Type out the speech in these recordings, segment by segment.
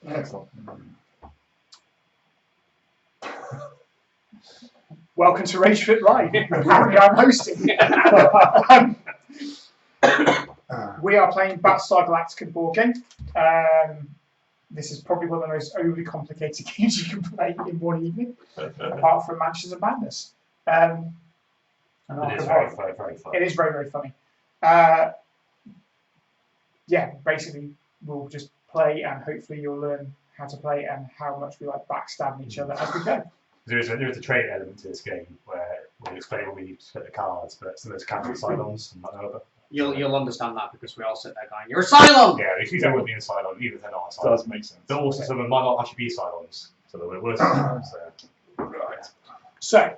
Excellent. Welcome to Rage Fit Live. Apparently I'm hosting. We are playing Battlestar Galactica board game. This is probably one of the most overly complicated games you can play in one evening, apart from Mansions of Madness. It is very fun. It is very, very funny. Yeah, basically, we'll just play and hopefully you'll learn how to play and how much we like backstabbing each other as we go. There is a training element to this game where we explain when we need to split the cards, but some of those cancel Cylons and that over. You'll understand that because we all sit there going, "You're Cylon!" Yeah, if you don't want to be a Cylon, even if they're not a Cylon. Does make sense. But also some of them might not actually be Cylons, so they're worse. Right. So,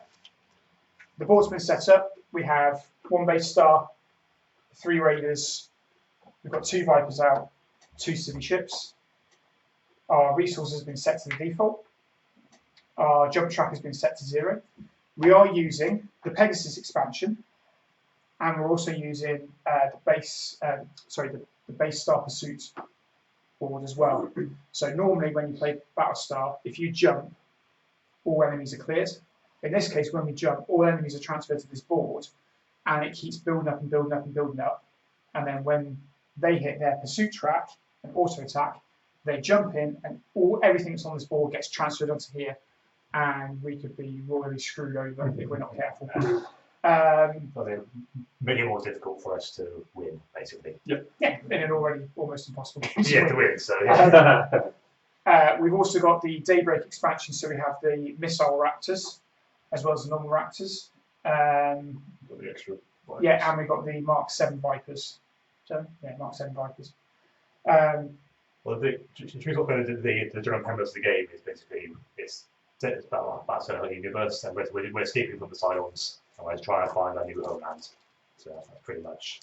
the board's been set up. We have 1 base star, 3 raiders. We've got 2 Vipers out, 2 city ships. Our resources have been set to the default. Our jump track has been set to 0. We are using the Pegasus expansion, and we're also using the base Star Pursuit board as well. So normally when you play Battlestar, if you jump, all enemies are cleared. In this case, when we jump, all enemies are transferred to this board, and it keeps building up and building up and building up. And then when they hit their pursuit track and auto attack, they jump in, and everything that's on this board gets transferred onto here, and we could be royally screwed over if we're not careful. So they make it more difficult for us to win, basically. Yeah, in an already almost impossible game. Yeah, to win. So yeah. We've also got the Daybreak expansion, so we have the Missile Raptors as well as the normal Raptors. Got the extra. Yeah, and we've got the Mark 7 Vipers. So yeah, Mark 7 Vipers. Well, the general premise of the game is basically it's about a universe, and we're escaping from the Cylons, and we're trying to find our new homeland. So that's pretty much.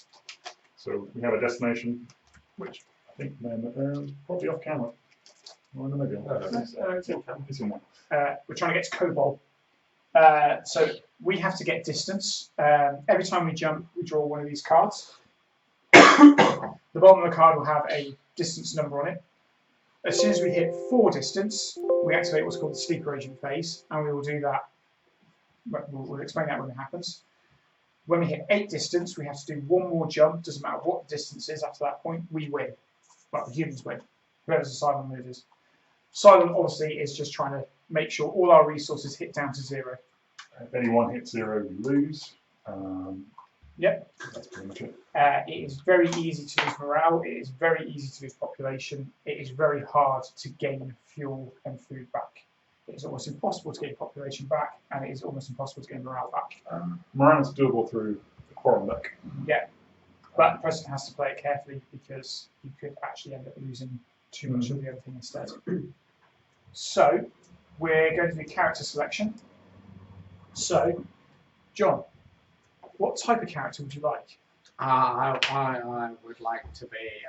So we have a destination, which I think probably off camera. Or maybe it's in there. We're trying to get to Cobol. So we have to get distance. Every time we jump, we draw one of these cards. The bottom of the card will have a distance number on it. As soon as we hit 4 distance, we activate what's called the sleeper agent phase, and we will do that. We'll explain that when it happens. When we hit 8 distance, we have to do 1 more jump. Doesn't matter what the distance is after that point, we win. Well, the humans win. Whoever's the Cylon loses. Cylon obviously is just trying to make sure all our resources hit down to 0. If anyone hits 0, we lose. Yep. That's pretty much it. It is very easy to lose morale. It is very easy to lose population. It is very hard to gain fuel and food back. It is almost impossible to gain population back, and it is almost impossible to gain morale back. Morale is doable through the Quorum deck. Yeah, but the president has to play it carefully because you could actually end up losing too much of the other thing instead. So, we're going to do character selection. So, John, what type of character would you like? I would like to be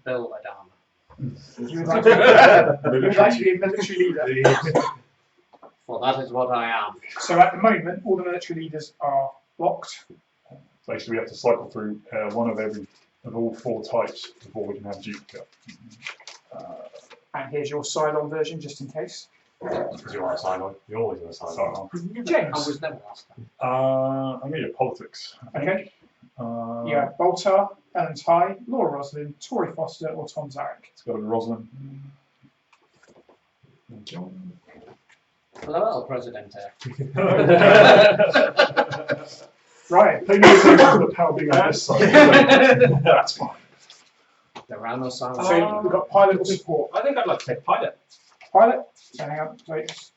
Bill Adama. You would like to be a military leader. For that is what I am. So at the moment, all the military leaders are blocked. Basically, we have to cycle through one of all 4 types before we can have duplicate. And here's your Cylon version, just in case. Because you're on a Cylon. You're always on a Cylon. I James. was never asked that. I'm going to do politics. I think. Okay. Yeah, Boltar, Ellen Tighe, Laura Roslin, Tori Foster, or Tom Zarek. It's got to be Rosalind. Hello, El Presidente. Right. Pay no attention to the power being on this side. That's fine. There are no Cylons. So we've got pilot or support. I think I'd like to take pilot. Pilot. So hang on. So it's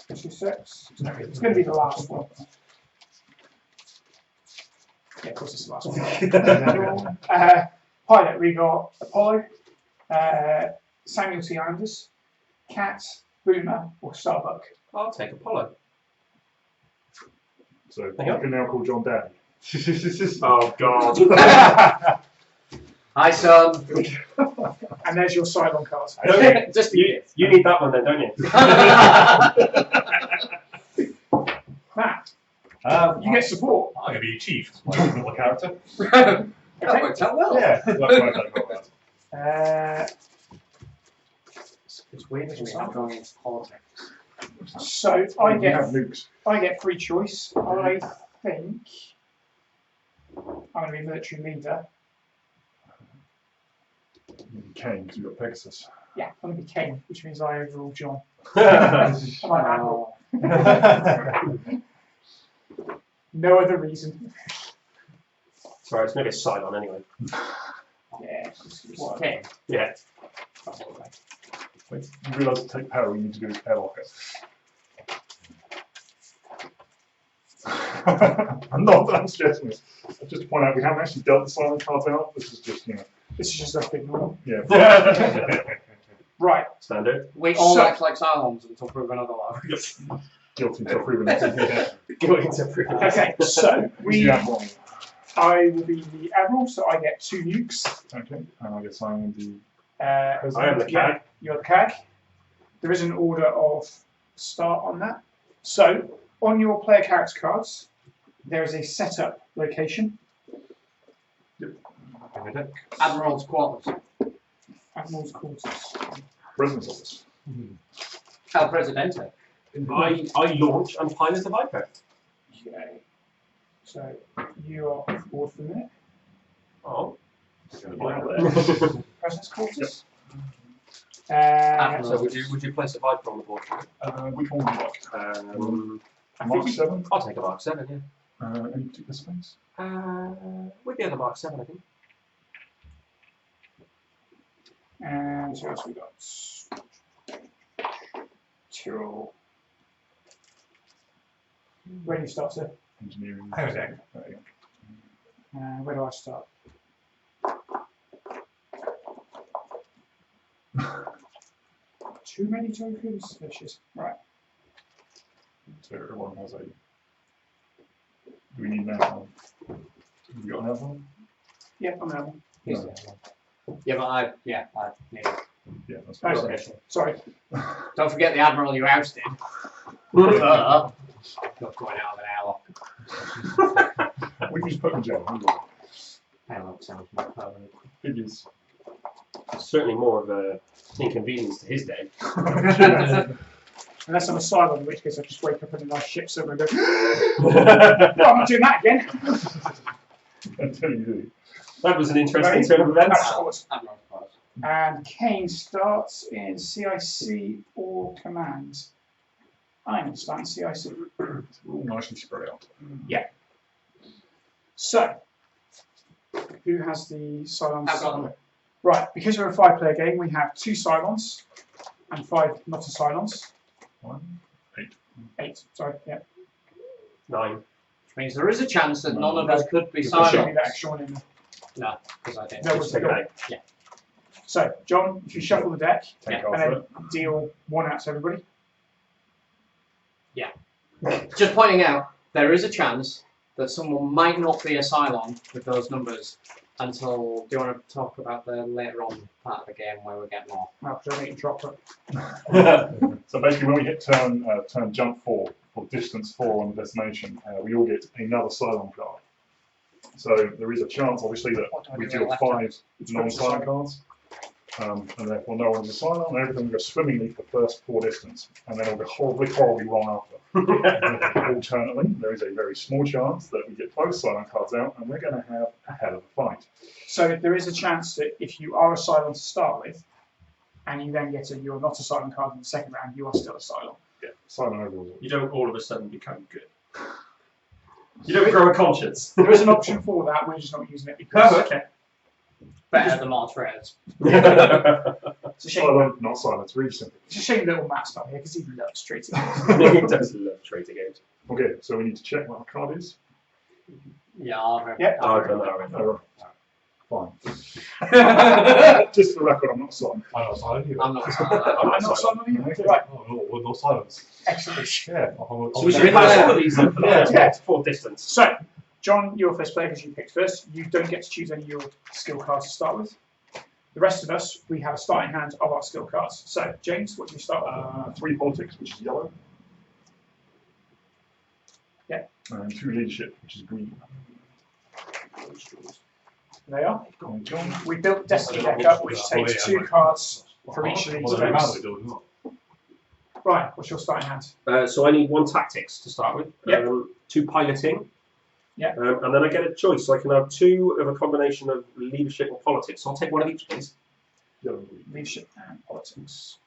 6. It's going to be the last one. Yeah, of course it's the last one. Pilot, we got Apollo, Samuel T. Anders, Cat, Boomer, or Starbuck. I'll take Apollo. So you can now call John Daddy. Oh God. Hi, son. And there's your Cylon card. Okay. Just You need that one then, don't you? Matt, you get support. I'm going to be chief. It's my little character. That Okay. worked out well. Yeah. It's weird that we're not going into politics. So Oh, I you have get nukes. free choice. I think I'm going to be military leader. Kane, because you've got Pegasus. Yeah, I'm going to be Kane, which means I overrule John. Sorry, I'm an admiral. No other reason. it's maybe a Cylon anyway. Yeah. What, King? Yeah. Wait, you realise to take power, you need to do airlock it. I'm not suggesting this. Just to point out, we haven't actually dealt the silent cards out. This is just, This is just a bit normal. yeah. Right. Standard. We all So- act like Cylons until proven otherwise. Guilty until proven innocent. Going to prove. Okay, so Yeah, wrong. I will be the admiral, so I get 2 nukes. Okay, and I guess I am the I am the Yeah, CAG. you're the CAG. There is an order of start on that. So, on your player character cards, there is a setup location. Admiral's quarters. Admiral's quarters. President's office. El Presidente. I launch and pilot a Viper. Okay. So, you are off board for a minute. Oh. President's quarters. Admiral. So would you place a Viper on the board? Which one would you like? Mark 7? I'll take a Mark 7, yeah. Any particular space? With the other Mark 7, I think. And so else we got? Tyrrell. Where do you start, sir? Engineering. Hang on a sec. There you go. Where do I start? Too many tokens? Suspicious. Right. So everyone has a. Do we need an outline? Have you got an outline? Yeah, I'm out. No. Yeah, but I need it. Yeah, that's Nice. fine. Okay. Sorry. Don't forget the Admiral you ousted. Not going out of an airlock. We can just put them in jail. Airlock sounds more permanent. Figures. Certainly more of an inconvenience to his day. Unless I'm a silent, in which case I just wake up in a nice ship somewhere and go, no, I'm not doing that again. Until you do. That was an interesting Right. turn of events. Admiral's quarters. And Kane starts in CIC or command. I understand CIC. It's all nicely spread out. So, who has the Cylons? I've got them. Right, because we're a 5-player game, we have 2 Cylons and 5 not a Cylons. 1, 8. 8, sorry, yeah. 9. Which means there is a chance that none of us could be There should be silent. that extra one in there. No, because I didn't. No, we'll take it away. Yeah. So, John, if you shuffle the deck Take Yeah. off and it. then deal 1 out to everybody. Just pointing out, there is a chance that someone might not be a Cylon with those numbers until. Do you want to talk about the later on part of the game where we get more? Well, because I need to drop it. So basically, when we hit turn jump 4 or distance 4 on the destination, we all get another Cylon card. So there is a chance, obviously, that What do I we do deal with left 5 Which non-Cylon cards, and therefore no one's a Cylon, and everything will go swimmingly for the first 4 distance, and then it'll go horribly, horribly wrong after. Alternately, there is a very small chance that we get both Cylon cards out, and we're going to have a hell of a fight. So there is a chance that if you are a Cylon to start with, and you then get you're not a Cylon card in the second round, you are still a Cylon. Yeah, Cylon overall. You don't all of a sudden become good. You don't grow a conscience. There is an option for that, we're just not using it because Okay. Better than Martyrs. it's a shame. Cylon, not Cylon, it's really simple. It's a shame little Matt's not here because he loves trading. He does love traitor games. Okay, so we need to check what our card is. Yeah, I've Yep. Oh, I've done that already. Fine. Just for the record, I'm not Cylon. I'm not silent either. I'm not a Cylon. I'm not Cylon either. Right, Oh, no silence. excellent. Yeah. So we should pass all of these then for the Yeah. full distance. So, John, you're first player because you picked first. You don't get to choose any of your skill cards to start with. The rest of us, we have a starting hand of our skill cards. So, James, what do you start with? 3 politics, which is yellow. Yeah. And 2 leadership, which is green. They are. Go on, John. We built Destiny deck up, which takes 2 cards for each of these Well, folks. well, Right, what's your starting hand? So I need 1 tactics to start with. Yep. 2 piloting. Yep. And then I get a choice. So I can have 2 of a combination of leadership or politics. So I'll take one of each, please. Leadership and politics.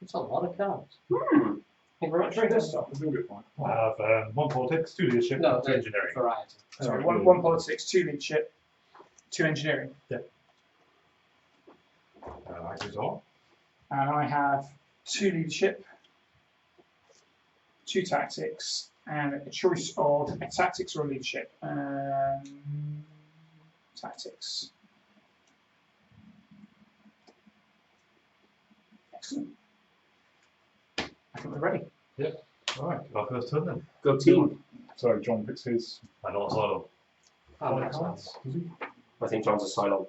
It's a lot of cards. Thank you very much. Very good stuff. We'll do it fine. I have 1 politics, 2 leadership, No, and 2 the engineering. variety. Sorry, one politics, 2 leadership, 2 engineering. I choose all. And I have 2 leadership, 2 tactics, and a choice of a tactics or a leadership. Tactics. Excellent. I think we're ready. Alright, our first turn then. Go team. So John picks his. I'm not a silo. That makes sense. I think John's a Cylon.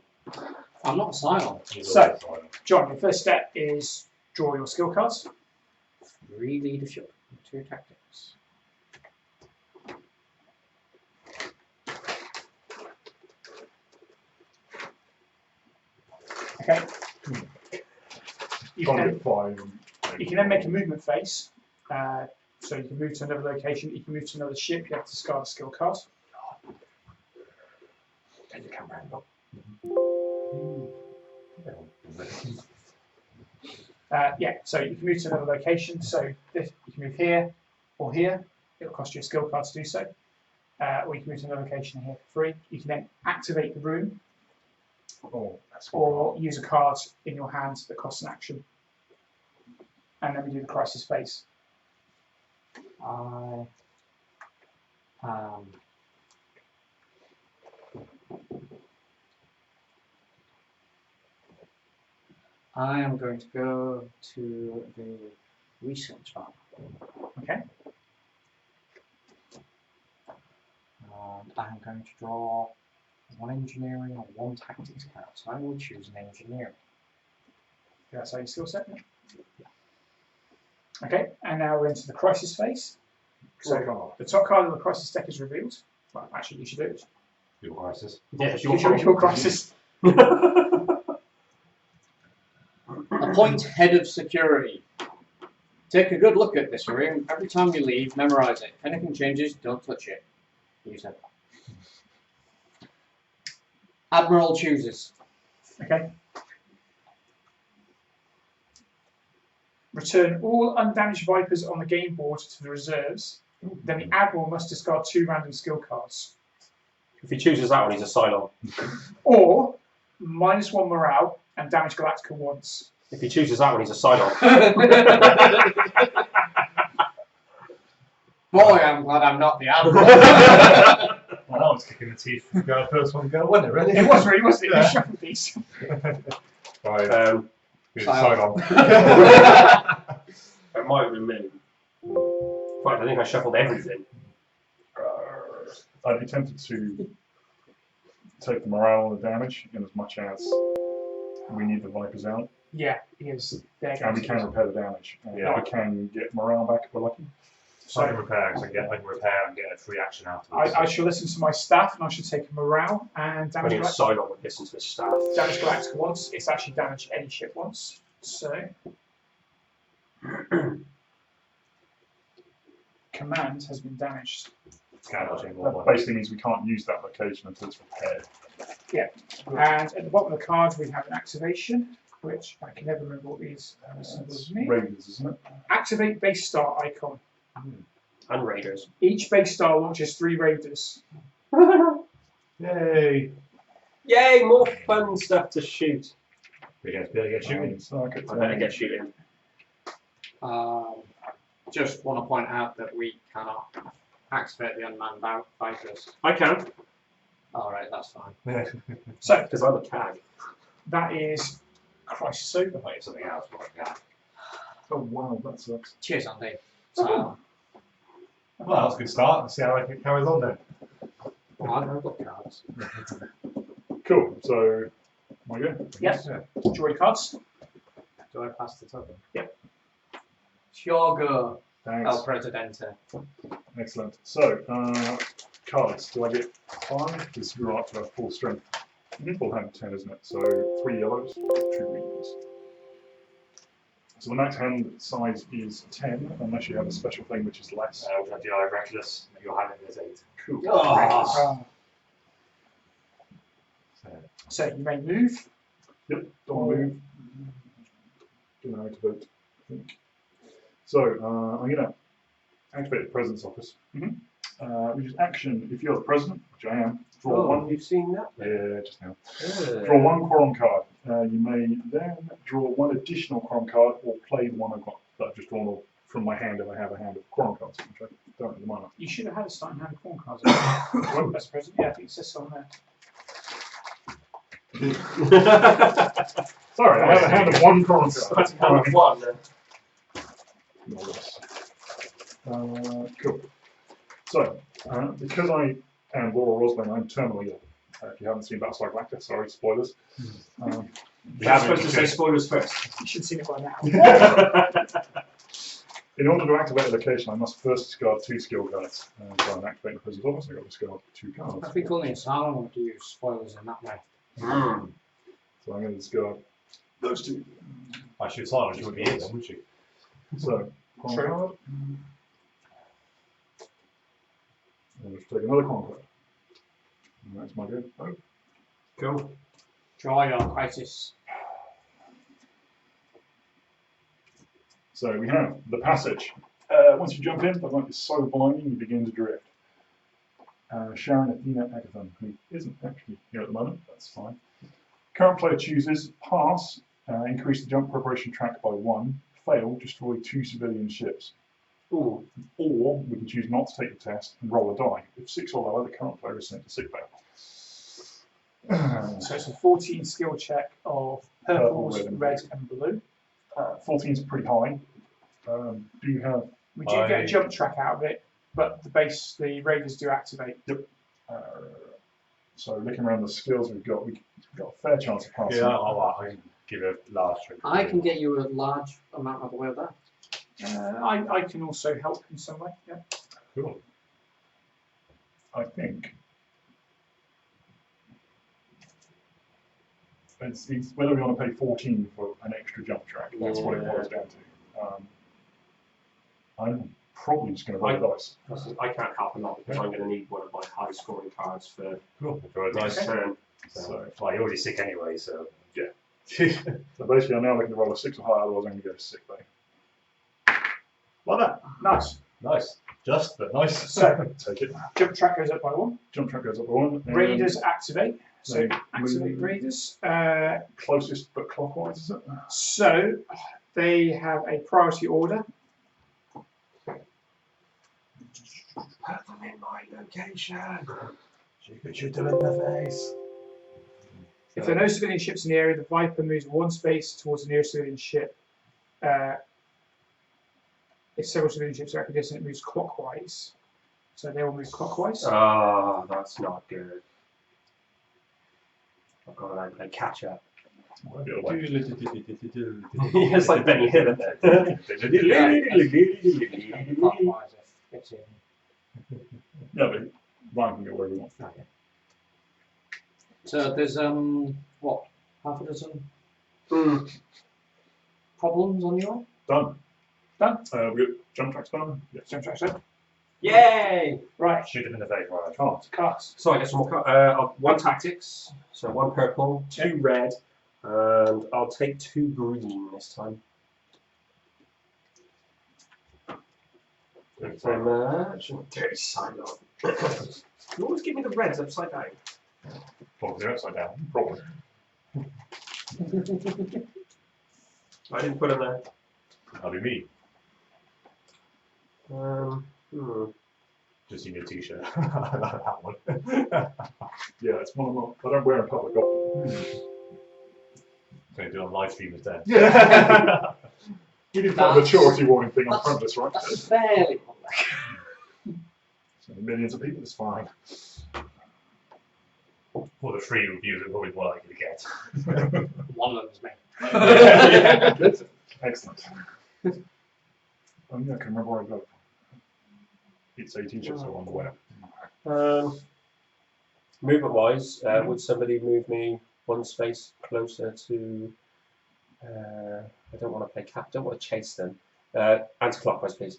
I'm not silent. He's So- always a silo. John, your first step is draw your skill cards. 3 leadership, 2 tactics. Okay. You John can, get 5. you can then make a movement phase. So you can move to another location, you can move to another ship, you have to discard a skill card. Take the camera angle. So you can move to another location. So this, you can move here or here. It'll cost you a skill card to do so. Or you can move to another location here for free. You can then activate the room Oh, that's or use a card in your hand that costs an action. And then we do the crisis phase. I am going to go to the research farm. Okay. And I'm going to draw 1 engineering and 1 tactics card. So I will choose an engineering. That's how your skill set. Okay, and now we're into the crisis phase. So the top card of the crisis deck is revealed. Well, actually, you should do it. Your crisis. Yeah, Your crisis. Appoint head of security. Take a good look at this room. Every time you leave, memorize it. If anything changes, don't touch it. You said that. Admiral chooses. Okay. Return all undamaged Vipers on the game board to the reserves. Then the Admiral must discard 2 random skill cards. If he chooses that one, he's a Cylon. Or -1 morale and damage Galactica once. If he chooses that one, he's a Cylon. Boy, I'm glad I'm not the Admiral. Well, that was kicking the teeth. Go first one go, wasn't it, really? It was really, wasn't it? Yeah. You shuffled these. Right. Who's Silent. It might have been me. In fact, I think I shuffled everything. I'd be tempted to take the morale and the damage in as much as we need the Vipers out. Yeah, because they're And going we to can repair the damage. And Yeah. we can get morale back if we're lucky. So I can repair, because I can repair and get a free action afterwards. I shall listen to my staff and I should take morale and damage Only a Galactica. Cylon would listen to his staff. Damage Galactica once. It's actually damaged any ship once. So command has been damaged. That basically means we can't use that location until it's repaired. And at the bottom of the card we have an activation, which I can never remember what these symbols mean. Raiders, isn't it? Activate base star icon. And Raiders. Each base star launches 3 raiders. Yay! Yay, more fun stuff to shoot. We get shooting. So I could I better get shooting. Just want to point out that we cannot activate the unmanned Vipers. I can, Alright, that's fine. So because I'm a CAG. that is crisis over. Wait, something else. Like that. Oh wow, that sucks. Cheers, Andy. So, Well, that's a good start. Let's see how it carries on then. well, I've got cards. Cool. So, my go. Yep. Draw your cards. Do I pass the token? Yep. It's your go, Thanks. El Presidente. Excellent. So, cards. Do I get 5? Because we're up to 4 strength. Full hand 10, isn't it? So 3 yellows, 2 greens. So the max hand size is 10, unless you have a special thing which is less. Which I do, I reckless. Your hand is 8. Cool. Ah. So, So you may move. Yep, don't move. Don't know how to vote, I think. So I'm going to activate the President's Office, which is action. If you're the President, which I am, draw one. You've seen that? Yeah, just now. Draw one Quorum card. You may then draw one additional Quorum card or play the one that I've just drawn from my hand if I have a hand of Quorum cards, which I don't at the moment. You should have had a starting hand of corn cards. Best President. Yeah, I think it says so on there. Sorry, I have a hand of one Quorum card. Starting hand of one. More or less. Cool. So, because I am Laura Roslin, I'm terminally ill. If you haven't seen Battlestar Galactica, sorry, spoilers. You're supposed to say spoilers first. You should have seen it by now. In order to activate a location, I must first discard 2 skill cards. So I'm activating the President's Office, I've got to discard 2 cards. I think only Asylum want to use spoilers in that way. So I'm going to discard those 2. I should sign, she would be in, wouldn't she? So, Quorum True. card. And let's take another Quorum card. And that's my go. Oh. Cool. Draw your crisis. So we have the passage. Once you jump in, the light is so blinding you begin to drift. Sharon Athena Agathon, who isn't actually here at the moment, that's fine. Current player chooses pass, increase the jump preparation track by 1, fail, destroy 2 civilian ships. Ooh. Or we can choose not to take the test and roll a die. If 6 or lower, the current player is sent to sick bay. So it's a 14 skill check of purples, Purple, red, and blue. 14 is pretty high. Do you have? We do get a jump track out of it, but the raiders do activate. So looking around the skills we've got a fair chance of passing. Yeah, I can give a large trick. I can get you a large amount of the way of that. I can also help in some way. Yeah. Cool. I think it's whether we want to pay 14 for an extra jump track. That's what it boils down to. I'm probably just going to roll the dice. I can't help a lot because I'm going to need one of my high scoring cards for Cool. Draw a this dice. turn. So, Well, you're already sick anyway, so. yeah. So basically, I'm now looking to roll a 6 or higher, otherwise I'm going to go to sick bay. Like that. Nice. Nice. Just, but nice. So Take it. jump track goes up by 1. Jump track goes up by 1. and Raiders activate. So They activate move. raiders. Closest but clockwise, is it? So they have a priority order. Put them in my location. She could shoot them in the face. If there are no civilian ships in the area, the Viper moves 1 space towards the nearest civilian ship. If several civilian ships are equidistant, it moves clockwise. So they will move clockwise. Oh, that's not good. I've got to play catch up. Might be a way. It's like Benny Hill, isn't it? Clockwise if it's in. Yeah, but Ryan can go where we want. Okay. So there's what, half a dozen problems on your? Done. Done. We got jump tracks done. Yeah. Jump track, so. Yay! Right. Shoot them in the face, right? Can't. Cards. So I get some more. 1 tactics, so 1 purple, 2 red, and I'll take 2 green this time. Thank you very much. Dirty Cylon. You always give me the reds upside down. Probably they're upside down. Probably. I didn't put them there. That'll be me. Just in your t-shirt. I like that one. Yeah, it's one of my. I don't wear in public often. Going to do it on live stream instead. Yeah. We did put a That's- maturity warning thing on that's- front of us, right? That's fairly public. So millions of people, it's fine. For the free reviews, are probably more likely to get. One of them's me. Yeah, good. Excellent. Oh yeah, I can remember where I got. It's a t-shirt, so on the web. movement wise, would somebody move me one space closer to? I don't want to play cap. Don't want to chase them. Anti-clockwise, please.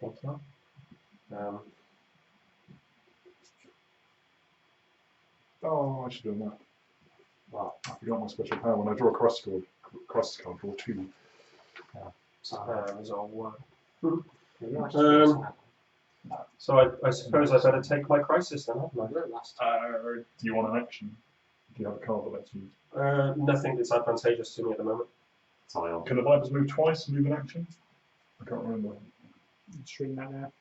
Thank you. Oh, I should do that. Wow. I forgot my special power. When I draw a cross card, draw 2. Is all one. Maybe I should do something. So I suppose I better take my crisis then, haven't I? Look, last time. Do you want an action? Do you have a card that lets you? Nothing that's advantageous to me at the moment. Tile. Can the Vipers move twice and move an action? I can't remember. Just reading that now.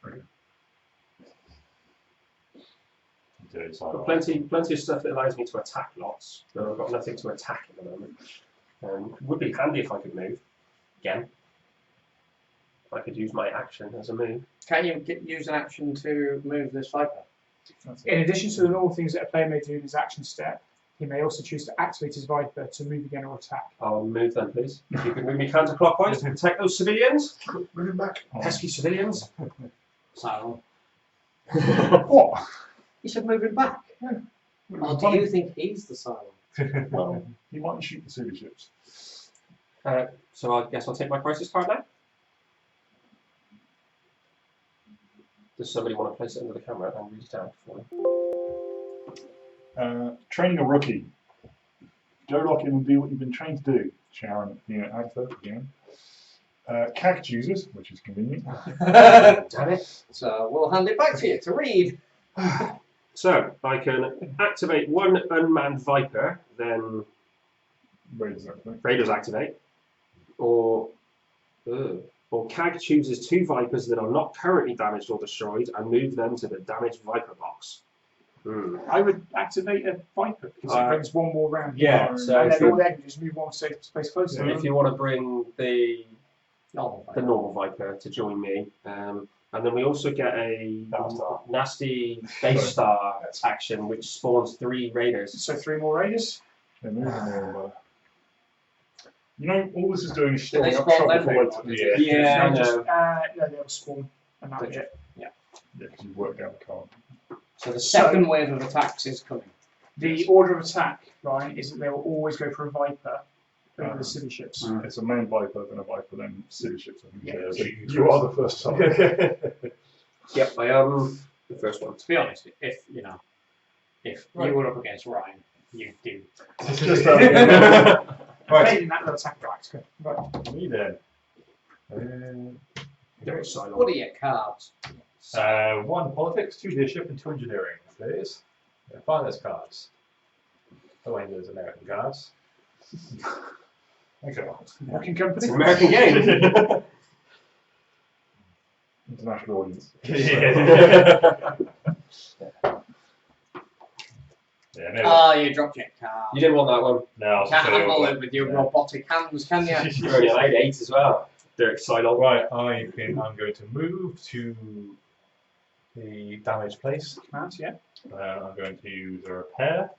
Do it tile. Got plenty of stuff that allows me to attack lots, but I've got nothing to attack at the moment. Would be handy if I could move again. If I could use my action as a move. Can you use an action to move this Viper? In addition to the normal things that a player may do in his action step, he may also choose to activate his Viper to move again or attack. I'll move then, please. If you could move me counterclockwise to protect those civilians. Move him back. Pesky civilians. So, What? you should move him back. Or do you think he's the Cylon? Well, he might shoot the super ships. So I guess I'll take my crisis card now. Does somebody want to place it under the camera and read it out for me? Training a rookie. Go lock in and do what you've been trained to do. Sharon, actor again. CAG chooses, which is convenient. Damn it. So we'll hand it back to you to read. So I can activate one unmanned Viper, then Raiders activate, or CAG chooses 2 Vipers that are not currently damaged or destroyed and move them to the damaged Viper box. I would activate a Viper because it brings one more round. Yeah, so and if then you- all then just move one space closer. So if you want to bring the Normal the normal Viper to join me, and then we also get a Battlestar. nasty base star action which spawns 3 Raiders. So 3 more Raiders. Yeah, move them over. You know, all this is doing is Do they storing up spawn trouble them? for Yeah. Yeah, I No, just, know. no, they'll spawn and that'll be it. Yeah, because you've worked out the card. So the second wave of attacks is coming. The order of attack, right, is that they will always go for a Viper over the city ships. It's a main Viper, then a Viper, then city ships. I think. Yeah, So you you are the first time. Yep, I am the first one. To be honest, if you Right. were up against Ryan, you'd do. Just having a Right. Played in that little attack Galactica. Right. Me then. Very silent. What are your cards? 1 politics, 2 leadership, and 2 engineering, please. Find those cards. Oh, wait, there's American cards. Okay. Working It's company. an American game. international audience. Yeah. Yeah, maybe. You dropped your card. You didn't want that one. No, You can't handle it with your robotic hands, can you? You're only allowed 8 as well. Derek Silent. Right, I'm going to move to the damaged place. Commands, yeah. I'm going to use a repair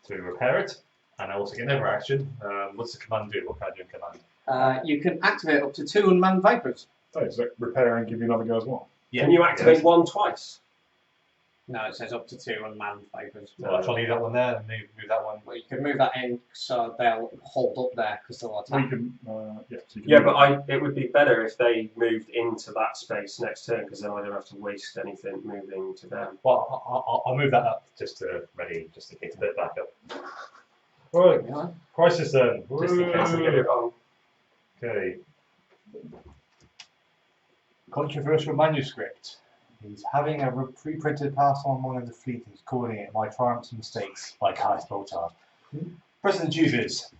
to repair it, and I also get another action. What's the command do? What can I do in command? You can activate up to 2 unmanned Vipers. Oh, does that repair and give you another go as well? Yeah. Can you activate one twice? No, it says up to 2 unmanned Vipers. Well, I'll try to leave that one there and move that one. Well, you can move that in so they'll hold up there because they'll We attack. can, so you can Yeah, move but it would be better if they moved into that space next turn because then I don't have to waste anything moving to them. Well, I'll move that up just to get a bit back up. Right, Yeah. crisis then. Just in case they get it wrong. Okay. Controversial manuscript. He's having a pre-printed pass on one of the fleet and he's calling it My Triumphs and Mistakes by Kai Spoltard. President chooses.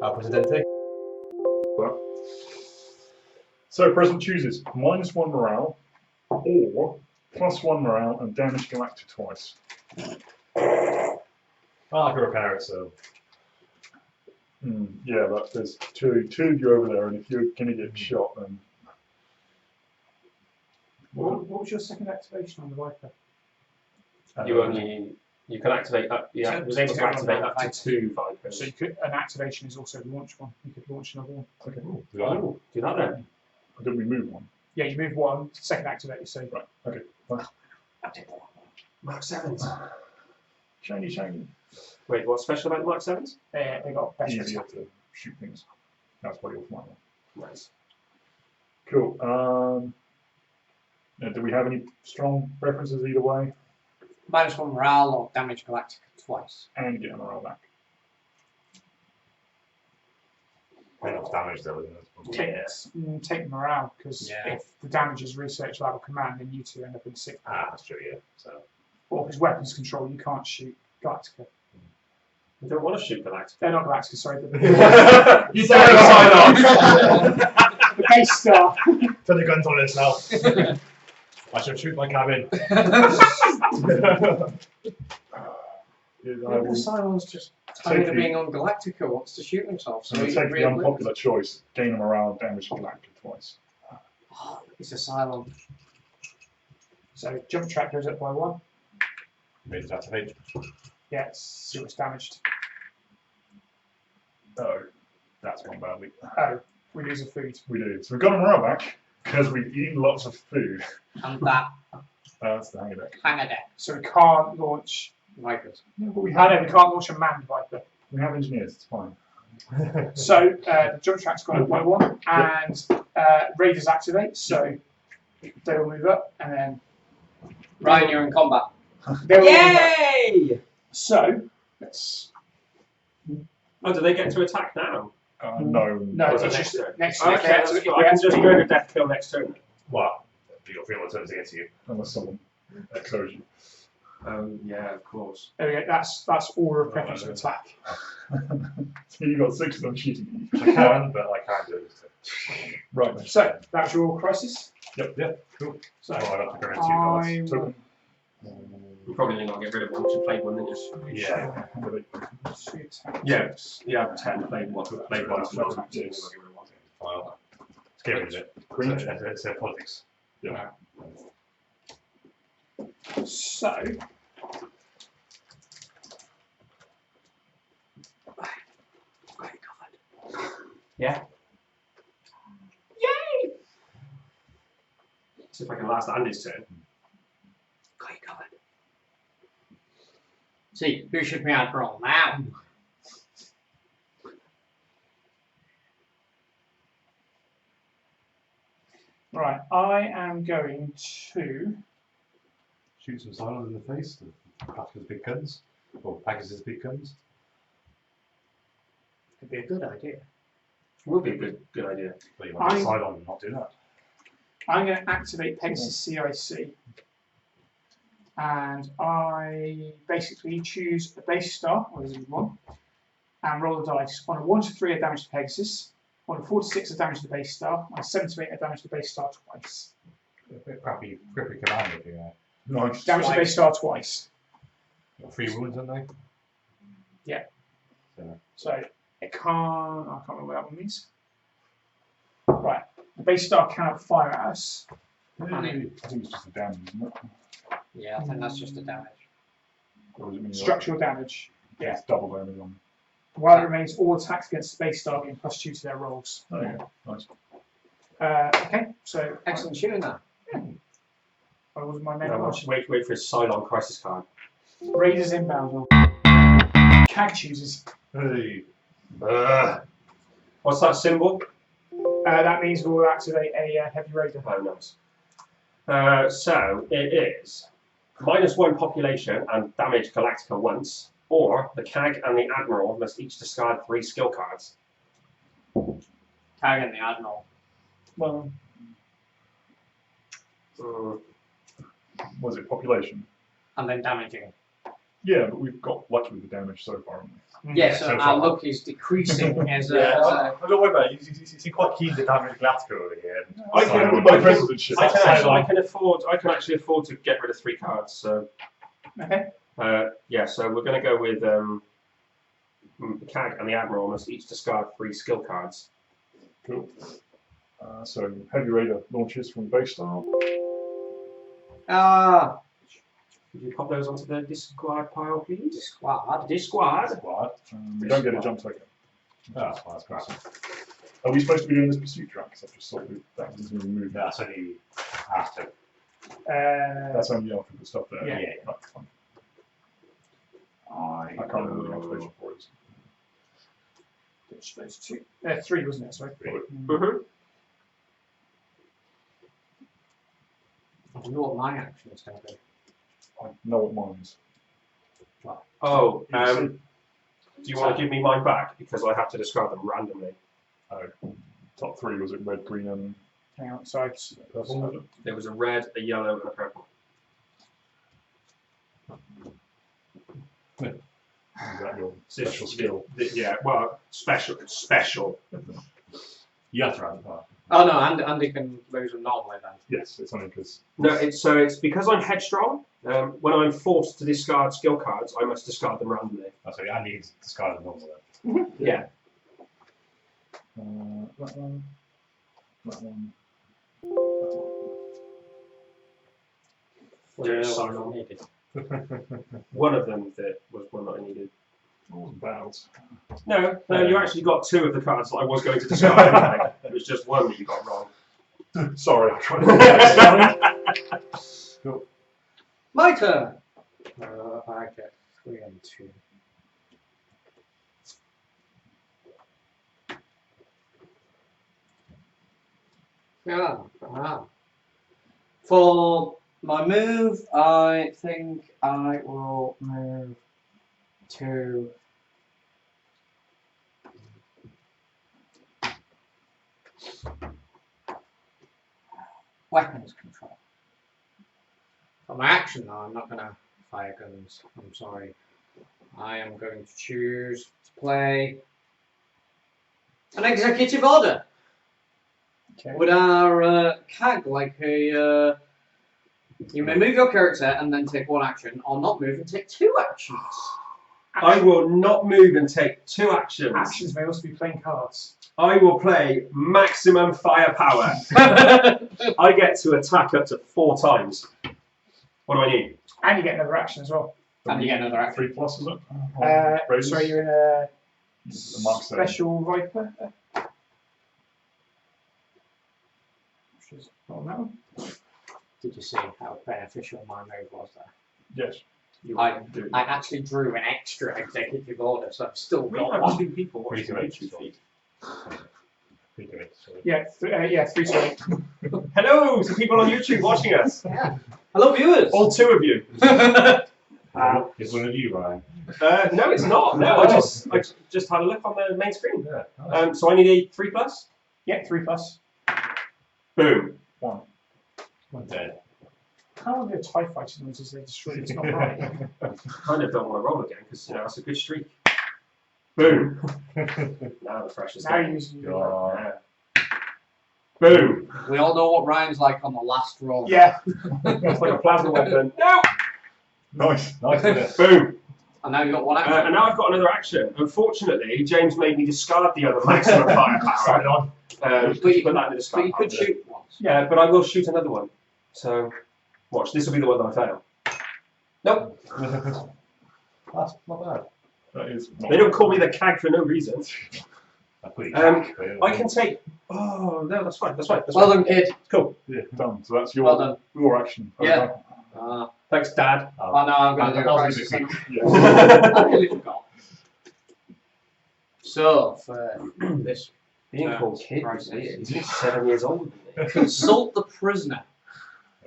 Presidente. So President chooses -1 morale or +1 morale and damage Galactica twice. I can repair it, so. Yeah, but there's two of you over there, and if you're going to get shot, then What was your second activation on the Viper? You can activate up. Yeah, was able to activate up to 2 Vipers. So you could, an activation is also launch one. You could launch another one. okay. Oh, do that then. Did we move one? Yeah, you move one, second activate, so Right. Okay. Fine. I did that. Mark 7s. Shiny. Wait, what's special about the Mark 7s? They got better Easier attack. to shoot things. That's why you'll find one. Nice. Cool. Do we have any strong preferences either way? -1 morale or damage Galactica twice. And get a morale back. Enough damage though, isn't it? Take morale, because Yeah. if the damage is research level command, then you two end up in sick. Ah, that's true, yeah. So, Or because weapons control, you can't shoot Galactica. I don't want to shoot Galactica. They're not Galactica, sorry. The, you said it, sign the base star. Turn the guns on itself. I should shoot my cabin. The Cylon's just tired of being on Galactica, wants to shoot himself. So I'm he's going to take the real unpopular choice, gain a morale and damage Galactica twice. Oh, it's a Cylon. So jump track goes up by 1. Raiders activate. Yeah, see what's damaged. Oh, that's gone badly. Oh, we lose a food. We do. So we've got a morale back because we've eaten lots of food. And that That's the hanger deck. hangar deck. So we can't launch. Vipers. No, but we I have, know we can't launch a manned Viper. we have engineers, it's fine. So the jump track's gone up by 1, and Raiders activate. So they will move up, and then Ryan, you're in combat. they will move up. Yay! So let's. Oh, do they get to attack now? No. No, Or it's is it just next turn? next Okay, next that's turn. fine. I can just go to death kill next turn. Well, you got 3 more turns against you. Unless someone echoes you. Yeah, of course. There we go. That's order of preference of attack. So you got 6 of them shooting you. I can, but I can't do it. Right then. So that's your crisis. Yep. Cool. So Oh, I'd have to go into I you will You probably need to get rid of one to play one, didn't you? Yeah. two attacks. Yes. Yeah, 10 played one. Played one. So Yes. you need to get rid of one. File. Let's get rid of it. Green. It's politics. Yeah. So Yeah. yay! See if I can last Andy's turn. Got you covered. See, who should be Admiral now? Right, I am going to. Shoot some Cylons in the face. Packers big guns. Or Packers big guns. Could be a good idea. Would be a good idea. But you want to I'm- decide on not do that. I'm going to activate Pegasus CIC, and I basically choose a base star, or is it 1, and roll the dice. On a 1 to 3, I damage the Pegasus. On a 4 to 6, I damage the base star. On a 7 to 8, I damage the base star twice. A bit crappy command if you Nice. Damage the base star twice. got 3 wounds, haven't they? Yeah. So, So I can't remember what that one means. Right, the base star cannot fire at us. I think it's just the damage, isn't it? Yeah, I think that's just the damage. Or does it mean Structural damage. Yeah. it's double damage on? While it remains, all attacks against the base star gain +2 to their rolls. Oh yeah, nice. Okay, so Excellent shooting that. I was my main No, watch. wait for his Cylon crisis card. Raiders inbound. CAG chooses. hey. What's that symbol? That means we'll activate a heavy raider. Oh, nice. So it is -1 population and damage Galactica once, or the CAG and the Admiral must each discard 3 skill cards. Tagging the Admiral. Well, Was it population? And then damaging. Yeah, but we've got lucky with the damage so far, haven't we? Yes, so so our far. luck is decreasing as Yeah, a. I don't worry about it. He's quite keen to damage Galactica over here. I can- With my presidentship. I can actually afford to get rid of 3 cards. So okay. yeah, so we're going to go with the CAG and the Admiral must each discard 3 skill cards. Cool. So heavy raider launches from base star. Ah, Could you pop those onto the discard pile, please? squad. Discard. Squad. We don't get a jump token. That's crap. Are we supposed to be doing this pursuit track? Because I've just thought that was removed. That's only after. That's only the alphabet stuff there. Yeah. Right, fine. I I can't remember the activation for it. ditch those two. 3, wasn't it? Sorry. Mm-hmm. I wonder what my action is going to be. I know what mine is. Oh, do you want to give me mine back? Because I have to discard them randomly. Top 3 was it red, green, and Hang on. So purple? Was it? There was a red, a yellow, and a purple. Is that your special skill? Yeah, well, special. You have to round it up. Oh no, Andy can lose them normally then. Yes, it's only because. No, it's because I'm headstrong. When I'm forced to discard skill cards, I must discard them randomly. Oh, so I need to discard them normally. Yeah. That one. That one. Yeah, One's sorry. not needed. One of them that was one that I needed. That wasn't bad. No, you actually got 2 of the cards that I was going to discard anyway. It was just one that you got wrong. Sorry, I tried to get Cool. My turn. I get 3 and 2. Yeah. For my move, I think I will move to weapons control. For my action, though, I'm not going to fire guns. I'm sorry. I am going to choose to play an executive order. Okay. With our CAG, like a. You may move your character and then take 1 action, or not move and take 2 actions. I will not move and take 2 actions. Actions may also be playing cards. I will play maximum firepower. I get to attack up to 4 times. What do I need? And you get another action as well. And you get another action. 3+ is it? So you're in a The mark's there. special Viper. Which is not on that one. Did you see how beneficial my move was there? Yes. You I do. actually drew an extra executive order, so I've still We got have 1. 2 people Free watching to YouTube extra. feed. Yeah, 3 to 8. Hello to people on YouTube watching us. Yeah. Hello, viewers. All 2 of you. It's one of you, Ryan. No, it's not. No, I just had a look on the main screen. Yeah. Nice. So I need a 3+. Yeah, 3+. Boom. 1. I'm dead. How are the TIE fighter noises they destroy? It's not right. Kind of don't want to roll again because that's a good streak. Boom. Now the pressure's Now you're down. using your. Yeah. Boom. We all know what Ryan's like on the last roll. Yeah. It's like a plasma weapon. No. Nice. Nice. Boom. And now you've got 1 action. And now I've got another action. Unfortunately, James made me discard the other maximum firepower. on. But you put that in the discard. But you could pile. shoot once. Yeah, but I will shoot another one. So, watch. This will be the one that I fail. Nope. That's not bad. That is. They don't call me the CAG for no reason. I put it Um, back, but- I can take. Oh no, that's fine. That's fine. That's Well fine. done, kid. Cool. Yeah, done. So that's Well done. your action. Yeah. Okay. Thanks, Dad. Oh no, I'm going to do a I'll crisis. do the then. Yeah. I really forgot. So, for this, Being called kid was weird. He's 7 years old. consult the prisoner.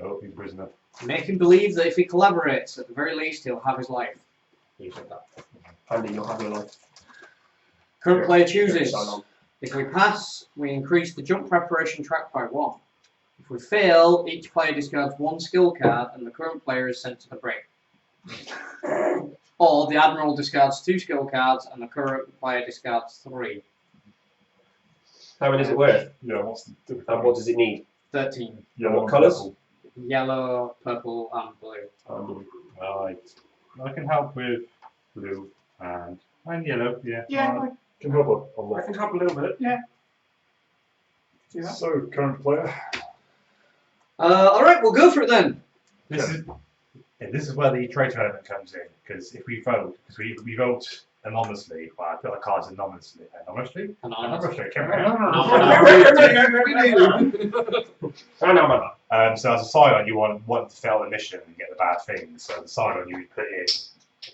Oh, he's prisoner. Make him believe that if he collaborates, at the very least, he'll have his life. You said that. Andy, you'll have your life. Current player Very chooses. silent. If we pass, we increase the jump preparation track by 1. If we fail, each player discards 1 skill card and the current player is sent to the break. Or the Admiral discards 2 skill cards and the current player discards 3. How many is it worth? Yeah, what's the difficulty? And what does it need? 13. Yellow what and colours? purple. Yellow, purple, and blue. Right. I can help with blue and yellow, yeah. Yeah, I Can help a I lot. can help a little bit. do that. So, current player. Alright, we'll go for it then. This is where the traitor element comes in, because if we vote, because we vote anonymously. Well, I put the cards anonymously. Anonymously? Anonymous. So as a Cylon, you want to fail the mission and get the bad things. So the Cylon, you would put in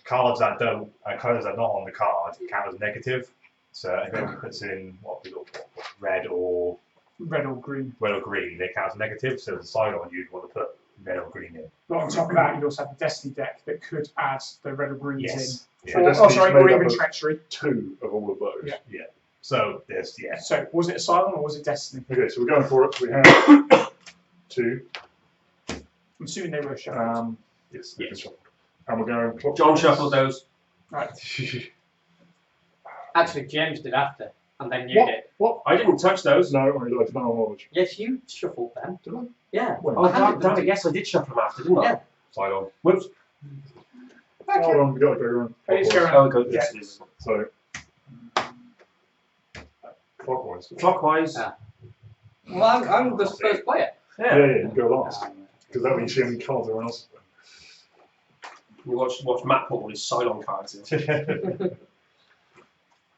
cards that don't, cards that are not on the card count as negative. So if anyone puts in red or green. they count as negative. So as a Cylon, you'd want to put red or green in. But on top of that, you'd also have the Destiny deck that could add the red or greens Yes. in. Yeah. Or, Destiny's made or up even of treachery. 2 of all of those. Yeah. So there's So was it Asylum or was it Destiny? Okay, so we're going for it. We have 2. I'm assuming they were shuffled. Yes, they've been shuffled. And we're going clockwise. John shuffled those. Right. Actually, James did after, and then you did. What? I didn't touch those. No, I like no knowledge. Yes, you shuffled them. Did I? Yeah. When? Oh, I handed them damn to it, you. yes, I did shuffle them after, didn't I? Yeah. Cylon. Whoops. Hold on, we got to go around. Let's go clockwise. around. Oh, good. Yeah. Yes. So, clockwise. Clockwise. Yeah. Well, I'm the first player. Yeah, you go last. Um, Because that means you see how many cards everyone else has put. You watch Matt put all his Cylon cards in.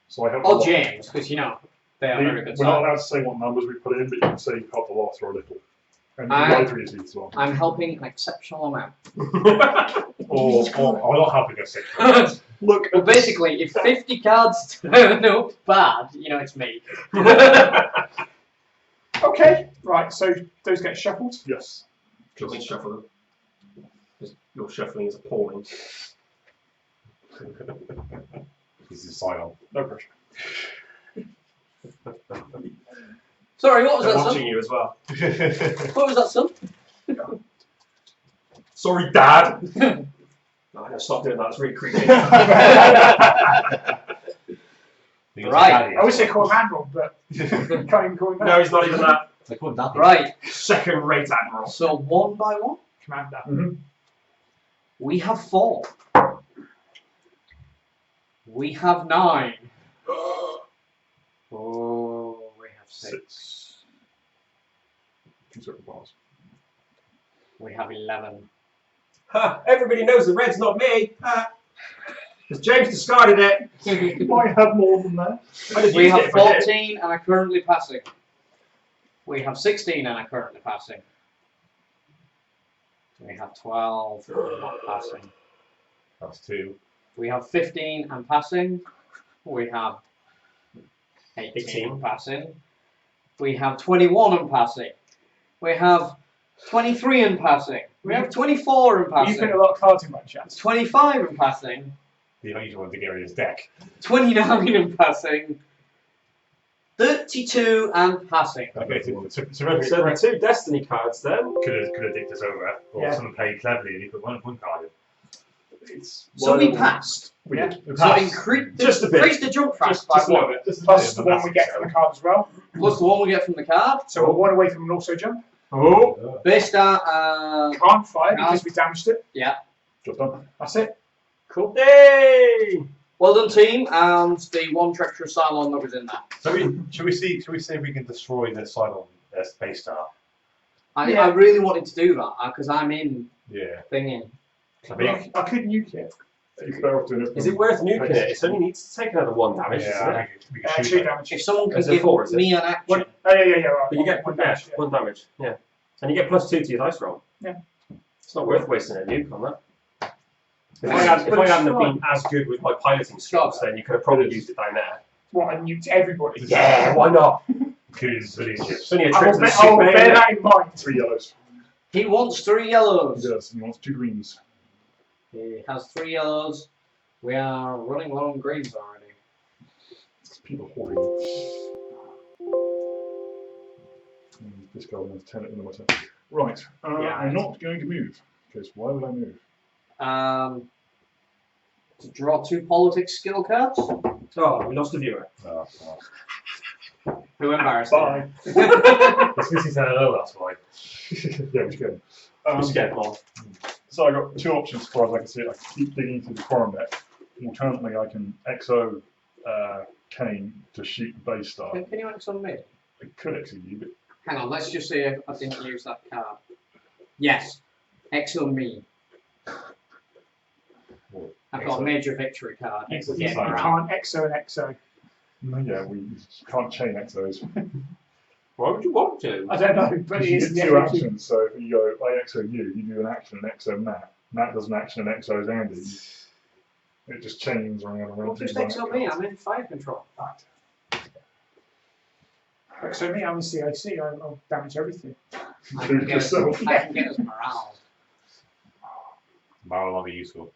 So I help or a lot. James, because they are very good. We're not So allowed to say what numbers we put in, but you can say you help a lot or a little. And I- libraries as well. I'm helping an exceptional amount. Or I'm not helping us. Look, Well, basically, if 50 cards turn up bad, it's me. Okay, right, so those get shuffled. yes. Do you want me to shuffle them? Because your shuffling is appalling. This is Cylon. No pressure. Sorry, what was They're that, watching son? you as well. What was that, son? Sorry, Dad. No, I'm gonna stop doing that. It's really creepy. Right. I wish they called Admiral, but you can't even call him that. No, he's not even that. Right, Second-rate admiral. so one by one, Commander. Mm-hmm. we have 4. We have 9. Oh, we have 6. 2 separate bars. We have 11. Ha! Everybody knows the red's not me. Ha! Because James discarded it. You might have more than that. I just We used have it if I did. 14 and are currently passing. We have 16 and are currently passing. We have 12 and not passing. That's 2. We have 15 and passing. We have 18 and passing. We have 21 and passing. We have 23 and passing. We have 24 and You passing. put a lot of cards in my chat. 25 and passing. You know, you wanted to get rid of his deck. 29 and passing. 32 and passing. Okay, so So the 2 Destiny cards then. could have dicked us over, or Yeah. someone played cleverly and he put one card in. It's So we passed. We Yeah. did. We So passed. Just a bit. increase the jump fast by Just a little 1. bit. Just Plus the one we get from the card as well. Plus the one we get from the card. So we're one away from an also jump. Oh. Base start, Can't fire because we damaged it. Job done. That's it. cool. Yay! Well done, team, and the one treacherous Cylon that was in there. So should we see if we can destroy the Cylon space star? I really wanted to do that because I'm in Yeah. thingy. I mean, I could nuke it. You're better off doing it. Is it worth nuking it? It only needs to take another 1 damage, yeah, doesn't I it? think we can 2 shoot that. damage. If someone can Is it give 4, is it? me an action, One, right. But you get one yeah, damage. Yeah. 1 damage. Yeah. And you get +2 to your dice roll. Yeah. It's not worth wasting a nuke on that. If But I hadn't it's have fine. been as good with my piloting skills, then you could have probably used it down there. What, and nuke everybody? Yeah, why not? Because civilian ships. It's only a I trick will, to the I will soup, bear eh? that in mind. 3 yellows. he wants 3 He yellows. does. He wants 2 greens. He has 3 yellows. We are running low on greens already. People hoarding. This guy wants 10 at the end of my turn. Right. Yeah. I'm not going to move. Because why would I move? To draw 2 politics skill cards. Oh, we lost a viewer. Who embarrassed Bye. It's because he said hello, that's why. Yeah, we should go. We scared them off. So I got 2 options as far as I can see it. I can keep digging into the quorum deck. Alternately, I can XO Kane to shoot the base star. Can you X on me? I could XO you, but Hang on, let's just see if I didn't use that card. Yes, X on me. I've got a major victory card. You It's can't morale. exo and exo. No, yeah, we can't chain exos. Why would you want to? I don't know, but it You is get the two FAQ. actions, so if you go, I exo you, you do an action and exo Matt. Matt does an action and exos Andy. It just chains around and around. Well, just exo me. I'm in fire control. So me, I'm the CIC. I'll damage everything. I Do can it get us, yourself. I can get us morale. Morale will be useful.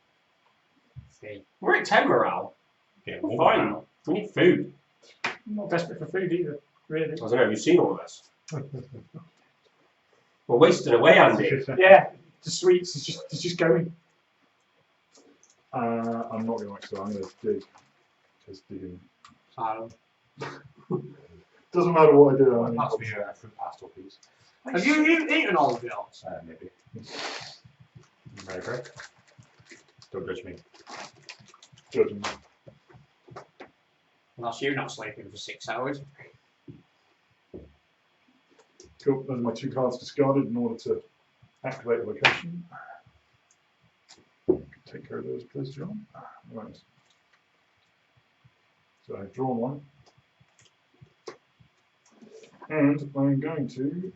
See. We're at 10 morale. Yeah, We're more fine. morale. We need food. I'm not desperate for food either, really. I don't know, have you seen all of this? We're wasting away, Andy. Yeah, the sweets is just going. I'm not going to exo, I'm going to dig. Just digging. Silent. Doesn't matter what I do. I mean, Pass me a fruit pastel, please. Have you eaten all of yours? Maybe. Very great. Don't judge me. judging. Unless you're not sleeping for 6 hours. Cool, those are my 2 cards discarded in order to activate the location. Take care of those, please, John. Right. So I've drawn one. And I'm going to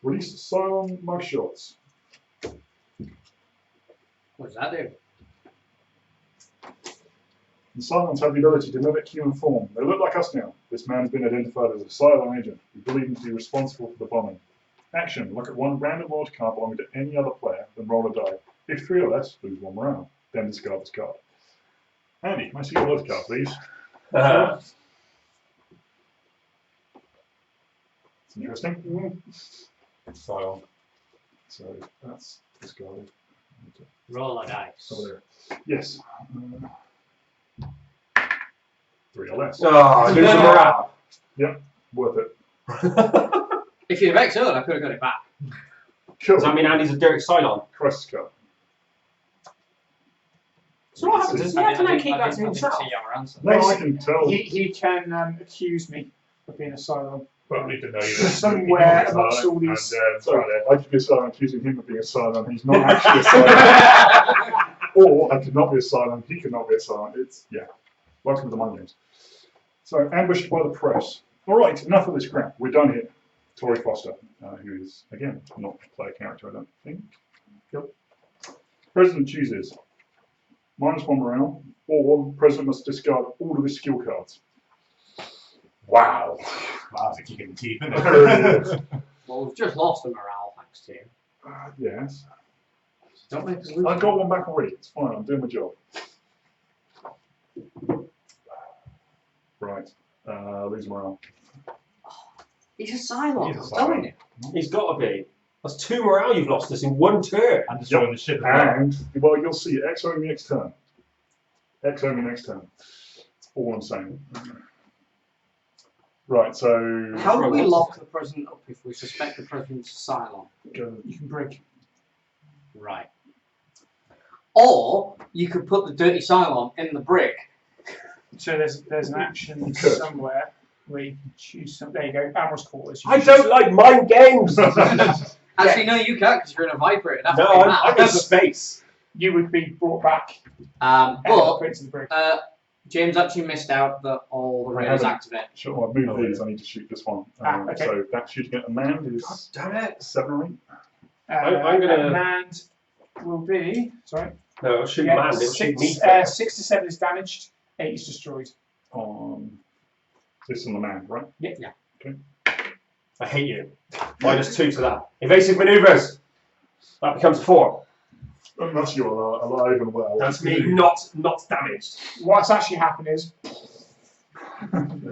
release Cylon mugshots. What does that do? The Cylons have the ability to mimic human form. They look like us now. This man has been identified as a Cylon agent. We believe him to be responsible for the bombing. Action. Look at one random large card belonging to any other player, then roll a die. If 3 or less, lose 1 morale. Then discard this card. Andy, can I see your large card, please? It's interesting. Style. So that's discarded. Roll a dice. Over there. Yes. 3 or less. Oh, lose the morale. Worth it. If you'd have XO'd, I could have got it back. Cool. Does that mean Andy's a dirty Cylon? Crisis card. So what happens is, how can I keep that to didn't himself? see your answer. No, I can tell. He can accuse me of being a Cylon. But we didn't know you Somewhere amongst all these- So I could be a Cylon accusing him of being a Cylon. He's not actually a Cylon. Or I could not be a Cylon. He could not be a Cylon. It's, yeah. Welcome to the mind games. So, ambushed by the press. All right, enough of this crap. We're done here. Tori Foster, who is, again, not a player character, I don't think. Yep. President chooses -1 morale, or President must discard all of his skill cards. Wow. Wow, that's a kick in the teeth, isn't There it is. Well, we've just lost the morale thanks to you. Yes. Don't make us lose. I've got one back already. It's fine. I'm doing my job. Right. Lose morale. He's a Cylon. He's a I'm Cylon. telling you. He's got to be. That's 2 morale you've lost us in 1 turn. And destroying the ship as well. And, well, you'll see it. XO me next turn. XO me next turn. That's all I'm saying. Right, so... How do we lock the president up if we suspect the president's a Cylon? You can break. Right. Or you could put the dirty Cylon in the brick. So there's an action You could. somewhere where you can choose some. There you go. Admiral's quarters. You I can don't like mind games! No, Actually, no, you can't because you're in a Viper. It'd have to be I'm in Matt. space. You would be brought back But and put into the brig. James actually missed out that all the I raiders haven't. activate. Sure, I've moved Oh, these. yeah. I need to shoot this one. Okay. So that shooting at a man is Damn it. 7 or 8. I'm gonna- And will be. Sorry. No, it'll shoot Yeah, man, it'll shoot me. 6 to 7 is damaged. 8 is destroyed. On this on the man, right? Yeah. I hate you. -2 to that. Evasive manoeuvres. That becomes a 4. Unless you're alive and well. That's me not damaged. What's actually happened is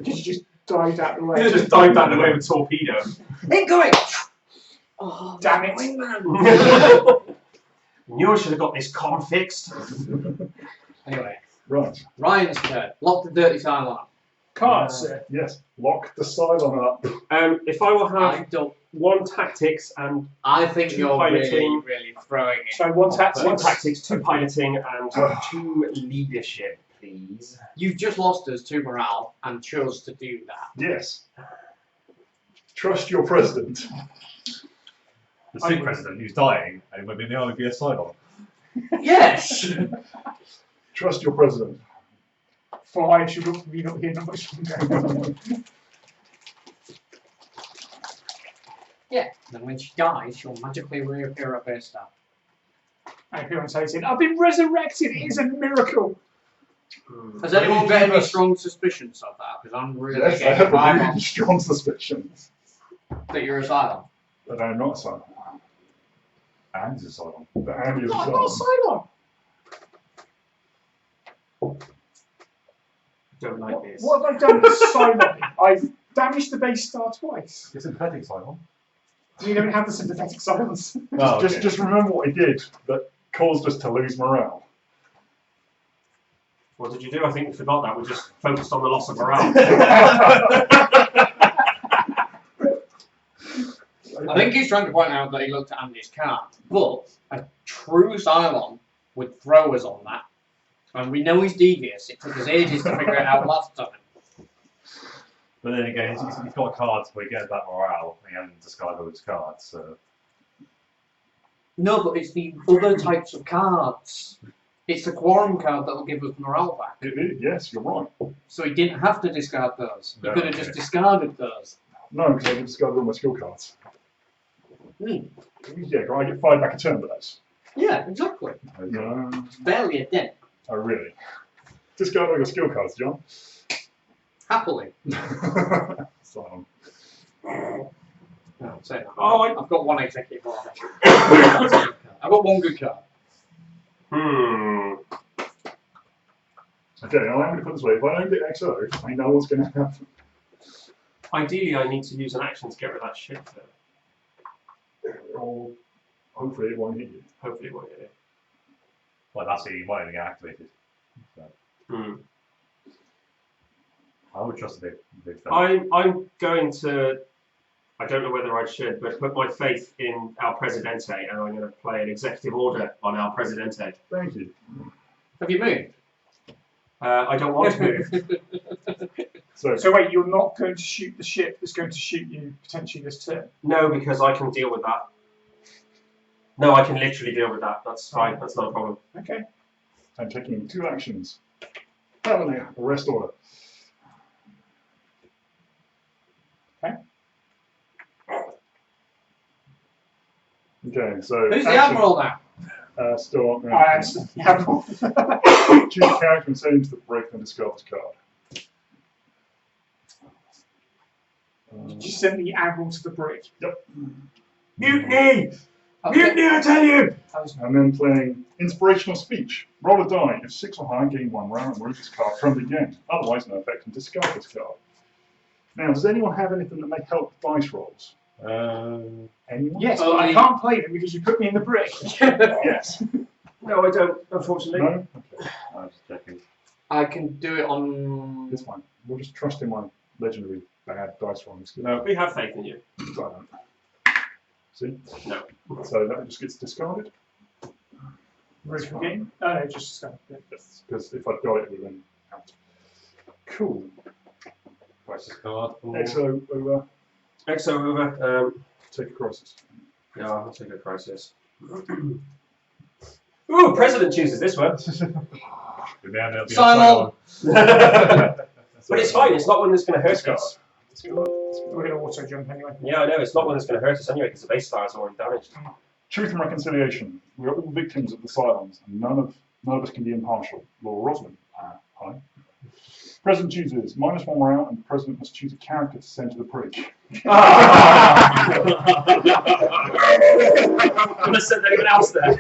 you just dived out the way. You just dived out of the way with a torpedo. Incoming! Oh, Damn it. wingman. Knew I should have got this con fixed. Anyway, Right. Ryan's turn. Lock the dirty Cylon up. Cards, sir. Yes. Lock the Cylon up. If I will I have don't. 1 tactics and I think 2 you're piloting. really throwing it. So one tactics. 1 tactics, 2 piloting, and 2 leadership, please. You've just lost us 2 morale and chose to do that. Yes. Trust your president. The sick president who's dying, and maybe they only be a Cylon. Yes! Trust your president. For I shall be not here not much longer. Yeah, then when she dies, she'll magically reappear at Battlestar. And everyone says, I've been resurrected, it is a miracle. Has anyone got any strong suspicions of that? Because I'm really Yes, I getting have a vibe really on strong suspicions that you're asylum. that I am not Cylon. And it's a Cylon. That Andy is No, a I'm not Cylon. Cylon. Don't like this. What have I done to Cylon? I've damaged the base star twice. It's a sympathetic Cylon. You don't have the sympathetic Cylons. Oh, Just remember what he did that caused us to lose morale. What did you do? I think we forgot that. We just focused on the loss of morale. I think he's trying to point out that he looked at Andy's card, but a true Cylon would throw us on that. And we know he's devious. It took us ages to figure it out last time. But then again, he's got cards where he gets that morale and he hasn't discarded all his cards, so. No, but it's the other types of cards. It's the quorum card that will give us morale back. Yes, you're right. So he didn't have to discard those. He No, could have okay. Uh, just discarded those. No, because I discarded all my skill cards. Hmm. Yeah, I get 5 back a turn for those. Yeah, exactly. No. It's barely a dent. Oh, really? Discard all your skill cards, John. Happily. So, No, say that. Oh, I've got one executive order. I've got one good card. okay, now I'm going to put it this way. If I don't get XO, I know what's going to happen. Ideally, I need to use an action to get rid of that shit, though. Or hopefully it won't hit you. Hopefully it won't get it. Well, that's it, he might even get activated. So, I would trust a big fella. I'm going to, I don't know whether I should, but put my faith in El Presidente, and I'm going to play an executive order on El Presidente. Thank you. Have you moved? I don't want to move. So wait, you're not going to shoot the ship that's going to shoot you potentially this turn? No, because I can deal with that. No, I can literally deal with that. That's fine. That's not a problem. Okay. I'm taking 2 actions. Felony, arrest order. Okay. Okay, so. Who's the action. Admiral now? Still on. I am the Admiral. Choose a character and send him to the break and discard this card. You sent the Admiral to the brig. Yep. Mutiny! Okay. Mutiny, I tell you! And then playing Inspirational Speech. Roll a die. If 6 or higher, gain 1 round and remove this card from the game. Otherwise, no effect and discard this card. Now, does anyone have anything that may help dice rolls? Anyone? Yes, but I can't play them because you put me in the brig. Yes. No, I don't, unfortunately. No? Okay. I was just checking. I can do it on. It's fine. We'll just trust in my legendary bad dice rolling skills. No, we have faith in you. I don't. See? No. So that just gets discarded. Ready for the game? Oh, no, just Yes. Because if I'd got it, it would have been out. Cool. Crisis card. XO over. XO over. Take a crisis. Yeah, I'll take a crisis. Ooh, President chooses this one. Cylon! But it's fine, it's not one that's going to hurt us. We're going to auto jump anyway. Yeah, I know, it's not one that's going to hurt us anyway, because the base star is already damaged. Truth and reconciliation. We are all victims of the Cylons, and none of us can be impartial. Laura Rosman. Hi. President chooses -1 round, and the president must choose a character to send to the bridge. I could have said anyone else there.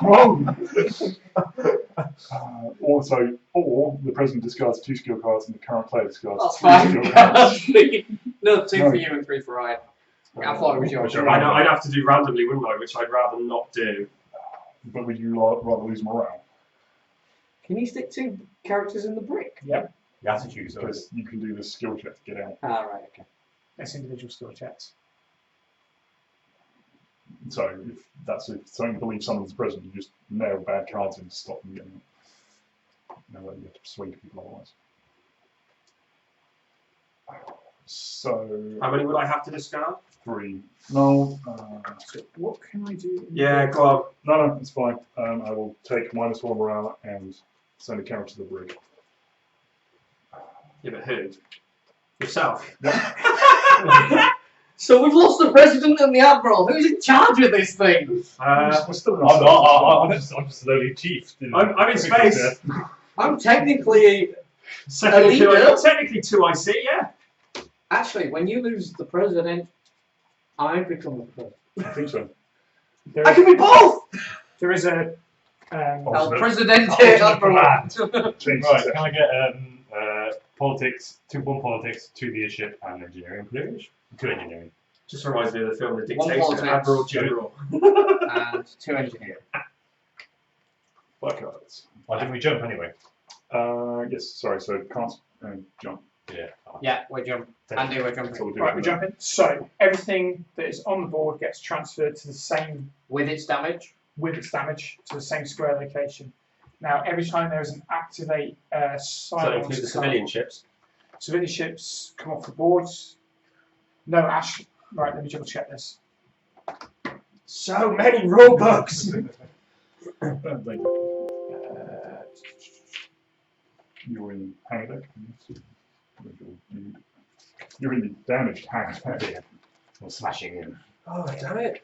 Wrong. Or the president discards 2 skill cards, and the current player discards That's 2 fine. skill cards. No, 2 No. for you and 3 for Ryan. I thought it was yours. Sure. I'd have to do randomly, wouldn't I? Which I'd rather not do. But would you rather lose morale? Can you stick 2 characters in the brick? Yep. You have to choose those. Because you can do this skill check to get out. Ah, right, okay. That's individual skill checks. So if something believes someone's president, you just nail bad cards in to stop them getting out. No, you have to persuade people otherwise. So How many would I have to discard? 3. No, So what can I do? Yeah, go on. no, it's fine. I will take -1 morale and send a counter to the brig. Yeah, but who? Yourself. So we've lost the president and the admiral. Who's in charge of this thing? We're still in I'm just a lowly chief. I'm in space. I'm technically Technically, leader? technically 2 IC, yeah. Actually, when you lose the president, I become the president. I think so. I can be both. There is a El Presidente Ultimate Admiral. Change Right, succession. can I get politics, 2 politics, 2 leadership, and engineering, please? 2 engineering. Just reminds me of the film The One Dictator, politics. Admiral General. And 2 engineering. Black cards. Why didn't we jump anyway? Yes, sorry, so can't jump. Yeah. Yeah, we're jumping. Andy, we're jumping. So we'll do right. it We're jumping. So everything that is on the board gets transferred to the same With its damage. with its damage to the same square location. Now, every time there is an activate So that silence, includes the civilian ships. civilian ships come off the board. No, Ash. Right, let me double check this. So many Robux! Thank you. You're in hangar deck. You're in the damaged hangar deck. We're smashing in. Oh, damn it.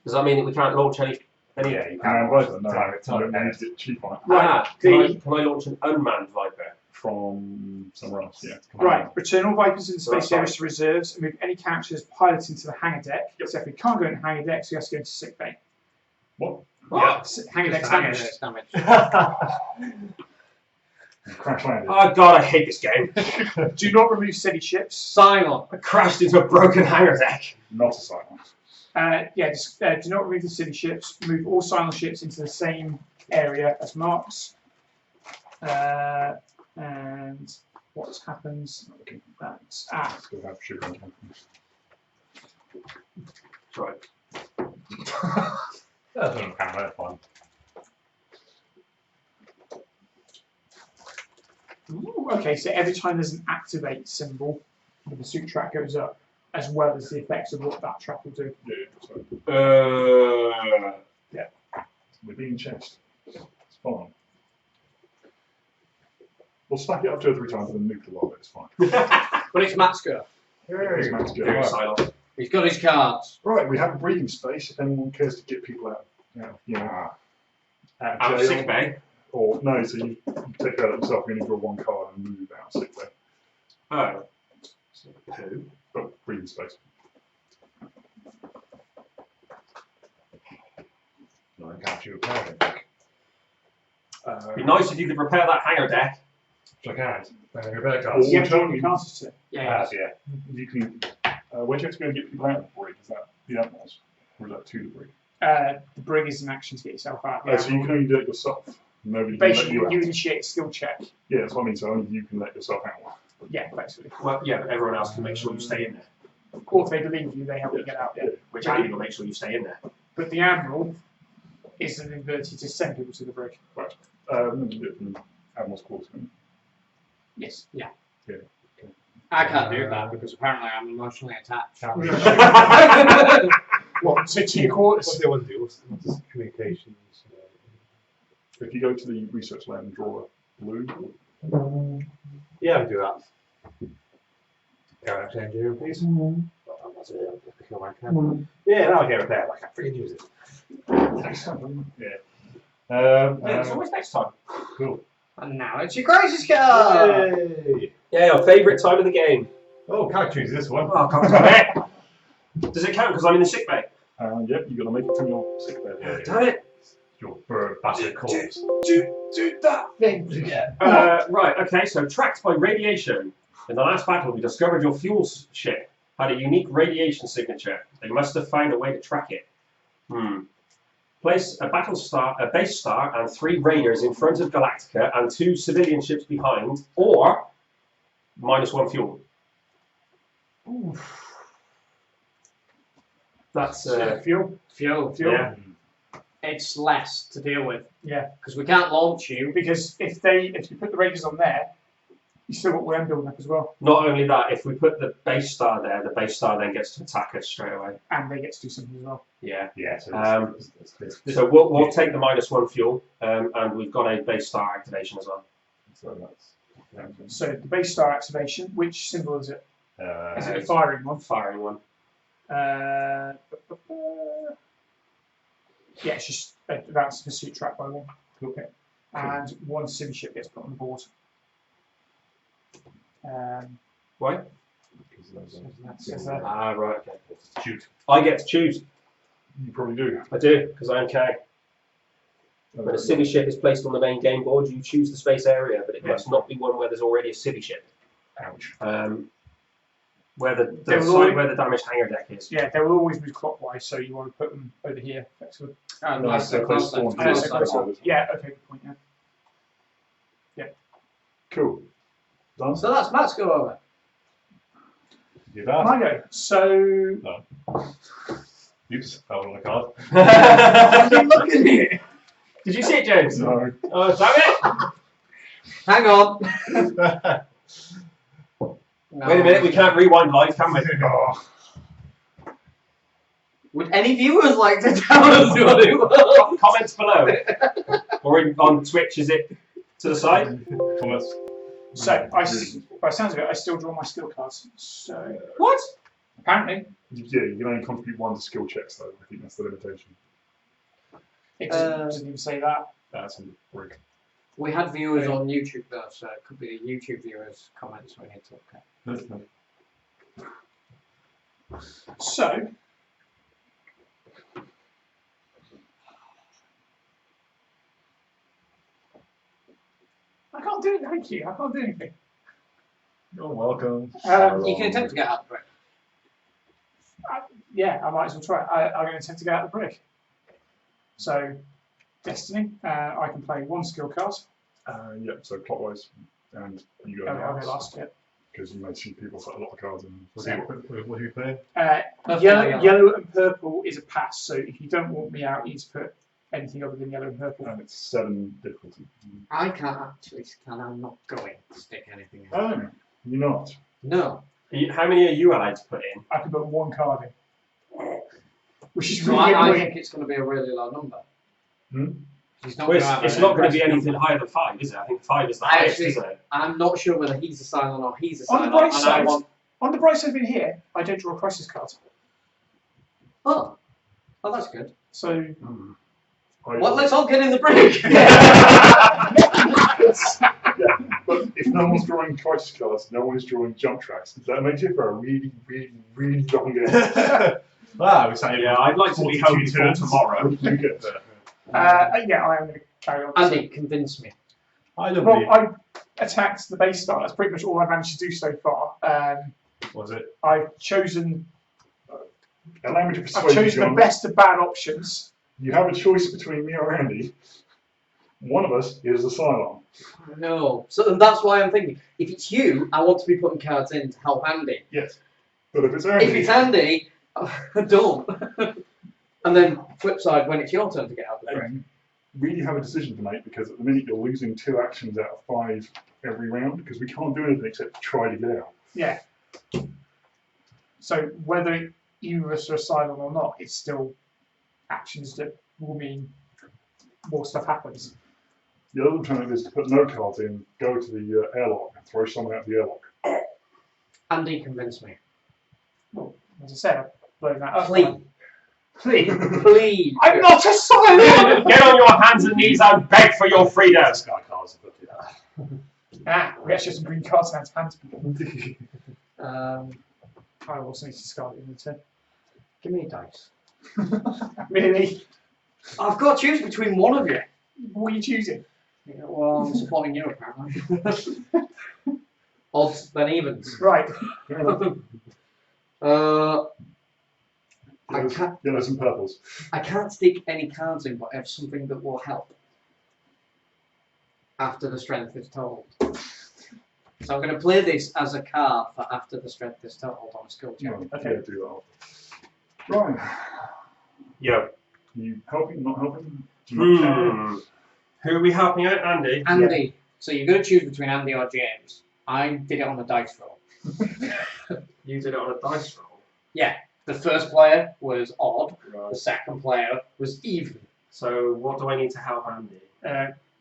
Does that mean that we can't launch any? Yeah, you And can. Viper, no, Direct no, target. you need to get cheap on it. Right. Can I launch an unmanned Viper? From somewhere else, yeah. Right, return all Vipers in the So that's space areas to reserves and move any characters piloting to the hangar deck. Yep. So if we can't go into hangar decks, we have to go into sick bay. What? Yeah. Hangar Just decks hanging damaged. its damage. Crash landed. Oh god, I hate this game. Do not remove city ships. Sign on. I crashed into a broken hangar deck. Not a silence. Just do not remove the city ships. Move all silent ships into the same area as marks. And what happens? That's Still have sugar on top. That's right. That's on camera, fine. okay. So every time there's an activate symbol, the pursuit track goes up, as well as the effects of what that track will do. Yeah, so we're being chased. It's fine. We'll stack it up 2 or 3 times and then nuke the lot of it, it's fine. But it's Matt's go. It's Matt's go. Very silent. He's got his cards. Right, we have a breathing space if anyone cares to get people out of Out jail. of sick bay. Or, no, so you take care of it yourself, you only draw 1 card and move out of sick bay. Oh. Poo. But breathing space. No, I can't shoot a pair, I think. It'd be nice if you could repair that hangar deck. Which I can't. Repair cards. Or Yeah, draw totally- your cards to. Yeah. Yeah. You can. Where do you have to go and get people out of the brig? Is that the admirals? Or is that to the brig? The brig is an action to get yourself out. So you can only do it yourself. Nobody can let Basically, you out. you initiate a skill check. Yeah, that's what I mean. So only you can let yourself out. Yeah, basically. Well, yeah, but everyone else can make sure you stay in there. Or if they believe you, they help you get out. Yeah. Which Andy will make sure you stay in there. But the admiral is an ability to send people to the brig. You can do it from admiral's quarters. can you? Yes. Yeah. Yeah. I can't do that because apparently I'm emotionally attached. Can't What? So to your quarters. What do they want to do? What's communications? If you go to the research lab and draw a blue, Yeah, I'll do that. Character engineer, please. Yeah, that'll get repaired. I can't freaking use it. yeah. Yeah, it's always next time. Cool. And now it's your crisis card! Yay! Yeah, our favourite time of the game. Oh, can't choose this one. Oh, come on, it. Does it count because I'm in the sick bay? Yep, you've got to make it to your sick bed. Yeah, Damn it. Your bird bastard corpse. Do that thing. Yeah. Right, okay, so tracked by radiation. In the last battle, we discovered your fuel ship had a unique radiation signature. They must have found a way to track it. Place a base star, and 3 raiders in front of Galactica and 2 civilian ships behind, or -1 fuel. That's Fuel. Fuel. yeah. It's less to deal with Yeah. because we can't launch you. Because if you put the raiders on there, You still got one building up as well, Not only that, if we put the base star there, the base star then gets to attack us straight away. and they get to do something as well. Yeah. Yeah, so So we'll take the -1 fuel, and we've got a base star activation as well. So that's So the base star activation, which symbol is it? Is it a it's firing one? Firing one. Yeah, it's just that's pursuit track by one. Okay. And one civvy ship gets put on the board. Why? Says that. Ah, right. Okay. shoot. I get to choose. you probably do. I do because I am CAG. When a civvy ship is placed on the main game board, you choose the space area, but it must not be one where there's already a civvy ship. Ouch. Where the There will side always- where the damaged hangar deck is. Yeah, they will always move clockwise, so you want to put them over here. Effectively. And No, that's so the close concept. spawn. And Yes, it's that's like- what it is. yeah, okay, good point. Yeah. Cool. Done. So that's Matt's go over. Do that. I go. So Oops, that was on the card. What are you looking at? Did you see it, James? No. Oh, damn it! Hang on. No. Wait a minute, we can't rewind live, can we? Oh, Would any viewers like to tell us what it was? Comments below. Or on Twitch, is it to the side? Thomas. So by the sounds of it, I still draw my skill cards. So What? apparently yeah, you can only contribute 1 to skill checks though. I think that's the limitation. it doesn't even say that. That's a brick. We had viewers on YouTube though, so it could be the YouTube viewers' comments we need to look at. So I can't do it. Thank you. I can't do anything. You're welcome. You can attempt to get out the brick. Yeah, I might as well try it. I'm going to attempt to get out of the brick. So, Destiny, I can play 1 skill card. Yep, so clockwise. And you go I'll go last, yeah. because you may see people put a lot of cards in. What do you play? Purple, Yellow, yellow. yellow and purple is a pass, so if you don't want me out, you need to put anything other than yellow and purple. And it's 7 difficulty. I can't actually scan. I'm not going to stick anything in. Oh, you're not. No. How many are you allowed to put in? I can put 1 card in. Which is So really I annoying. think it's going to be a really low number. Hmm? He's not Well, gonna have it's an not going to be aggressive anything number. higher than 5, is it? I think 5 is the I highest, actually- isn't it? I'm not sure whether he's a silent or he's a On the silent. bright and I side, want. on the bright side of it here, I don't draw a crisis card. Oh, that's good. So, Well, let's all get in the brick. But if no one's drawing crisis cards, no one is drawing jump tracks. Does that make it for a really, really, really long game? Wow, we're saying Yeah, I'd like to be 42 home before turns. tomorrow. You get there. yeah, I am going to carry on. Andy, convince me. I don't Well, believe. I attacked the base star. That's pretty much all I've managed to do so far. Was it? I've chosen Allow me to I've persuade you, chosen the John. best of bad options. You have a choice between me or Andy. One of us is the Cylon. No. So that's why I'm thinking. If it's you, I want to be putting cards in to help Andy. Yes. But if it's Andy, If it's Andy, don't. And then flip side, when it's your turn to get out of the brick. you really have a decision to make because at the minute you're losing 2 actions out of 5 every round because we can't do anything except try to get out. Yeah. So whether you are silent or not, it's still actions that will mean more stuff happens. The other alternative is to put no cards in, go to the airlock and throw someone out the airlock. Andy, convince me. Well, as I said, I've blown that up. Please. Please. Please. I'm not a silent! Get on your hands and knees and beg for your freedom. Sky cards. But Ah, we actually have some green cards now to hand to people. I also need to discard it in the turn. Give me a dice. Really? I've got to choose between one of you. What are you choosing? Yeah, well, I'm supporting you apparently. Odds then evens. Right. I can't. Yellows and purples. I can't stick any cards in, but I have something that will help after the strength is totaled. So I'm going to play this as a card for after the strength is totaled on a skill check. Right, Okay. yeah, do that. Right. Yo. You helping, not helping? Do you not Who are we helping out, Andy? Andy. So you're going to choose between Andy or James. I did it on a dice roll. You did it on a dice roll. Yeah. The first player was odd. Right. The second player was even. So what do I need to help Andy?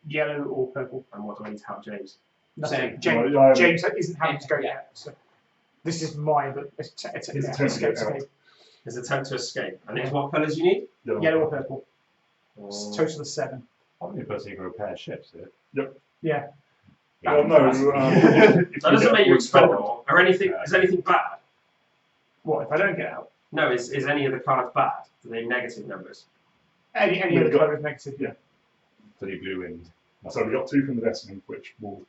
Yellow or purple. And what do I need to help James? Same. James, Well, James isn't having to go Yeah. yet. So this is mine, but it's It's a turn to get out. His attempt to escape. And it's what colours you need? Yellow or purple. It's Oh. a total of 7. I'm the person who can repair ships, is it? Yeah. Well, no. If That doesn't make you expend expendable. Or anything? Is anything bad? What if I don't get out? No. Is any of the cards bad? Are they negative numbers? Any We've other got- colour is negative. yeah. So you blue wind. So we got 2 from the Destiny, which will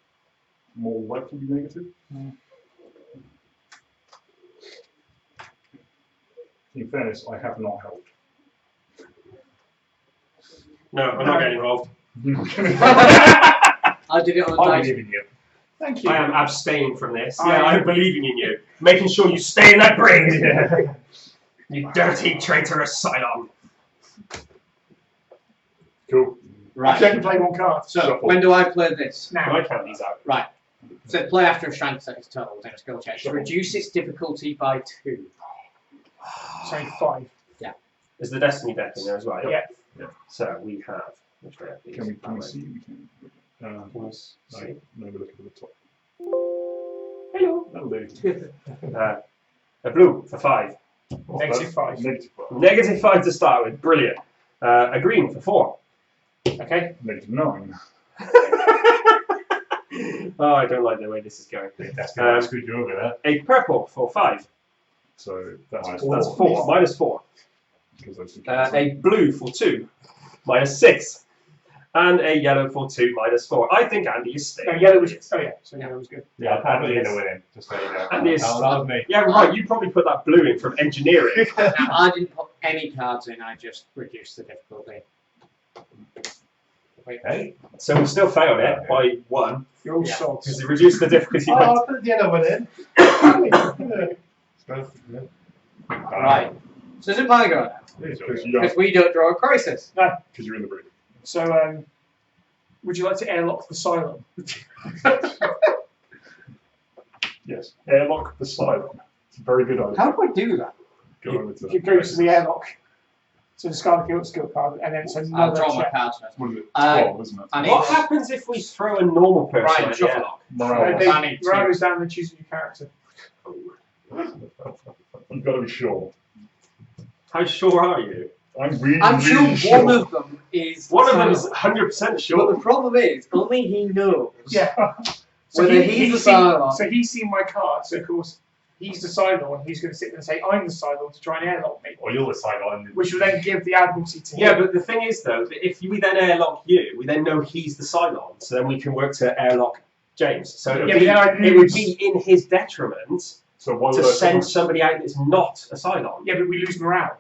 more likely be negative. Mm. In fairness, I have not helped. No, I'm not getting involved. I did it on a I dice. believe in you. Thank you. I am abstaining from this. I- Yeah, I'm believing in you. Making sure you stay in that brig. You dirty, traitorous Cylon. Cool. Actually, I Right. can play 1 card. So Shuffle. when do I play this? Can Now. I count these out? Right. So play after a strength set is totaled in a skill check. Shuffle. Reduce its difficulty by 2. Say 5. Is the Destiny deck in there as well? Yeah. So we have. Which way are these? Can we That see? way. We can. Can we No, see? no, we're looking at the top. Hello. That'll do. A blue for 5. Negative 5. Negative 5. Negative 5 to start with. Brilliant. A green for 4. Okay. Negative 9. Oh, I don't like the way this is going. That's going to screw you over there. A purple for 5. So that's Minus 4. That's 4. Minus 4. Because those two cancel. A blue for 2. Minus 6. And a yellow for 2. Minus 4. I think Andy is No, staying. yellow was. Oh yeah. So yellow was good. Yeah, I can't believe they're winning. Just so you know. And it's- that was me. Yeah, right. You probably put that blue in from engineering. Now, I didn't put any cards in, I just reduced the difficulty. Wait, Hey? So we still failed it by 1 You're all Yeah. sods. because it reduced the difficulty by Oh, I put the yellow one in. Right. So is it my go now? Because Because we don't draw a crisis. you're in the brig. So would you like to airlock the Cylon? Yes. Airlock the Cylon. It's a very good idea. How do I do that? Go over to It goes to the airlock. So discard the skill card, and then it's I'll another draw my check. cards first. What is it? Uh, 12, isn't it? I need- What happens if we throw a normal person Right, at the shuffle. airlock? Morale. They I need two. goes down and choose a new character. You've got to be sure. How sure are you? I'm really, I'm really sure one of them is. One of them Cylon. is 100% But sure. the problem is, only he knows. Yeah. Whether he's the Cylon. So he's seen my card, so of course he's the Cylon, he's going to sit there and say, I'm the Cylon to try and airlock me. Or you'll decide on. Which will then give the Admiralty to Yeah, him. but the thing is, though, that if we then airlock you, we then know he's the Cylon, so then we can work to airlock James. So Yeah, but then I it would lose- be in his detriment So why to would I send somebody out that's not a Cylon. Yeah, but we lose morale.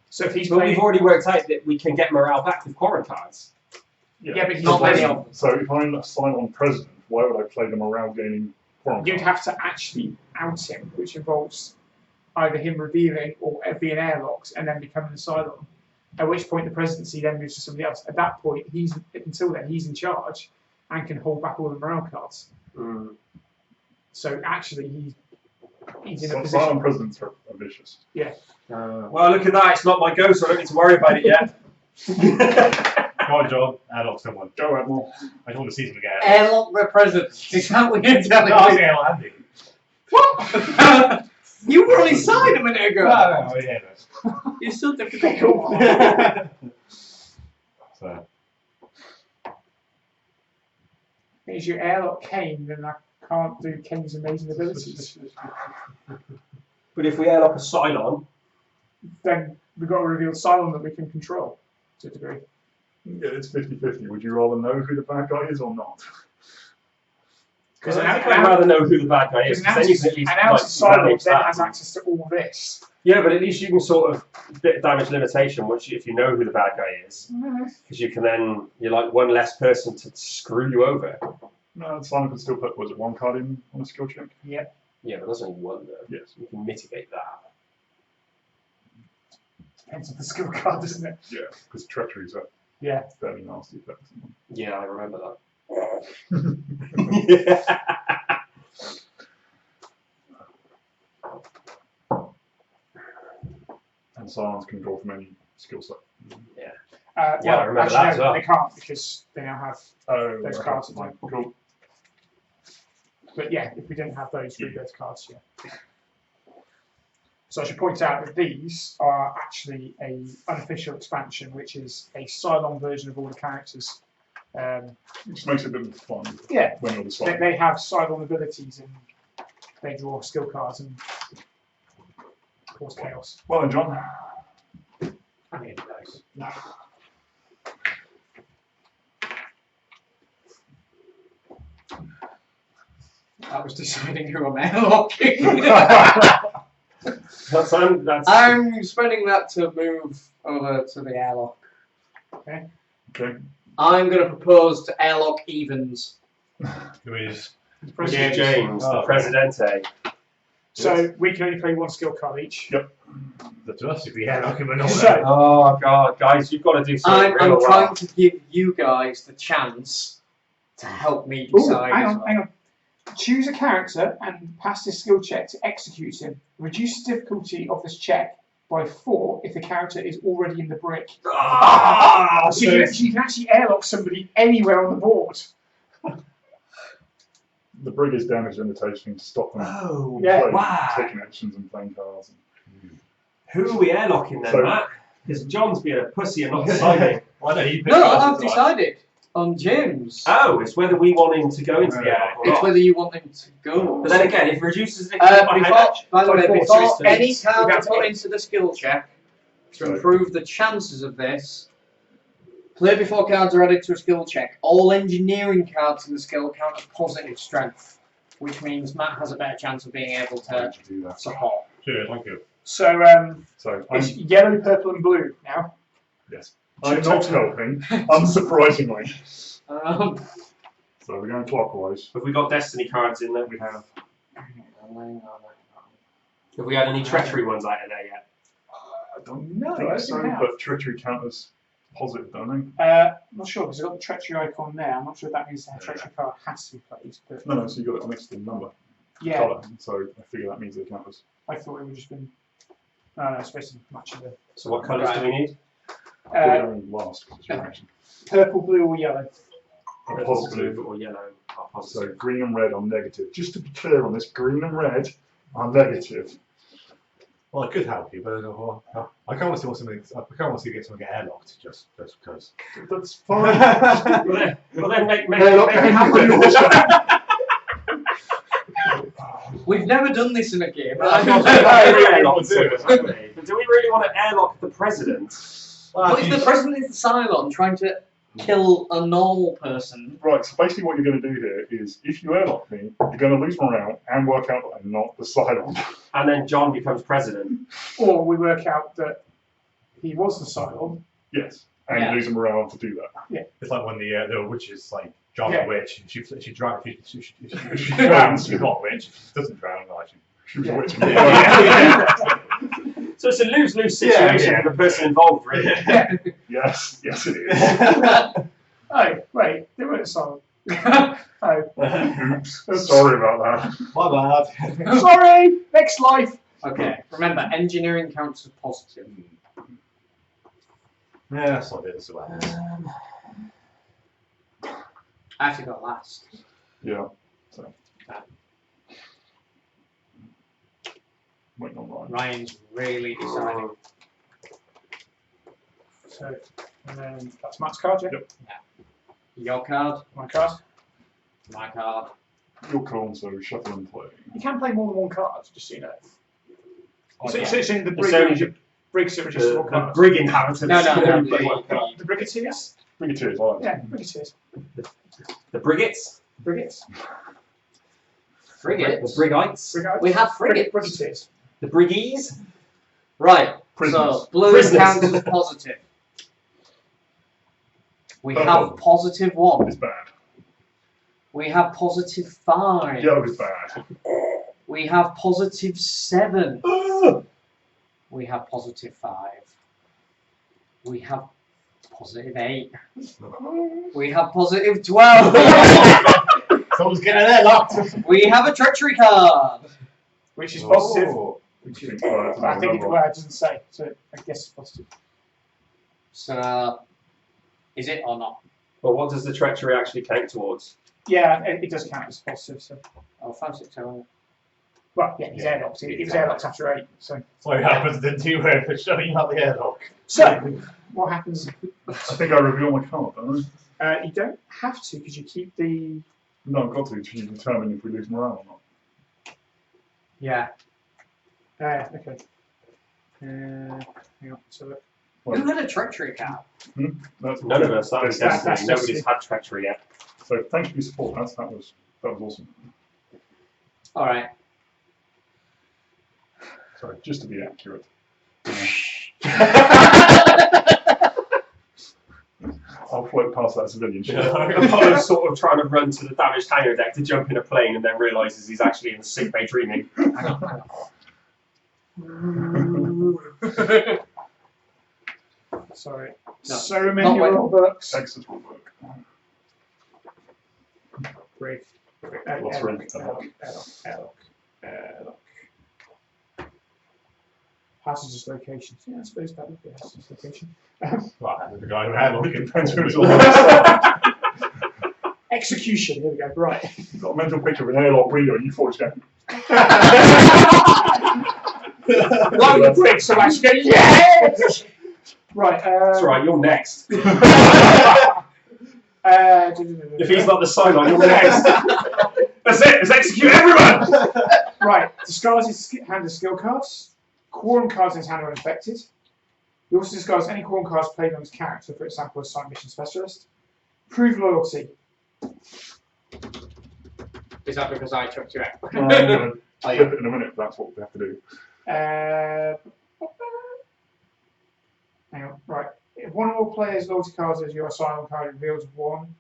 So if he's But playing... we've already worked out that we can get morale back with quarren cards. Yeah, but he's Not many playing... of them. So if I'm a Cylon president, why would I play the morale gaining foreign You'd card? have to actually out him, which involves either him revealing or being airlocked and then becoming the Cylon. At which point the presidency then moves to somebody else. At that point, until then he's in charge and can hold back all the morale cards. So actually he's in a Cylon position. presidents are vicious. Well, look at that. It's not my go, so I don't need to worry about it yet. Go on, John. Airlock someone. Go, Admiral. I just want to see them again. Airlock represents. Is that what you're telling No, I was me? saying airlock Andy. What? You were only signed a minute ago. No, yeah, no. You're still difficult. So, Is your airlock Kane, then I can't do Kane's amazing abilities. But if we airlock a Cylon, Then we've got to reveal Cylon that we can control to a degree. Yeah, it's 50-50. Would you rather know who the bad guy is or not? Because I think I'd rather know who the bad guy is, because then you can at least an outer like, Cylon manage then that. has access to all this. Yeah, but at least you can sort of bit of damage limitation once if you know who the bad guy is, because you can then you're like one less person to screw you over. No, Cylon can still put, was it one card in on a skill check? Yeah, but there's only one though. Yes. You can mitigate that. Depends on the skill card, doesn't it? Yeah, because treachery is a Yeah. fairly nasty effect. Yeah, I remember that. And Cylons can draw from any skill set. Yeah, I remember actually, that as no, well. they can't because they now have those Okay, cards. fine. Cool. But yeah, if we didn't have those rebirth cards, yeah. So I should point out that these are actually a unofficial expansion, which is a Cylon version of all the characters. It just makes it a bit more fun. Yeah. When you're the Cylon. They have Cylon abilities and they draw skill cards and cause chaos. Well then, John. I mean, nice. I was deciding who I'm airlocking. I'm spending that to move over to the airlock. Okay. Okay. I'm going to propose to airlock Evans. Who is? President James, the Oh. Presidente. So we can only play one skill card each. Yep. That's us if we airlock him or not. So- Oh God, guys, you've got to do something I'm real trying well. to give you guys the chance to help me Ooh, decide. hang as on, well. hang on. Choose a character and pass this skill check to execute him. Reduce the difficulty of this check by 4 if the character is already in the brick. Ah, So you can actually airlock somebody anywhere on the board. The brig is damage limitation to stop them Oh, Yeah. playing, wow. taking actions and playing cards. Who are we airlocking then, So- Matt? Because John's being a pussy and not deciding. Why don't you pick No, us I've as well? decided on James. Oh, it's whether we want him to go into the airlock or It's not. whether you want him to go. But then again, if it reduces the By the way, By before 4 any turns, card we is have to put hit. into the skill check, to Sorry. improve the chances of this, play before cards are added to a skill check. All engineering cards in the skill count as positive strength, which means Matt has a better chance of being able to do that. support. Sure, thank you. So So it's yellow, purple, and blue now. yes, I'm not helping, unsurprisingly. Um, So we're going clockwise. Have we got destiny cards in there? We have. Have we had any treachery ones out of there yet? I don't No, I think don't so, think we have. but treachery counters positive, don't I'm not sure because I've got the treachery icon there. I'm not sure if that means the treachery card has to be played. But they? No, so you got it next to the number, yeah, colour. So I figure that means they count as. I thought it would just been. No, it's supposed to match the So what colours do we need? We're going last because it's reaction. purple, blue, or yellow. A positive. Blue or yellow? Are So positive. green and red are negative. Just to be clear on this, green and red are negative. Well, I could help you, but I can't want to see something. I can't want to see you get something airlocked just because. That's fine. Well then make Airlock it happen. we've never done this in a game. But do we really want to airlock the president? But if the president is the Cylon trying to kill a normal person, Right, so basically what you're going to do here is, if you airlock me, you're going to lose morale and work out that I'm not the Cylon. And then John becomes president. Or we work out that he was the Cylon. Yes, and Yeah. you lose morale to do that. It's like when the witch is like John Yeah. the witch. She drowns. She She drowns. drowns. She's not a witch. She doesn't drown. Like She was Yeah. a witch. So it's a lose-lose situation Yeah. for the person involved, really. Yes, yes it is. Oh, wait, they weren't Cylon. Oh, Oops, sorry about that. my bad. sorry. Next life. okay. Remember, engineering counts as positive. Yeah, that's what it is. Well. I have to go last. Yeah, so. Waiting on Ryan. Ryan's really deciding. So, and then that's Matt's card, yeah? Yep. Your card, My card. my card. You're cool, so shuffle and play. You can play more than one card, just so you know. So, Okay. so it's in the It's brig. only The brig, so it's just The one card. brig inhabitants. No, The Brigateers? Brigadiers, I like Yeah, that. Brigateers. The brigates. Brigates. Frigates. The brigites. Brigates. We have frigates. Brigateers. The briggies. Right. Prisoners. So blue Prisoners. counts as positive. We Purple. have positive 1. It's bad. We have positive 5. Yellow is bad. We have positive 7. We have positive 5. We have positive 8. We have positive 12. Someone's getting airlocked. We have a treachery card. Which is positive. I think it doesn't say, so I guess it's positive. So, is it or not? Well, what does the treachery actually count towards? Yeah, it does count as positive. So, Oh, 5, 6, 7. well, yeah, he's airlocked. He was airlocked after 8. So, What happens then too when they're shutting out the airlock? so what happens? I think I reveal my card, don't I? You don't have to because you keep the. No, I've got to determine if we lose morale or not. Yeah. Okay. Hang on. So look. Who had a treachery card? That's None of us. That was That's destiny. Nobody's had treachery yet. So thank you for your support. That was awesome. All right. Sorry, just to be accurate. I'll float past that civilian ship. Apollo's sort of trying to run to the damaged hangar deck to jump in a plane and then realises he's actually in the sick bay dreaming. Hang on. Sorry. No, So many not rule books. Texas will work. Great. Lost rank. Airlock. Passages locations. Yeah, I suppose that would be a passages location. Right, the guy who had one Depends who's on the Execution. Here we go. Right. You've got a mental picture of an airlock window and you forge down. One of the bricks, so I should go, yes! Right. That's right, you're next. If If he's not the Cylon, you're next. That's it, let's execute everyone! Right. Discards his hand of skill cards. Quorum cards in his hand are unaffected. He also discards any quorum cards played on his character, for example, a site mission specialist. Prove loyalty. Is that because I took you out? I'm going to flip it in a minute. That's what we have to do. Hang on. Right. If one or more players' loyalty cards as your asylum card reveals one,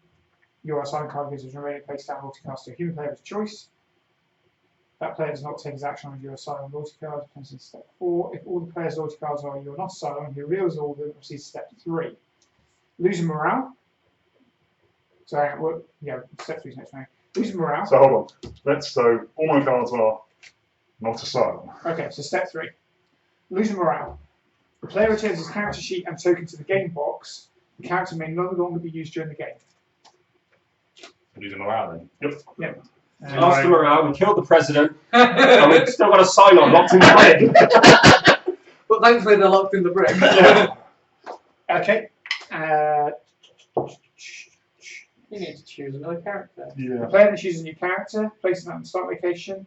your asylum card reveals a remaining face down loyalty cards to a human player of choice. That player does not take his action on your asylum loyalty card. Depends on step 4. If all the players' loyalty cards are you're not asylum, he reveals all of them. Proceeds to step 3. Losing morale. So hang on, well, yeah, step 3 is next one. Losing morale. So hold on. So all my cards are not asylum. Okay, so step 3. Losing morale. The player returns his character sheet and token to the game box. The character may no longer be used during the game. Losing morale then. Yep. Lost the morale, we killed the president, and we've still got a Cylon locked in the brick. But thankfully they're locked in the brick. Okay. You need to choose another character. The Yeah. player that chooses a new character, places that on the start location.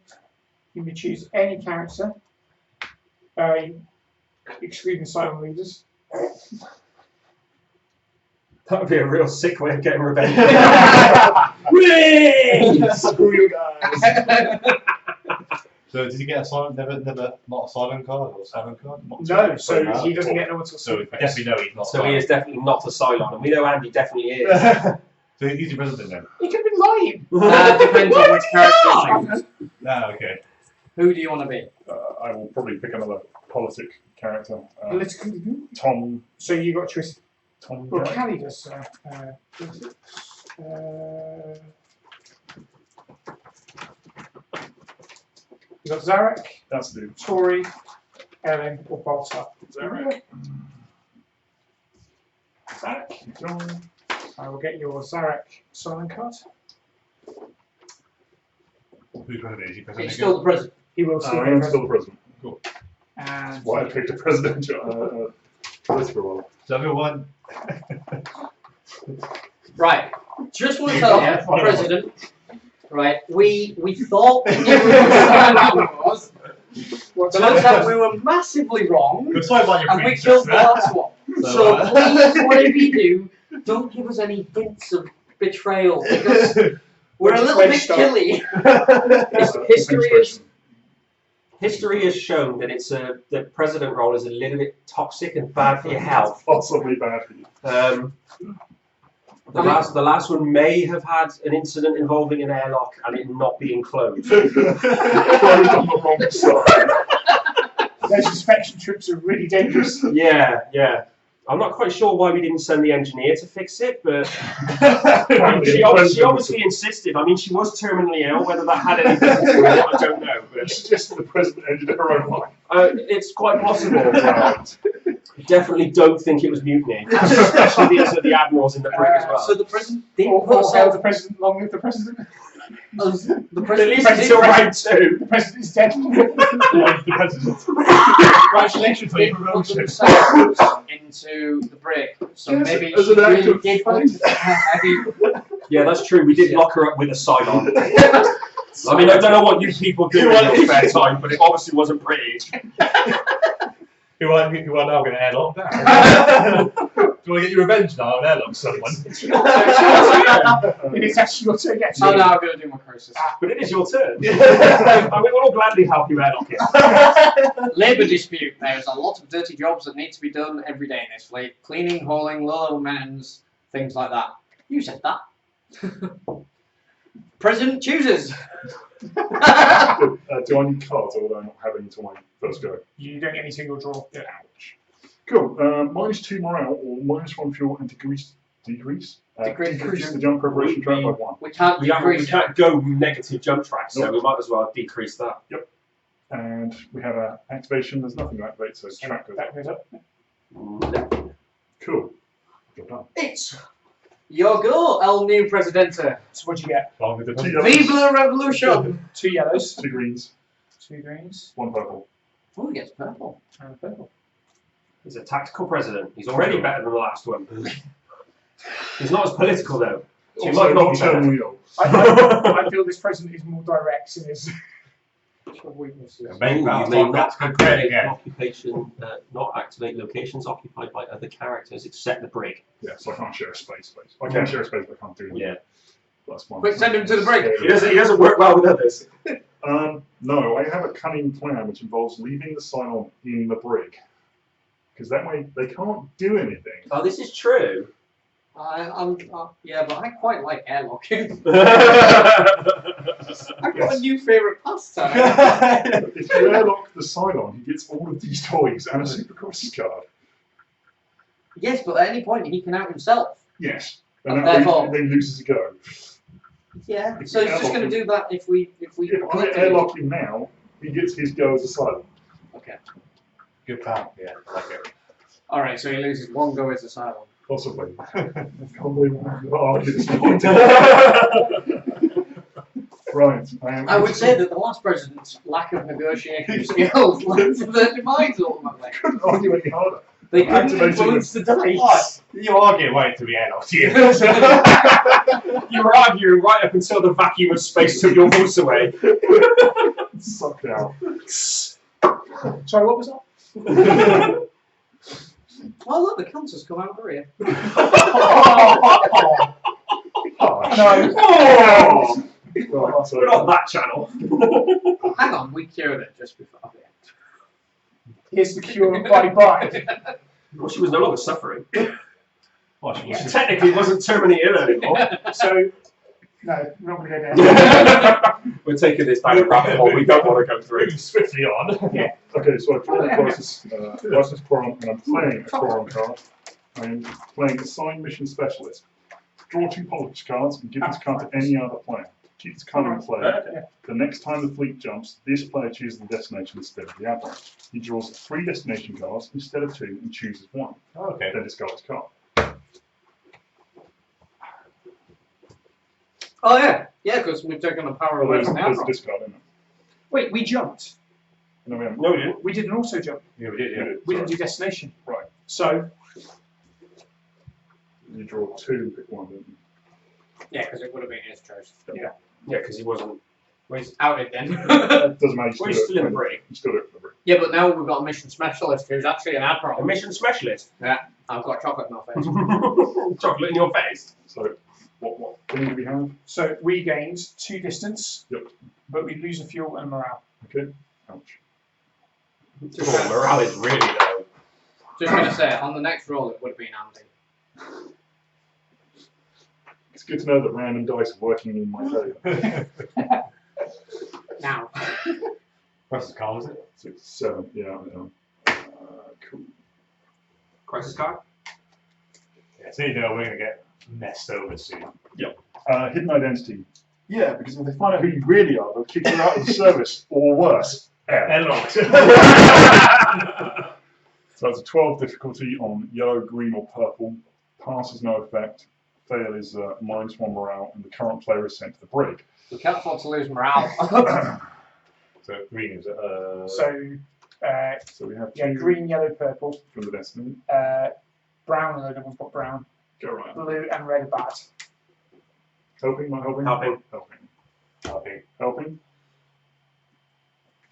You may choose any character, excluding silent leaders. That would be a real sick way of getting revenge. Screw you guys. So did you get a silent, never not a silent card or a silent card? Not No, so No. he doesn't get no until So we definitely know he's not So he is definitely not a Cylon, and we know Andy definitely is. So he's your president then? He could be lying. Depends on which character. Ah, okay. Who do you want to be? I will probably pick another politic character. Politically. Tom. So you got a choice. Tom. Well, Garrett. Callie does. You got Zarek, That's the dude. Tori, Ellen, or Baltar. Zarek. John. I will get your Zarek silent card. Who's president? Is he president? He's still the president. He will still I be am present. still the president. And That's why I picked a presidential political role. So everyone. Right. Just want to tell you, President. Right. We thought we knew who was. Turns out we were massively wrong, Good side about your and we previous killed the there. last one. So please, whatever you do, don't give us any hints of betrayal because we're a little bit chilly. History has shown that the president role is a little bit toxic and bad for your health. Possibly bad for you. The last one may have had an incident involving an airlock and it not being closed. Closed on the wrong side. those inspection trips are really dangerous. Yeah. I'm not quite sure why we didn't send the engineer to fix it, but she obviously insisted. I mean, she was terminally ill. Whether that had anything to do with it, I don't know. But It's just the president ended her own life. It's quite possible. Definitely don't think it was mutiny, especially because of the admirals in the brig as well. So the president didn't Or put hail herself. the president, long live the president. The At president least until round 2. The president is dead. The president. Congratulations, For they put promotion. themselves into the break. So Yes, maybe as she an act really of did want faith. to have you. Yeah, that's true. We did lock her up with a Cylon. I mean, I don't know what you people do in your spare time, but it obviously wasn't pretty. Who are now going to airlock now? Do you want to get your revenge now and airlock someone? It is actually your turn yet. Oh no, I'm going to do my curses. But it is your turn. I mean, we'll gladly help you airlock it. Labour dispute. There's a lot of dirty jobs that need to be done every day in this fleet. Cleaning, hauling, low-level maintenance, things like that. You said that. President chooses. Do I need cards or will I not have any until my first go? You don't get any single draw. Ouch. Cool. -2 morale or -1 fuel and decrease. Decrease the jump preparation track by 1. We can't We decrease. can't go negative jump tracks, so we might as well decrease that. And we have an activation. There's nothing to activate, so track goes up. That goes up. Cool. Job done. It's. Your go, El New Presidente. So what'd you get? Along with the Two president. yellows, Vive la Revolution! 2 yellows, 2 greens, 2 greens, 1 purple. Oh, he gets purple. and a purple. He's a tactical president. He's already better than the last one. He's not as political, though. So he Also, might not not be better. terminally ill. I feel this president is more direct in his weaknesses. Make You that may talk, not that's good credit activate again. occupation, not activate locations occupied by other characters except the brig. Yeah, so I can't share a space. I can share a space, but I can't do it. Yeah. That's fine. Quick, send him to the break. He doesn't work well with others. No, I have a cunning plan which involves leaving the Cylon in the brig. Because that way they can't do anything. Oh, this is true. Yeah, but I quite like airlocking. That's I've got a new favourite pastime. If you airlock the Cylon, he gets all of these toys and a super crosses card. Yes, but at any point he can out himself. Yes. And And that therefore- then he loses a go. Yeah. If So you he's just airlock going to him- do that if we If I airlock him now, he gets his go as a Cylon. Okay. Good plan. Yeah, I like it. All right. So he loses 1 go as asylum. Possibly. I can't believe I'm argue this point. Right. I would say that the last president's lack of negotiation skills led to their demise ultimately. couldn't argue any harder. They couldn't Activating influence the dice. What? You argue waiting to be airlocked here. You were arguing right up until the vacuum of space took your voice away. Sucked out. Sorry, what was that? Oh look, the cancer's come out of her ear. No. Oh! Right, so We're not that channel. Hang on, we cured it just before. Okay. Here's the cure. Bye bye. Well, she was no longer suffering. Well, She technically wasn't terminally ill anymore. So, no, we're not going to go there. We're taking this down a rabbit hole we don't want to go through. moving swiftly on. Yeah. Okay, so I've drawn a license quorum, and I'm playing a quorum card. I'm playing Assigned Mission Specialist. Draw 2 politics cards and give this card to any other player. Keep this card in play. Okay. The next time the fleet jumps, this player chooses the destination instead of the admiral. He draws 3 destination cards instead of 2 and chooses 1. Okay. Then discards card. Oh yeah, because we've taken the power away There's from the a admiral. discard in it. Wait, we jumped. No, we haven't. No, we didn't. We did an auto jump. Yeah, we did, yeah. We didn't do destination. Right. So, You draw 2 and pick 1, don't you? Yeah, because it would have been his choice. Yeah, because he wasn't. Well, he's outed then. Doesn't matter. Well, he's still in the break. You still do it for the break. Yeah, but now we've got a mission specialist who's actually an A admiral. mission specialist. Yeah, I've got chocolate in my face. Chocolate in your face. So, what thing do we have? so we gained 2 distance. Yep. But we lose a fuel and morale. Okay. Ouch. Oh, morale is really low. Just going to say, on the next roll it would have been Andy. It's good to know that random dice are working in my favour. Now. Versus Carl, was it? 6, 7, yeah. Cool. Crisis card? Yeah, so you know we're going to get messed over soon. Hidden identity. Yeah, because if they find out who you really are, they'll kick you out of the service, or worse. Airlock. So it's a 12 difficulty on yellow, green, or purple. Pass is no effect. Fail is -1 morale, and the current player is sent to the brig. We can't afford to lose morale. So green is So we have Yeah, two green, yellow, purple. from the destiny. Brown, and everyone's got brown. Go right. Blue and red are bad. Helping, not helping? Helping. Helping. Helping.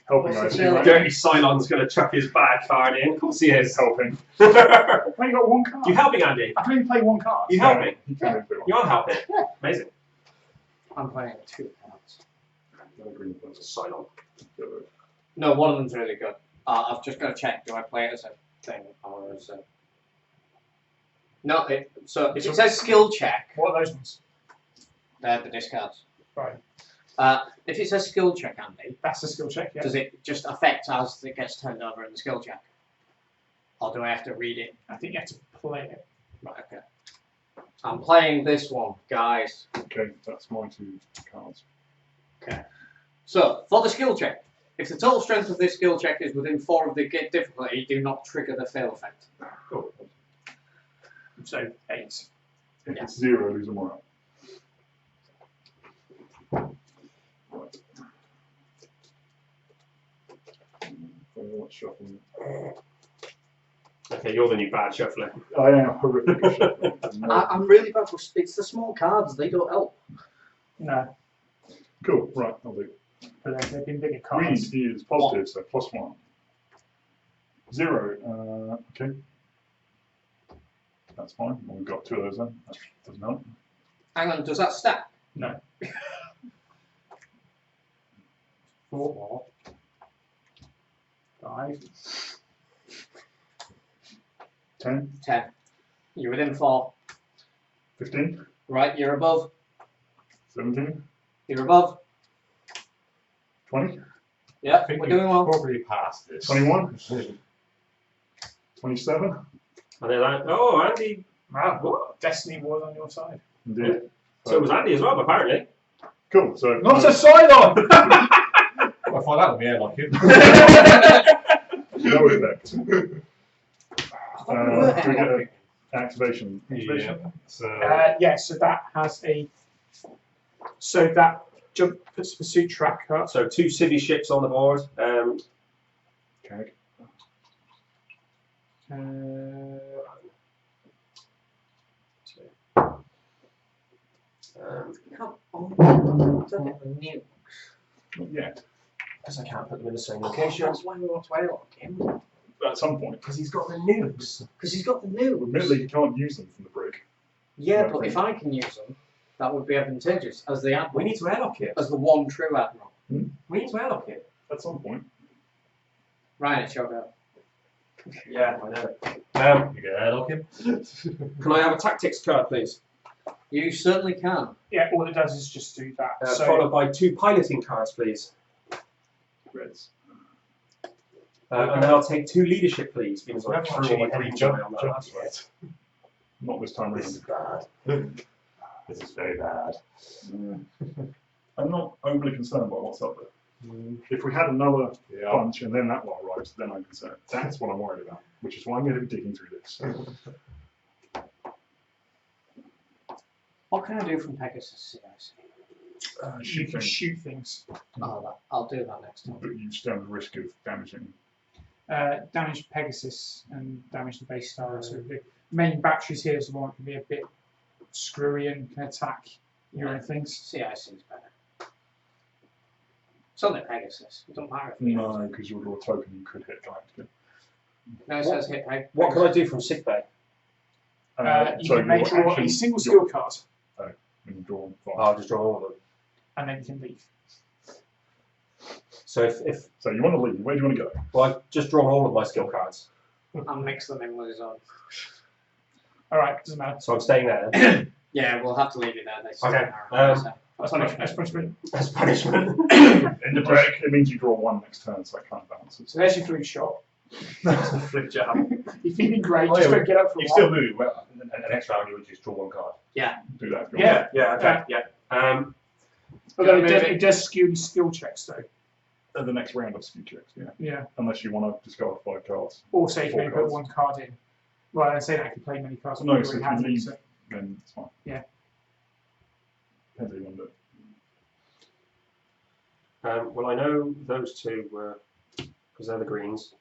Helping, What's I the assume, deal? right? Dirty Cylon's going to chuck his bad card in. Of course he is. Helping. You I've only got one card. helping, Andy? I can only play one card. You helping? You can do You are helping. Amazing. I'm playing 2 cards. Yellow, green, purple. Cylon. Yellow. No, one of them's really good. I've just got to check. Do I play it as a thing or as a? No. So if it says skill check, What are those ones? they're the discards. Right. If it says skill check, Andy, That's the skill check, yeah. does it just affect as it gets turned over in the skill check, or do I have to read it? I think you have to play it. Right. Okay. I'm playing this one, guys. Okay, that's my 2 cards. So for the skill check, if the total strength of this skill check is within 4 of the difficulty, do not trigger the fail effect. Cool. So 8. If it's 0, lose a morale. Right. Let's shuffle. Okay, you're the new bad shuffler. I am horrific at shuffling. I'm really bad for. It's the small cards; they don't help. No, Cool, right, I'll do. but they've been bigger Green cards. is positive, so +1. 0, okay. That's fine. Well, we've got 2 of those then. That doesn't help. Hang on, does that stack? No. 4. 5. 10, 10. You're within 4. 15, Right, you're above. 17, You're above. 20, Yeah, I think we're we've doing well. probably passed this. 21, 27. And they're like, oh, Andy. Wow. What? Destiny was on your side. Indeed. So was Andy as well, apparently. Cool, so. Not a Cylon! I'll find out with me airlock it. No effect. we Do were we get airlocking. an activation? Yeah. So Yeah, so that has a. So that jump puts the pursuit tracker. So 2 civvy ships on the board. Okay. Come on. Don't get the nukes. Not yet. Because I can't put them in the same location. That's why we want to airlock him. At some point. Because he's got the nukes. Because he's got the nukes. Admittedly, you can't use them from the brig. Yeah, but if I can use them, that would be advantageous as the admiral. We need to airlock it. As the one true admiral. We need to airlock it. At some point. Ryan, it's your go. Yeah, I know. you get airlock him. Can I have a tactics card, please? You certainly can. Yeah, all it does is just do that. So Followed by 2 piloting cards, please. Reds. And then I'll take 2 leadership, please, because We I haven't threw actually all my any points jump away on that jumps last one. yet. Not this time This is around. bad. This is very bad. I'm not overly concerned by what's up there. If we had another Yeah. bunch and then that one arrives, then I'm concerned. That's what I'm worried about, which is why I'm going to be digging through this. What can I do from Pegasus CIC? you Shoot can things, shoot things. I'll do that next time. but you stand the risk of damaging. Damage Pegasus and damage the base star. So the main batteries here is the one that can be a bit screwy and can attack your own things. CIC's better. It's only Pegasus. It doesn't matter if we No, because you'll draw a token you could hit Galactica. No, it says hit Pegasus. What can I do from sickbay? You so can make your draw a action- single your- skill card and you draw 5. I'll just draw all of them. and then you can leave. So if So you want to leave, where do you want to go? well, I've just drawn all of my skill cards. And mix them in with his own. Alright, doesn't matter. So I'm staying there. Yeah, we'll have to leave it there. They still Okay, are, so. That's punishment. As punishment. In the break, it means you draw 1 next turn, so it kind of balances. So there's your flu shot. Flip jab. You're feeling great, Oh, just yeah, don't get up for a You while. still move. Well, and next round you would just draw 1 card. Do that if you Yeah. Yeah, okay, yeah. Although Gotta move it does skew the skill checks though. at the next round of skill checks, yeah. Yeah. Unless you want to discard 5 cards. Also, you can 4 only put cards. 1 card in. Well, I say that I can play many cards. No, you so already if have you them, leave, so- then it's fine. Yeah. Depends how you want to do it. Well, I know those two were, because they're the greens.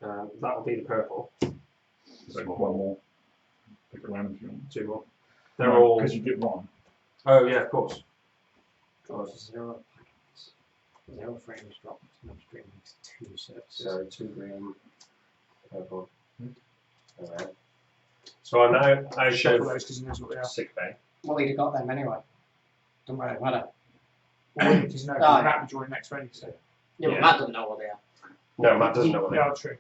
That'll be the purple. So one more. Pick a random if you want. 2 more. They're all. Because you get 1. Oh yeah, of course. Zero packets. 0 frames dropped. No stream makes 2 services. So 2 green, purple. Alright. So I'm now out Shuffle of those because he knows what they are. sick bay. Well, he'd have got them anyway. Don't really matter. Well, because no, Ah, Matt will join next round. So. Yeah, Yeah. but Matt doesn't know what they are. No, Matt doesn't know what they are. Yeah, true.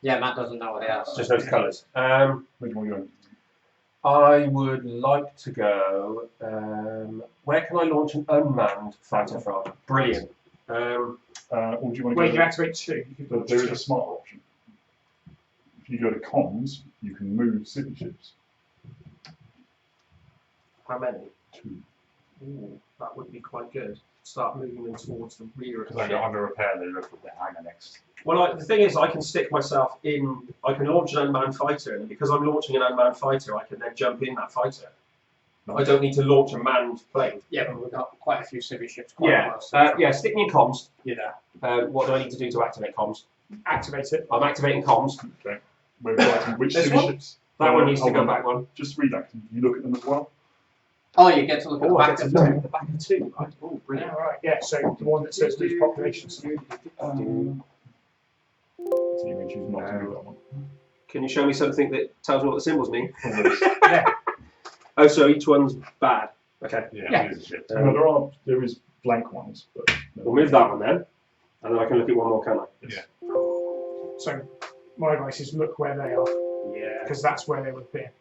Yeah, Matt doesn't know what they are. so- Just knows the colours. Where do you want to go? I would like to go. Where can I launch an unmanned fighter from? Brilliant. Or do you want to Well, you go? can activate 2. You can There is a smarter option. If you go to comms, you can move city ships. How many? 2. Ooh, that would be quite good. Start moving them towards the rear of Because the I'm ship. going to repair the roof of the hangar next. Well, the thing is, I can stick myself in. I can launch an unmanned fighter, and because I'm launching an unmanned fighter, I can then jump in that fighter. I don't need to launch a manned plane. Yeah, but we've got quite a few civvy ships quite Yeah, close. yeah. Stick me in comms. Yeah. What do I need to do to activate comms? activate it. I'm activating comms. Okay. We're writing which This city one? ships. That one needs to hold go on. back one. Just read that. Can you look at them as well? Oh, you get to look at the Oh, I back get of to look them. at the back of 2. Right. Oh, Yeah, brilliant. right. Yeah, so the one that says lose population. So you can choose not to do that one. Can you show me something that tells me what the symbols mean? Yeah. Oh, so each one's bad. Okay. Yeah. Use the ship. No, there is blank ones, but We'll move that one then, and then I can look at one more, can I? Yeah. So my advice is look where they are, Yeah. because that's where they would appear.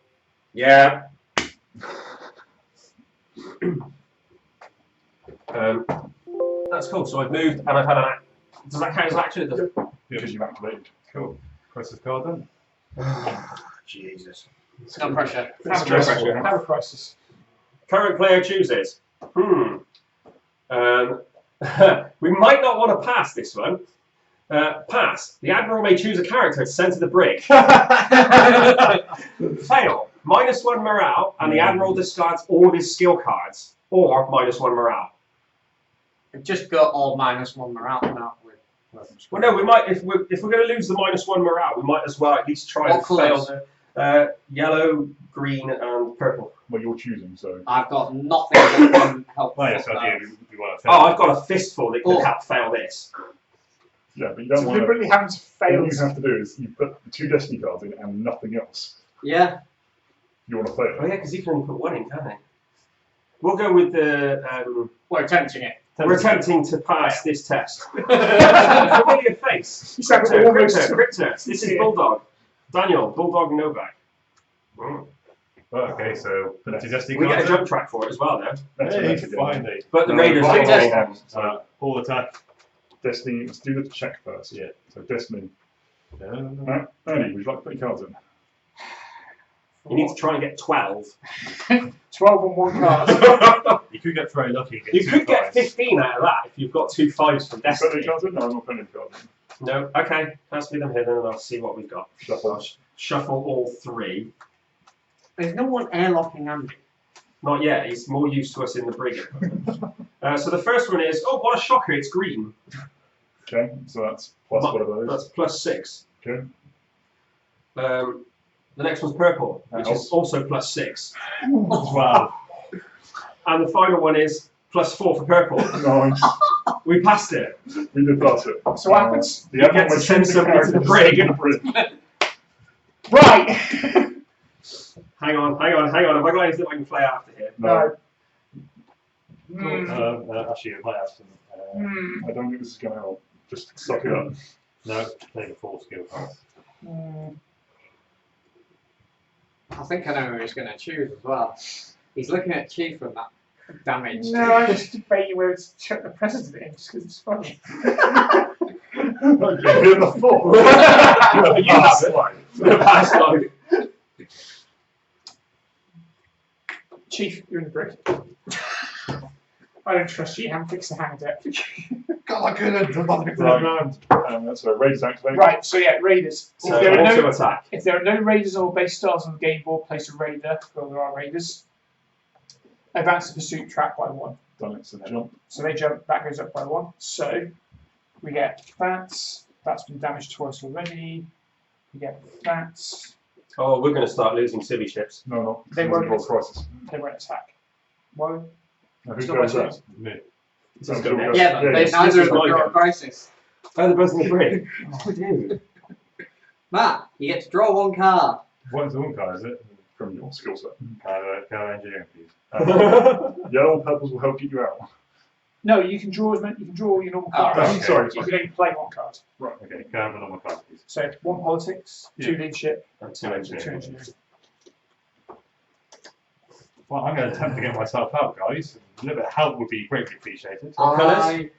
Yeah. That's cool. So I've moved and I've had an act. Does that count as action? It doesn't. because you've activated. Cool. Press this card then. Jesus. No pressure. Have a Stress crisis. pressure. Have a crisis. Current player chooses. We might not want to pass this one. Pass. The Admiral may choose a character to send to the brig. Fail. -1 morale, and the Admiral discards all of his skill cards. Or -1 morale. Just got all -1 morale now. Well, no, we might. If we're going to lose the -1 morale, we might as well at least try and What colours? fail the yellow, green, and purple. Well, you're choosing, so. I've got nothing that can help. Oh, yes, with I that. do. We want to Oh, I've got a fistful that can Oh. help fail this. Yeah, but you don't want to. Deliberately having to All fail. you have to do is you put the 2 destiny cards in and nothing else. Yeah. You want to fail Oh it. yeah, because you can only put 1 in, can't they? We'll go with the. We're attempting it. We're attempting to pass this test. Familiar face. You sound Crypto, almost- Crypto. This is Yeah. Bulldog. Daniel, Bulldog Novak. Okay, so put the 2 destiny We get a cards jump track for it as well, though. That's in. what Hey, that's again. finally. But the No, Raiders right, don't right, test. right. So, all attack. Destiny, let's do the check first. Yeah. So Destiny. No. Ernie, would you like to put your cards in? You need to try and get 12. 12 on 1 card. You could get very lucky. You could get 15 out of that if you've got 2 5s from You put any Destiny. cards in? No, I'm not putting any cards in. No? Okay. Pass me them here then and I'll see what we've got. Shuffle. Shuffle all 3. There's no one airlocking Andy. Not yet. He's more used to us in the brig. So the first one is, oh, what a shocker, it's green. Okay, so that's plus whatever that is. That's +6. Okay. The next one's purple, which That is also +6. Wow. And the final one is +4 for purple. Nice. We passed it. We did pass it. So what happens? The other get one to was send choosing somebody to the characters brig. to the brig. Right! Hang on. Have I got anything I can play after here? No, Actually, it might have some. I don't think this is going to help. Just suck it up. No, playing a 4 skill card. I think I know who he's going to choose as well. He's looking at Chief from that damage. No, I'm just debating whether to chuck the president in just because it's funny. Okay, you're the 4. You have it. The pass line. Chief, you're in the brig. I don't trust you. You haven't fixed the hand deck. God, I couldn't. I'm not the Right. So Raiders activate. Right, so yeah, Raiders. So If there, are auto no, attack. if there are no Raiders or base stars on the game board, place a Raider. Well, there are Raiders. Advance the pursuit track by 1. Done it. So jump. So they jump, that goes up by 1. So we get that. That's been damaged twice already. We get that. Oh, we're going to start losing civvy ships. No, no. They won't. roll crisis. They won't attack. Why? Now, It's who not goes my that? Me. This is Okay, going we to go. Yeah, but Yeah, they this neither is of them my draw a go. crisis. Oh, the buzzing the free. Oh, dude. Matt, you get to draw 1 card. One's the one card, is it? From your skill set. Can I engineering, please? Yellow and purples will help get you out. No, you can draw as many. You can draw your normal Oh, cards. okay. Sorry. You can only play 1 card. Okay, can I have a normal card, please? So 1 politics, 2 leadership, And 2 2 engineering. engineering. Well, I'm going to attempt to get myself out, guys. A little bit of help would be greatly appreciated. I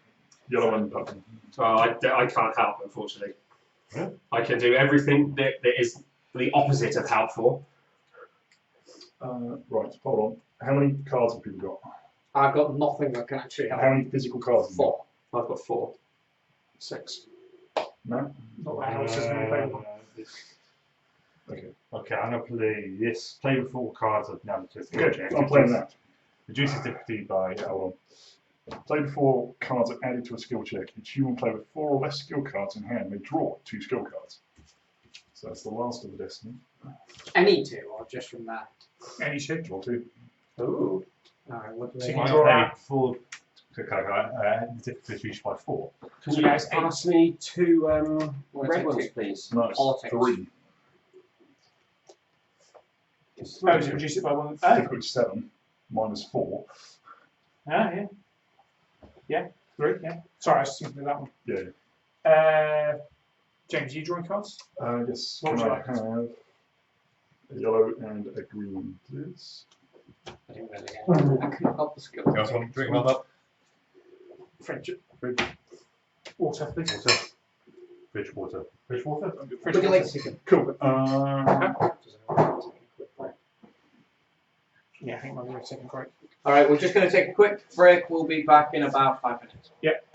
Yellow and purple. Oh, I can't help, unfortunately. Yeah. I can do everything that is the opposite of helpful. Right, hold on. How many cards have people got? I've got nothing that can actually And help. how many physical cards have you got? 4. I've got 4. 6. No? Not that else isn't available. Okay. Okay, I'm going to play this. Play with 4 cards of now to skill Good. check. I'm playing that. Reduces difficulty by Hold on. Play with 4 cards are added to a skill check. Each human player with 4 or less skill cards in hand may draw 2 skill cards. So that's the last of the destiny. Any 2, or just from that? Any 2. Draw 2. Ooh. Alright, what do So they you I'm can going draw to out. play 4. Difficulty reduced by 4. Can So you that's 8. pass me 2 What red is it? ones, please? Nice. Politics. 3. Oh, so reduce it by 1. Oh, Difficulty 7. Minus 4. yeah. Yeah, 3, yeah. Sorry, I was thinking of that one. Yeah. James, you drawing cards? Yes. What Can would you I like? have a yellow and a green, please? I didn't really get I couldn't help the skill. You guys want to drink another? Friendship. Fridge. Water, please. Water. Fridge water. Fridge water? Fridge Would you water. like to see Cool. Yeah, I think we're going to take a break. Alright, we're just going to take a quick break. We'll be back in about 5 minutes. Yep.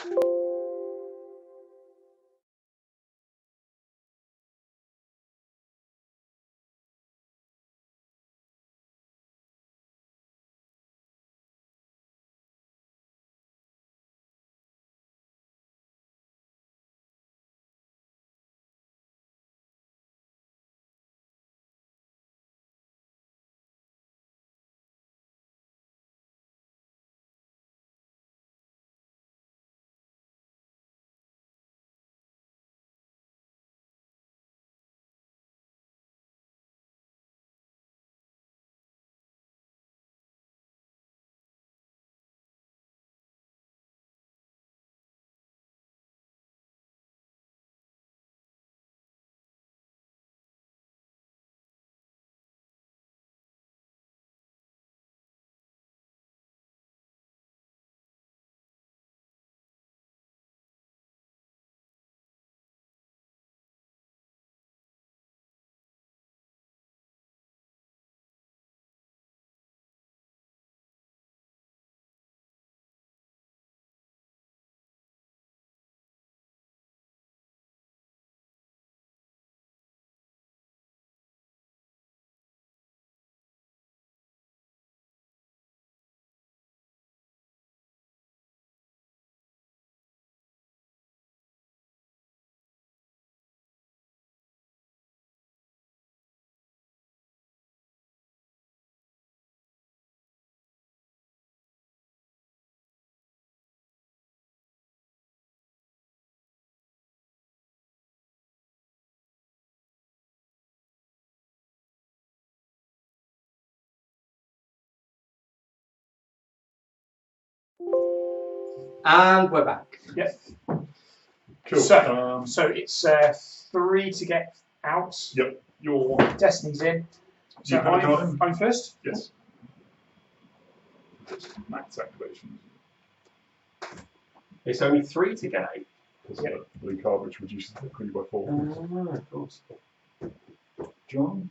And we're back. Yep. Cool. So it's 3 to get out. Yep. Your Destiny's in. So You put a card in? I'm first. yes. Max activation. It's only 3 to get out. There's a blue card which reduces the difficulty by 4. Of course. John.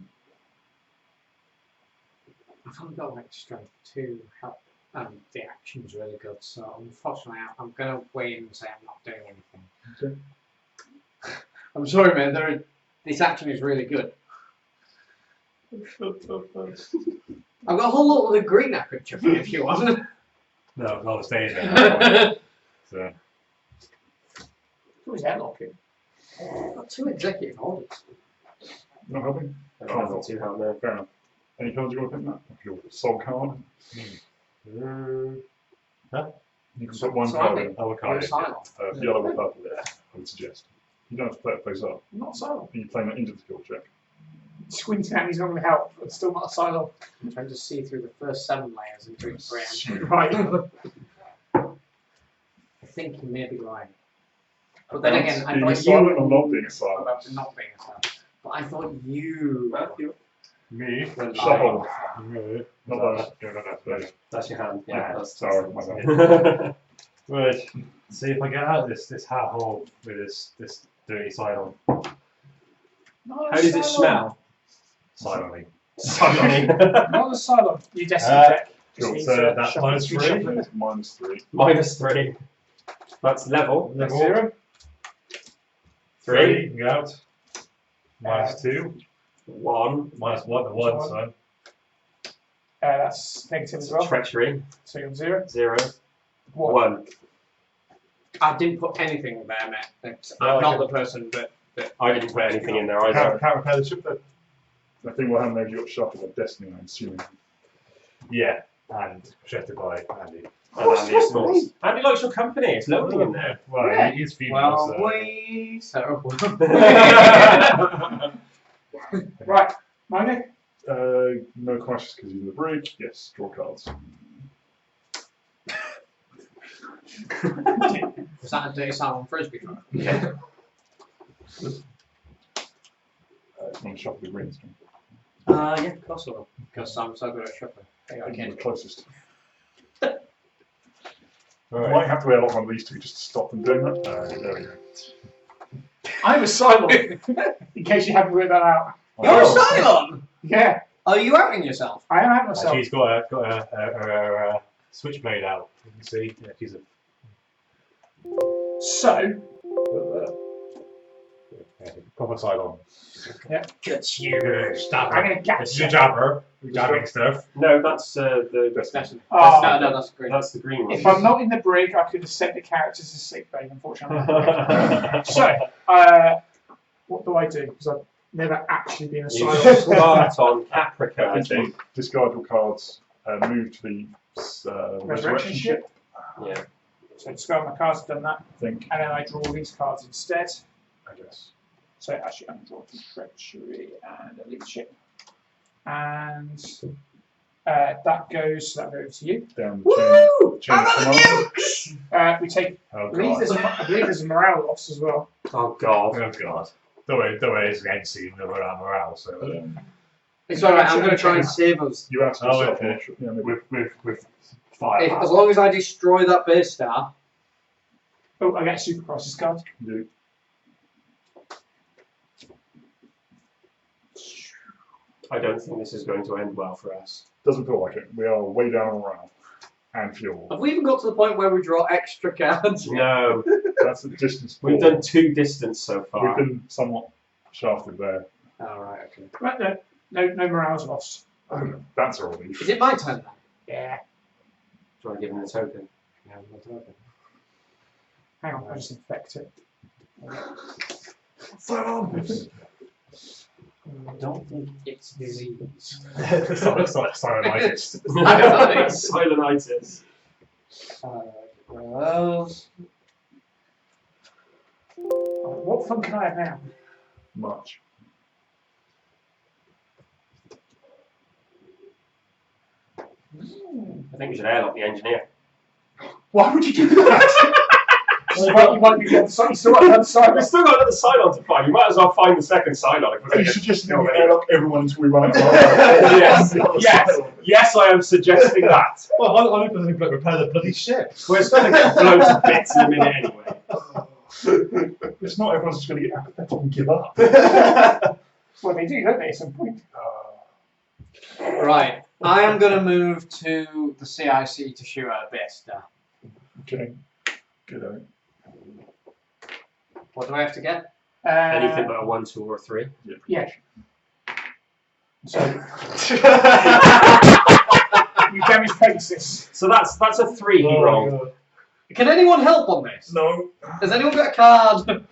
I've only got like strength 2 help and the She was really good, so unfortunately I'm going to wait and say I'm not doing anything. Okay. I'm sorry, man. This action is really good. I've got a whole lot of the green I could chuck in if you want. No, not staying there. So. Who's airlocking? Got 2 executive orders. Not helping? I don't have to help now. Fair enough. Any cards you want to pick that? If your soul card, Huh? you can put one So card I in. Oh, You're card. silent. Yellow or purple, I would suggest. You don't have to play it face up. I'm not silent. You're playing that into the skill check. Squinting at me is not going to help. I'm still not a silent. I'm trying to see through the first 7 layers and drink brain. Right. I think you may be right. But then again, I being thought a silent or you not being a silent. about not being a silent. But I thought you Matthew, Me? were lying. Shuffle. Really? Not that. Yeah, not that. that's your hand. Yeah, that's Sorry, my bad. Right. See if I get out of this hat hole with this dirty Cylon. Not How a does it silent. smell? Silently. Silently. Not a silent. You destiny check. Just Cool. need So to that's shuffle minus through 3. shuffling. It's -3. -3. That's level. Level. 0. 3. Go out. -2. 1. -1 and 1, so. That's negative as well. Treachery. So you're on 0. 0. 1. 1. I didn't put anything there, mate. Oh, I'm not okay. the person, but I didn't put anything in there Can't either. repair the ship then. I think what happened there is you got shuffled by Destiny, I'm assuming. Yeah. And shifted by Andy. And Andy's thoughts. Andy likes your company. It's lonely in there. Well, Yeah. he is female, well, so. we so Right. Mine. No questions because you're in the break. Yes, draw cards. was that a dirty silent frisbee? Yeah. If you want to shuffle the greens, Yeah, of course I will. Because I'm so good at shuffling. I I think you're can't. the closest. Right. Might have to airlock one of these two just to stop them doing that. There we go. I'm a silent. In case you haven't worked that out. You're a Oh. silent. Yeah. Are you outing yourself? I am out myself. She's got a switchblade out. You can see. Yeah, she's a. So, Proper Cylon. Good You stab I'm her. going to This is catch your you. jabber. You're jabbing stuff. No, that's the Destiny. Oh. No, that's great. that's the green one. If I'm not in the break, I could have sent the characters to sick bay, unfortunately. So, what do I do? Because I've never actually been a You silent. start on Caprica, I think. Discard your cards, move to the resurrection ship. Yeah. So discard my cards, done that, I think, and then I draw these cards instead. I guess. So actually, I'm drawing treachery and a leadership, and that goes to you. Down the chain of command. We take. Oh I believe, god. I believe there's a morale loss as well. Oh god. Oh god. Don't worry, it's again seeing the morale, so. It's alright, I'm going to try and save us. You actually Oh, yourself okay. yeah, maybe. With fire. As long as I destroy that base star, Oh, I get a super crisis card. Do. I don't think this is going to end well for us. Doesn't feel like it. We are way down on morale and fuel. have we even got to the point where we draw extra cards? No. That's the distance. We've done 2 distance so far. We've been somewhat shafted there. Alright, okay. Right, no morale's lost. That's a relief. Is it my turn then? Yeah. Do I give him the token? Yeah, my turn. Hang on, I just infect it. I don't think it's disease. It's like silenitis. Silenitis. What fun can I have now? Much. I think we should airlock the engineer. Why would you do that? You might be on the side. You still on the other side. We've still got another Cylon to find. You might as well find the second Cylon. If we're You gonna should just go airlock everyone until we run out of Yes, yes, yes, I am suggesting that. Well, I don't think repair the bloody ship. We're still going to get blown to bits in a minute anyway. It's not everyone's just going to get apathetic and give up. Well, they do, don't they, at some point? Right. I am going to move to the CIC to shoot at a Besta. Okay. Good on it. What do I have to get? Anything but a 1, 2, or a 3. Yeah. So you damage Pegasus. So that's a 3 he rolled. Can anyone help on this? No. Has anyone got a card?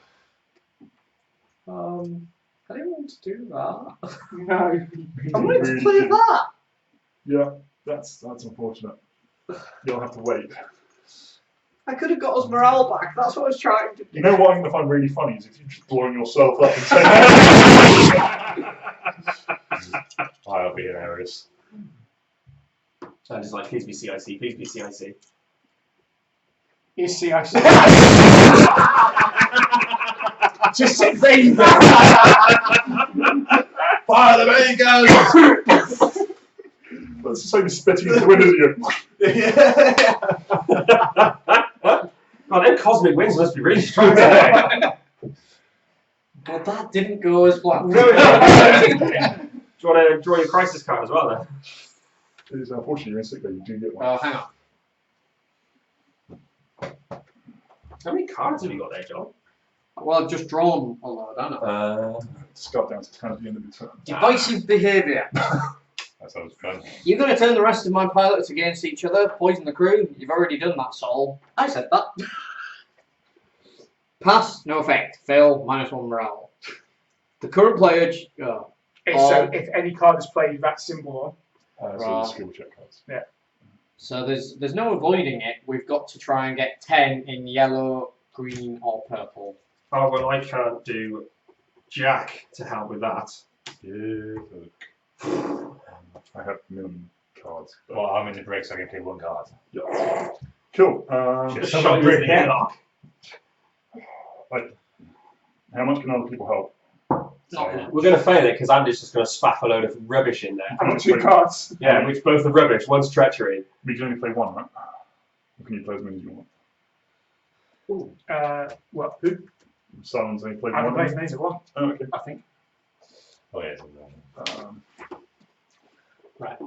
Anyone want to do that? No. I wanted to play that. Yeah, that's unfortunate. You'll have to wait. I could have got us morale back. That's what I was trying to do. You know what I'm going to find really funny is if you're just blowing yourself up and saying, I'll be hilarious. So I'm just like, please be CIC, please be CIC. Is CIC. Just sit there. fire the main guns! That's the same as spitting into the windows again. God, them cosmic winds must be really strong today. But that didn't go as planned. Do you want to draw your crisis card as well then? It is unfortunately you're in sick bay, you do get one. Oh, hang on. How many cards have you got there, John? Well, I've just drawn a load, haven't I? Discard down to 10 at the end of the turn. Divisive behaviour. That sounds fun. You're going to turn the rest of my pilots against each other, poison the crew. You've already done that, Sol. I said that. Pass, no effect. Fail, -1 morale. The current player. So if any card is played with that symbol So the Right. skill check cards. So there's no avoiding it. We've got to try and get 10 in yellow, green, or purple. Oh, well, I can't do Jack to help with that. I have minimum cards. But Well, I'm in the break, so I can play one card. yeah. Cool. Just Shot someone you in break the it. airlock. How much can other people help? Not much. We're going to fail it because I'm just going to spaff a load of rubbish in there. and 2 cards. Yeah, which both are rubbish. One's treachery. We can only play one, right? Or can you play as many as you want? Well, who? Silence only play I can one. play as many as I want, Oh, okay. I think. Oh, yeah. Right.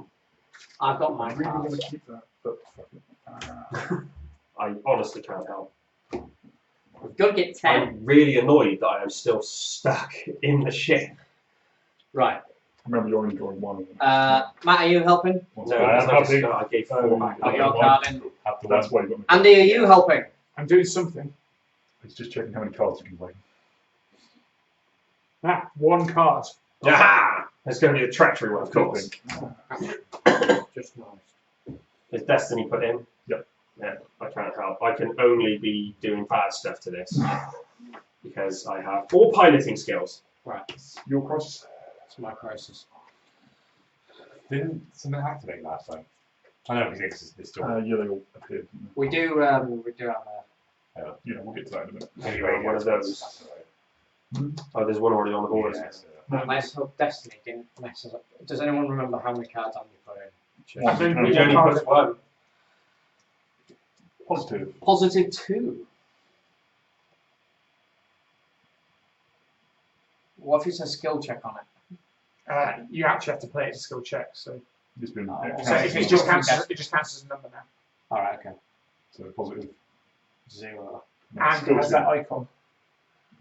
I've got I my really want cards. to keep that, but fuck it. I honestly can't help. We've got to get 10. I'm really annoyed that I am still stuck in the ship. Right. Remember, you're only drawing one of them. Matt, are you helping? Once No, per- I'm because helping. I gave 4 back. Got your card in. Have to That's one. why you got me. Andy, are you helping? I'm doing something. It's just checking how many cards you can play. 1 card. Aha! It's going to be the treachery one, of course. Just nice. Is Destiny put in? Yep. Yeah, I can't help. I can only be doing bad stuff to this. Because I have 4 piloting skills. Right. Your crisis? It's my crisis. Didn't something activate last time? I know, because it's still. Yeah, they all appeared. Didn't We do have a. Yeah, we'll get to that in a minute. Anyway, one of those. Oh, there's one already on the board. Yes. Let's hope Destiny didn't mess us up. Does anyone remember how many cards Andy put in? One. I think One. He only puts 1. Positive. Positive 2. What if it's a skill check on it? You actually have to play it as a skill check, so It's been. Oh, it so counts it as just a- counts as a number now. Alright, okay. So positive. 0. And it has that icon.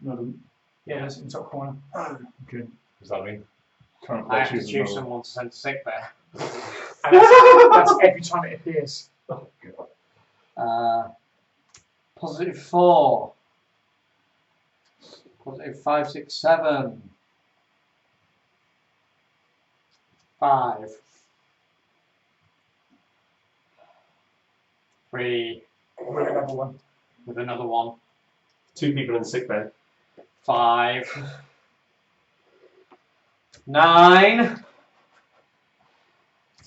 No, it doesn't. Yeah, it's in the top corner. Okay. Does that mean? Current I player have to chooses choose another. someone to send to sick there. And that's every time it appears. Oh, God. Positive 4. Positive 5, 6, 7. 5. 3. With another one. With another 1. 2 people in the sick bay. 5. 9.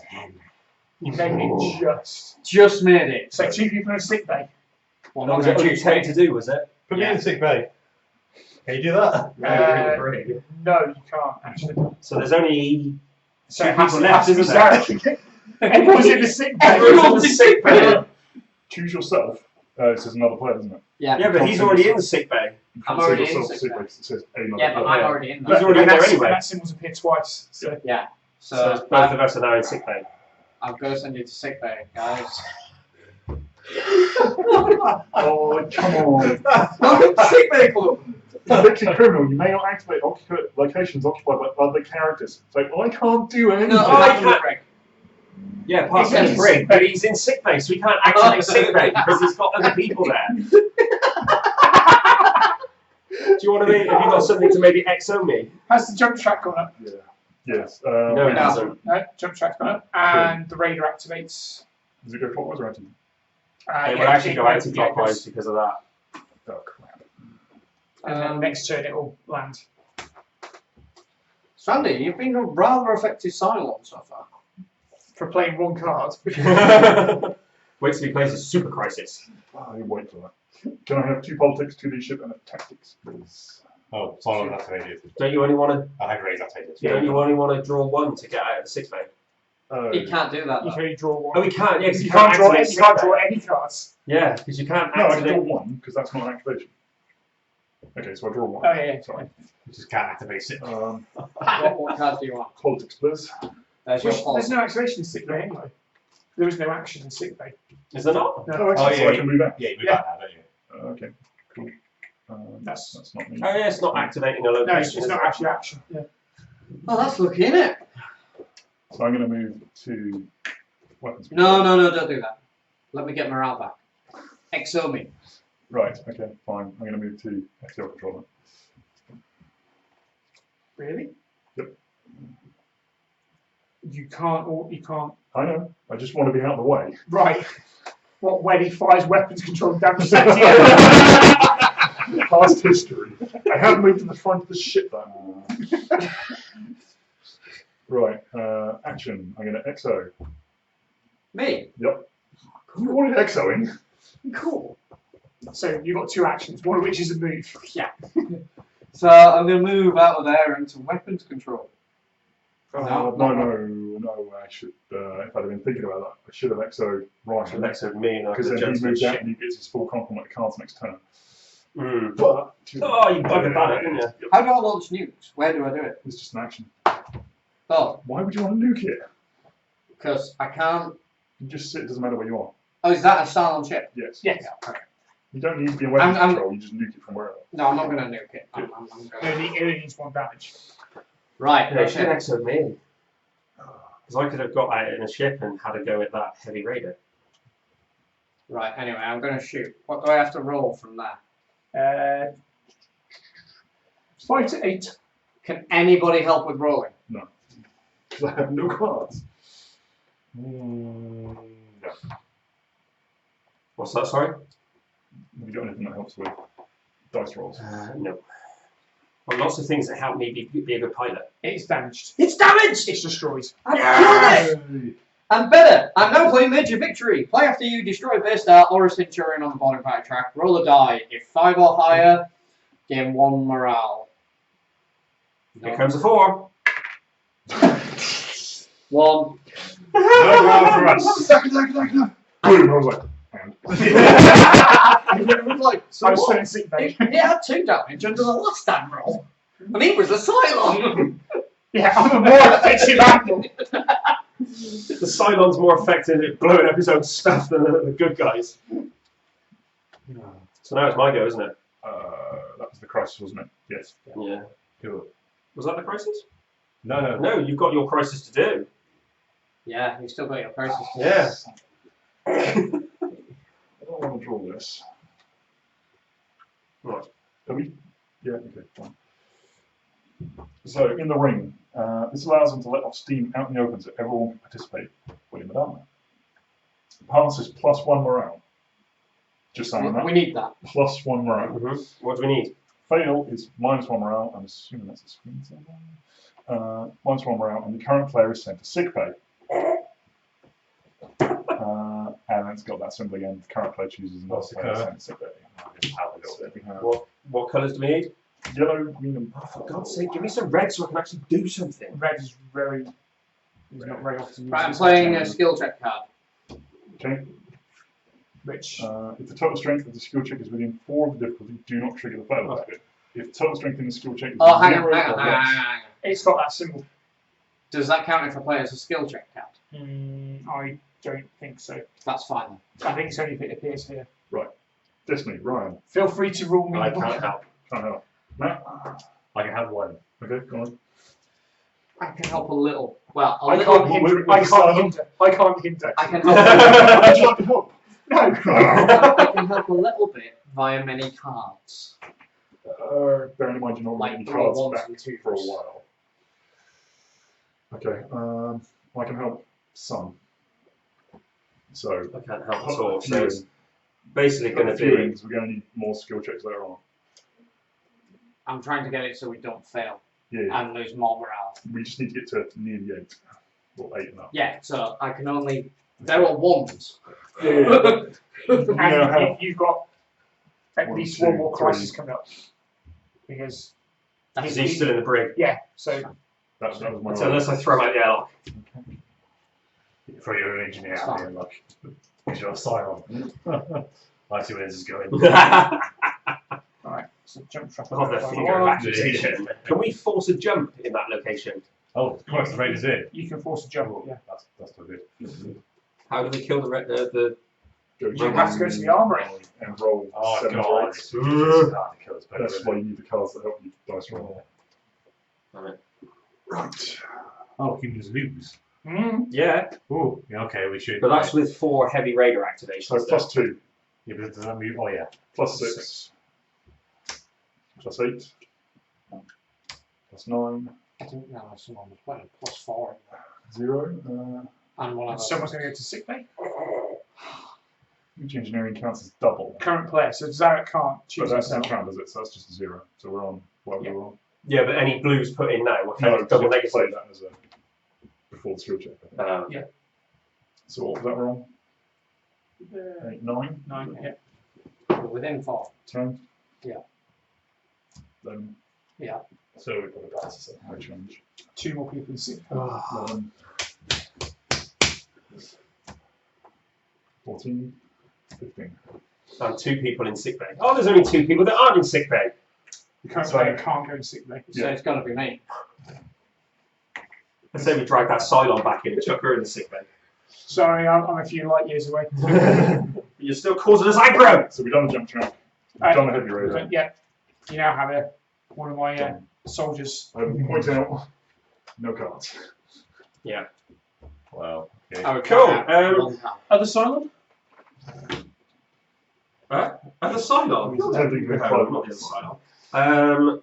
10. You made it just. Just made it. So 2 people in a sick bay. Well, That not was going it to only choose 10 me. to do, was it? Put me in the sick bay. Can you do that? No, you can't actually. So there's only So Two it has, people it has to be left, isn't Sarah. Everyone's in the sick bay. everyone's in the sick bay. Choose yourself. It says another player, doesn't it? Yeah, Yeah, but he's already in the sick bay. You I'm can't say already in yourself sick sick bay. because it says another yeah, but player. I'm already in He's there. already in there And anyway. that symbol's appeared twice. So Yeah. So So both of us are now in sick bay. I've got to send you to sick bay, guys. Oh, come on. Sick bay club. Convicted criminal, you may not activate locations occupied by other characters. So I can't do anything. No, I I can't- can't break. Yeah, part He's of in his sick sick, but he's in sick bay, so he can't activate sick bay because he's got other people there. Do you want to be? Have you got something to maybe XO me? Has the jump track gone up? Yeah. Yes. No, it No. hasn't. No, jump track's gone up. And the Raider activates. Does it go clockwise or anti? It would actually go anti-clockwise because of that. Oh, crap. And then next turn it will land. Sandy, you've been a rather effective Cylon so far. For playing one card. Wait till he plays his Super Crisis. Oh, you wait for that. Can I have 2 politics, 2 leadership, and a tactics, please? Oh, Silent activated. Don't you only want to? I had raised activated. Don't you only want to draw 1 to get out of the sick bay? He can't do that You though. can only draw one. Oh, we can't. Yeah, because You can't draw. activate You can't sick draw bay. any cards. Yeah, because you can't No, I can draw activate. 1 because that's not an activation. Okay, so I draw 1. Oh yeah. Sorry. You just can't activate it. What cards do you want? Politics, please. There's your There's policy. no activation in sick bay anyway. There is no action in sick bay. Is there not? No. Oh, excellent. So I can move out. Yeah, you move Yeah. out now, don't you? Okay, cool. That's- That's not me. Oh yeah, it's not activating a location. No, it's is not it? actually action. Yeah. Oh, that's lucky, isn't it? So I'm going to move to weapons. No, don't do that. Let me get morale back. XO me. Right, okay, fine. I'm going to move to XL controller. Really? Yep. You can't. Or you can't. I know. I just want to be out of the way. Right. What? When he fires weapons control damage to Past history. I have moved to the front of the ship though. Right, action. I'm going to XO. Me? Yep. You wanted XOing? Cool. So you've got 2 actions, one of which is a move. Yeah. So I'm going to move out of there into weapons control. No, I should, if I'd have been thinking about that, I should have XO'd Ryan. Next to me, and I Because could then jump he to the moves out ship. and he gets his full complement of cards next turn. Mm. But. Oh, you buggered that up, didn't you? Yep. How do I launch nukes? Where do I do it? It's just an action. Oh, Why would you want to nuke it? because I can't. You just sit, it doesn't matter where you are. Oh, is that a Cylon ship? Yes. Yes. Okay. You don't need to be in weapons I'm- control, you just nuke it from wherever. No, I'm not going to nuke it. I'm It gonna... only needs 1 damage. Right. Yeah, you should have Okay. XO'd me. Because I could have got out in a ship and had a go at that heavy raider. Right. Anyway, I'm going to shoot. What do I have to roll from there? 5 to 8. Can anybody help with rolling? Because I have no cards. No. What's that, sorry? Have you got anything that helps with dice rolls? No. Well, lots of things that help me be a good pilot. It's damaged. It's damaged! It's destroyed. I've killed it! And better, I'm now playing Major Victory. Play after you destroy a base star or a Centurion on the bottom part track. Roll a die. If 5 or higher, gain 1 morale. Here comes a 4. 1. No round for us. Boom! I was like, and. It was like, so I was what? still in sick bay. It had 2 damage under the last time roll. And he was a Cylon. Yeah, I'm a more effective animal. The Cylon's more effective at blowing up his own stuff than the good guys. So now it's my go, isn't it? That was the crisis, wasn't it? Yes. Yeah. Cool. Was that the crisis? No. No, you've got your crisis to do. Yeah, you still got your process. Yeah. I don't want to draw this. Right. Are we? Yeah, okay, fine. So, in the ring, this allows them to let off steam out in the open so everyone can participate. William Madonna. Pass is +1 morale. Just saying that. We need that. +1 morale. Mm-hmm. What do we need? Fail is -1 morale. I'm assuming that's a screen saver. -1 morale, and the current player is sent to sick bay. And it's got that symbol again. The current player chooses another What's the player colour? sent to sick bay. So we have What colours do we need? yellow, green, and Oh, for God's sake, give me some red so I can actually do something. Red is very. Is not very often. Right, I'm used. playing a skill check card. Okay. Which. If the total strength of the skill check is within 4 of the difficulty, do not trigger the fail effect. If total strength in the skill check is Oh, hang 0 on. or less, It's got that symbol. Does that count if I play as a skill check card? I don't think so. That's fine then. I think it's only if it appears here. Destiny, Ryan. Feel free to rule me. I can't help. Can't help. Matt. I can have one. Okay, go on. I can help a little. Well, a I little. can't hinder. with I the can't silent- hinder. I can't hinder. I can help. Would you like to help? No. I can help a little bit via many cards. Bearing in mind you're not Like getting draw cards ones back and twos. for a while. Okay, I can help some. So, I can't help at all. So it's viewing. basically going to be. Viewings, we're going to need more skill checks later on. I'm trying to get it so we don't fail Yeah, and lose more morale. we just need to get to nearly 8. Or 8 and up. Yeah, so I can only. There are ones. Yeah. And you've got at 1, least 2, one more crisis 3. coming up. Because, Is he still in the brig? yeah, so That was my So unless I throw him out the airlock. For your engineer out there, like, because you're a silent. I see where this is going. alright, so jump trap. Oh, they're feeder evacuation. Can we force a jump in that location? Oh, of course, the Raiders in. You can force a jump, Oh, yeah. that's still good. How do we kill the You have to go to the armory. and roll Oh 7 or god, 8. it's hard to kill us better. That's why you need the cards that help you dice roll. Alright. Right. Oh, humans lose. Yeah, Oh, yeah, okay, we should. but that's with 4 heavy raider activations. So plus 2, Yeah, but does that mean? Oh yeah. plus 6, plus 8, plus 9, I think no, someone was playing +4 in there. 0. And one of And those. someone's going to go to sick bay. Which engineering counts as double. Current player, so Zarek can't But choose that doesn't himself. count, does it? So that's just a 0. So we're on whatever we're on. Yeah, but any blues put in now will count No, as double you have to play negative. that as a before the skill check. I think. Um, So what was that we're on? 8, 9, 9, yeah. But within 4. 10. Yeah. Then Yeah. So we probably pass it. no change. 2 more people in sick bay. 11, 14, 15. and 2 people in sick bay. Oh, there's only 2 people that aren't in sick bay. The current So- player can't go to sick bay. So it's got to be me. I say we drag that Cylon back in and chuck her in the sick bay. Sorry, I'm a few light years away. You're still causing us aggro! So we've done the jump track. We've done the heavy raider. Yeah, you now have one of my soldiers. Point out, no cards. Wow. Okay. I would Cool, count out one hand. Other Cylon? And the Cylon? It's attempting to No, club. not the other Cylon.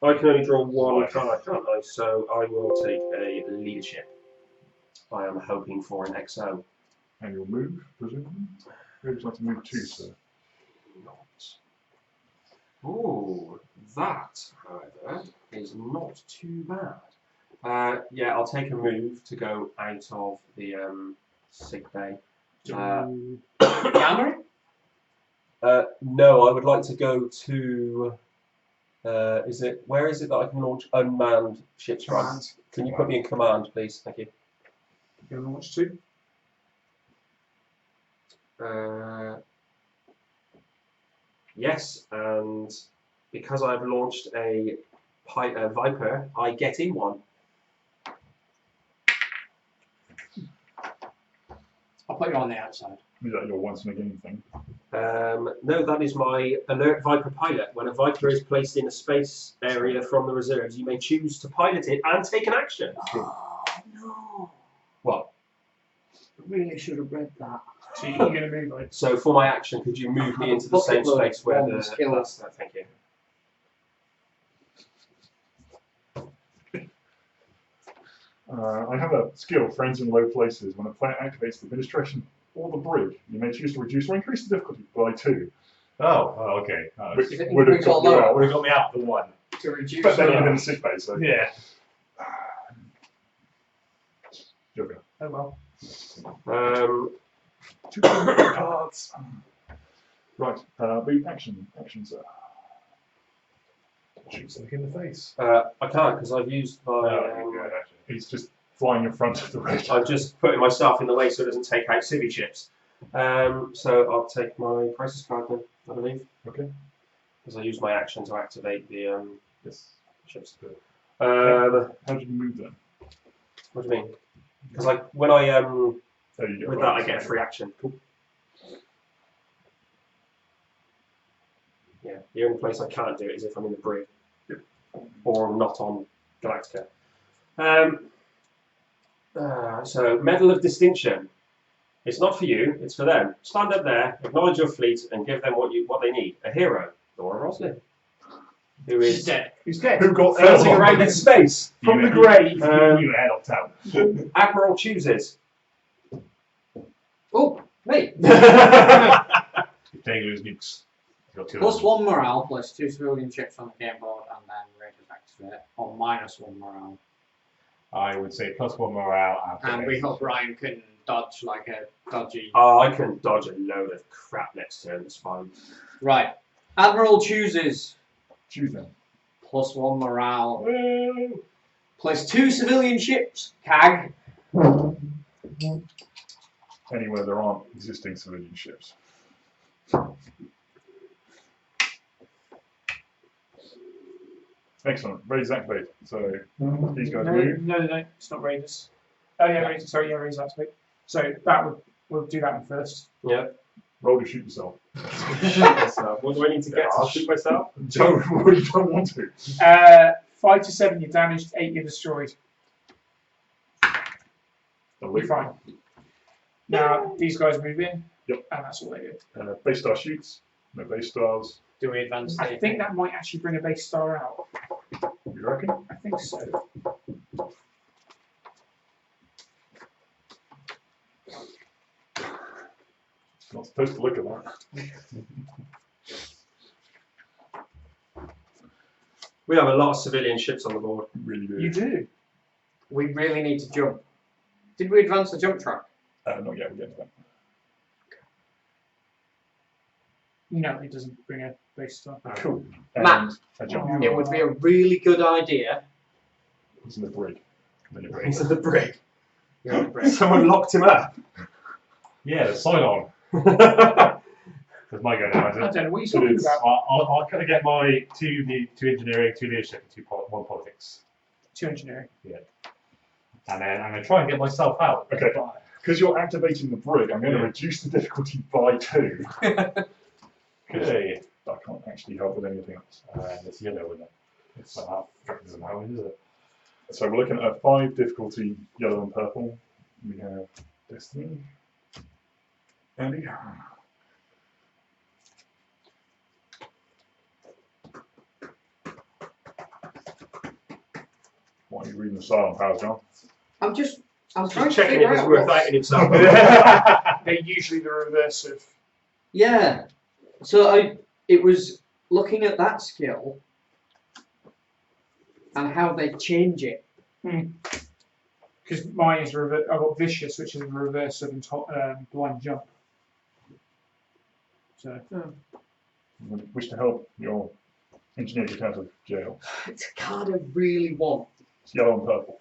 I can only draw 1 card, can't I? So I will take a leadership. I am hoping for an XO. And you'll move, presumably. Maybe you'd like to move 2, sir. Not. Ooh, that, however, is not too bad. Yeah, I'll take a move to go out of the sick bay. The armory? No, I would like to go to. Where is it that I can launch unmanned ships from? Command. Can you put me in command, please? Thank you. You're going to launch 2. Yes, and because I've launched a Viper, I get in one. I'll put you on the outside. Is that your once in a game thing? No, that is my alert Viper pilot. When a Viper is placed in a space area from the reserves, you may choose to pilot it and take an action. Oh no! What? I really should have read that. So you're going to move like So for my action, could you move me into the same Bucket load, space where one the skill. Thank you. I have a skill, Friends in Low Places. When a player activates the administration or the brig, you may choose to reduce or increase the difficulty by 2. Oh, okay. Which If it would have increases or got you lower. out. Would have got me out the one. To reduce. But then Yeah. you're in the sick bay, so. Yeah. Joker. oh well. 2 cards. Right, move action. Action, sir. Shoot something in the face. I can't because I've used my. Oh, He's just flying in front of the rig. I'm just putting myself in the way so it doesn't take out civvy ships. So I'll take my crisis card then, I believe, Okay. because I use my action to activate the Yes. ships. Good. What How did you move then? do you mean? Because when I There you go. With that, I get a free action. Cool. Yeah, the only place I can't do it is if I'm in the brig. Or not on Galactica. So, Medal of Distinction. It's not for you, it's for them. Stand up there, acknowledge your fleet, and give them what they need. A hero, Laura Roslin. Who is dead. Who's dead? Who got floating around in space From the grave. You head up town. Admiral chooses. Oh, me. They lose nukes. Got two Plus of them. 1 morale, plus 2 civilian ships on the game board, and then Raiders activate, or minus 1 morale. I would say plus 1 morale. And we hope Ryan can dodge like a dodgy. Oh, I can dodge a load of crap next turn, it's fine. Right. Admiral chooses. Choose them. Plus 1 morale. Woo! Place 2 civilian ships. CAG. Anywhere there aren't existing civilian ships. Excellent. Raiders activate. So these guys No, move. no, it's not Raiders. Oh yeah, Raiders. Sorry, yeah, Raiders activate. So we'll do that one first. Yeah. Roll to shoot yourself. What do I need to get to shoot myself? Don't want to. 5 to 7, you're damaged. 8, you're destroyed. You're fine. Now these guys move in. Yep. And that's all they do. Base star shoots. No base stars. Do we advance? I think that might actually bring a base star out. You reckon? I think so. Not supposed to look at that. We have a lot of civilian ships on the board. Really do. You do. We really need to jump. Did we advance the jump track? Not yet. We'll get to that. No, it doesn't bring a base star. Cool. Matt. A jump. It would be a really good idea. He's in the brig. He's in the brig. You're on the bridge. Someone locked him up. Yeah, the Cylon. That's my go now, is I it? don't know what you're It talking is. about. I'll kind of get my two engineering, 2 leadership, and 1 politics. 2 engineering. And then I'm going to try and get myself out. Okay. Because you're activating the brig, I'm going to reduce the difficulty by 2. Okay. I can't actually help with anything else. It's yellow, isn't it? It's like that. Doesn't matter, is it? So we're looking at a 5 difficulty, yellow and purple. We have Destiny. Andy. Why are you reading the silent powers, John? I'm trying Just to checking figure if it's out worth what's- fighting himself. They're usually the reverse of. Yeah. So it was looking at that skill and how they change it. Because mine is I've got vicious, which is the reverse of blind jump. So We wish to help your engineer get out of jail. It's a card I really want. It's yellow and purple.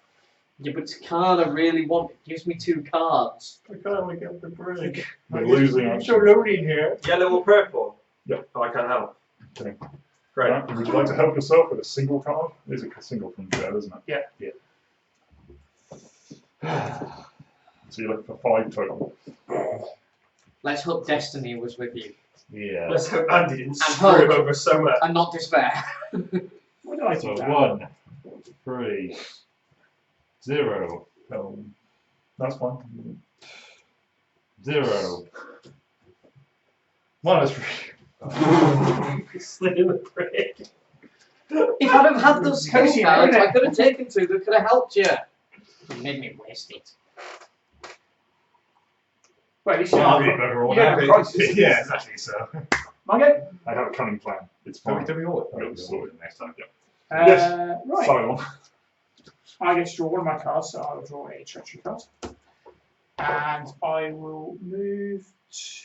Yeah, but it's a card I really want. It gives me 2 cards. I can't only get the brig. We're losing I'm so action. lonely in here. Yellow or purple? Yep. Oh, I can't help. Okay. Great. Right, would you like to help yourself with a single card? It is a single from jail, isn't it? Yeah. So you're looking for 5 total. Let's hope Destiny was with you Yeah. Let's hope Andy didn't And screw him hold. over so much. and not despair. What did I So do? 1, 3, 0, That's fine. 0. Minus 3. Slid in the brig. If I'd have had those code Easy, cards, isn't I it? could have taken 2 that could have helped you. You made me waste it. Well, at least I'll you be better all Yeah, now. crisis. Yeah, exactly. So. My go. I have a cunning plan. It's Can fine. we do we all? Yeah, We'll sort it next time. Yes. Right. Silent. I get to draw one of my cards, so I will draw a treachery card. And I will move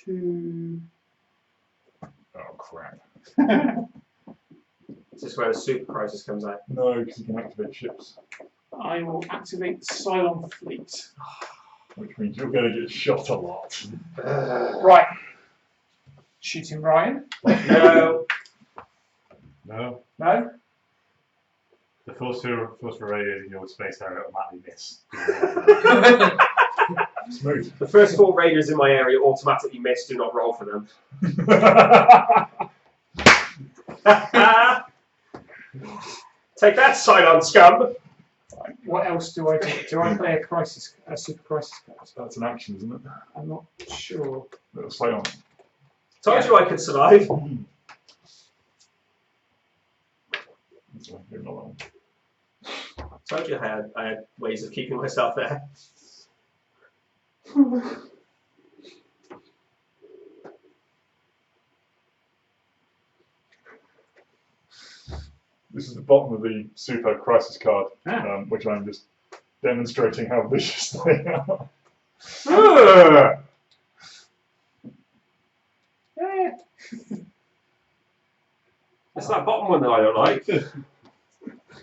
to. Oh crap. This is where the super crisis comes out. No, because you can activate ships, I will activate the Cylon fleet. which means you're going to get shot a lot. Right. Shooting Ryan. No. No. No. The first two raiders in your space area automatically miss. Smooth. The first 4 raiders in my area automatically miss. Do not roll for them. Take that, Cylon scum. What else do I do? Do I play a super crisis card? That's an action, isn't it? I'm not sure. Little stay on. Told you I could survive. Maybe not that one. Told you I had ways of keeping myself there. This is the bottom of the super crisis card, Ah. which I'm just demonstrating how vicious they are. Yeah. It's that bottom one that I don't like. So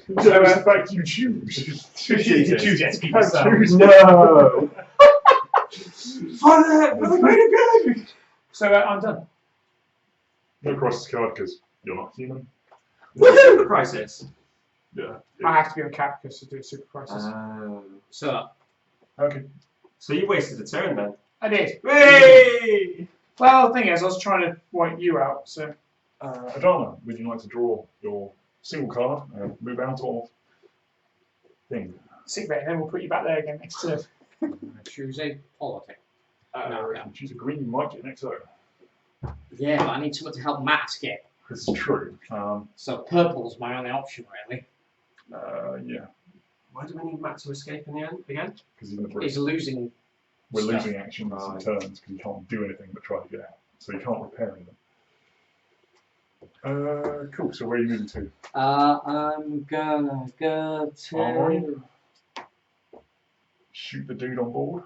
the fact you choose. You can choose it to keep yourself. No. For the greater good. So I'm done. No crisis card because you're not human. Super crisis. Yeah. I have to be on Capcus to do a super crisis. So, Okay. So you wasted a turn then. I did. Hey! Well, the thing is, I was trying to wipe you out, so. Adana, would you like to draw your single card and move out of thing? Sick bay, and then we'll put you back there again next turn. choose a politic. No, if you choose a green, you might get next over. Yeah, but I need someone to help Matt escape. This is true. So purple's my only option, really. Yeah, Why do we need Matt to escape in the end again? because he's in the bridge. He's losing. We're stuff. losing actions and turns because you can't do anything but try to get out. So you can't repair anything. Cool. So where are you moving to? I'm gonna go to. Armory? Shoot the dude on board.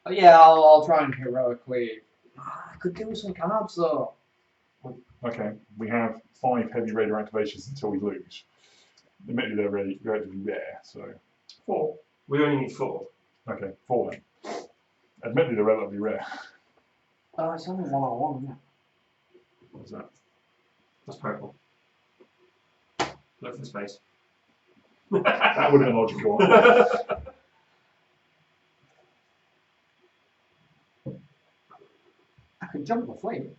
Oh, yeah, I'll try and heroically. I could do with some cards though. Okay, we have 5 heavy raider activations until we lose. Admittedly, they're relatively rare, so. 4. We only need 4. Okay, 4 then. Admittedly, they're relatively rare. Oh, it's only 1-on-1, isn't it? What's that? That's purple. Look for the space. That would have been logical. I could jump the flame.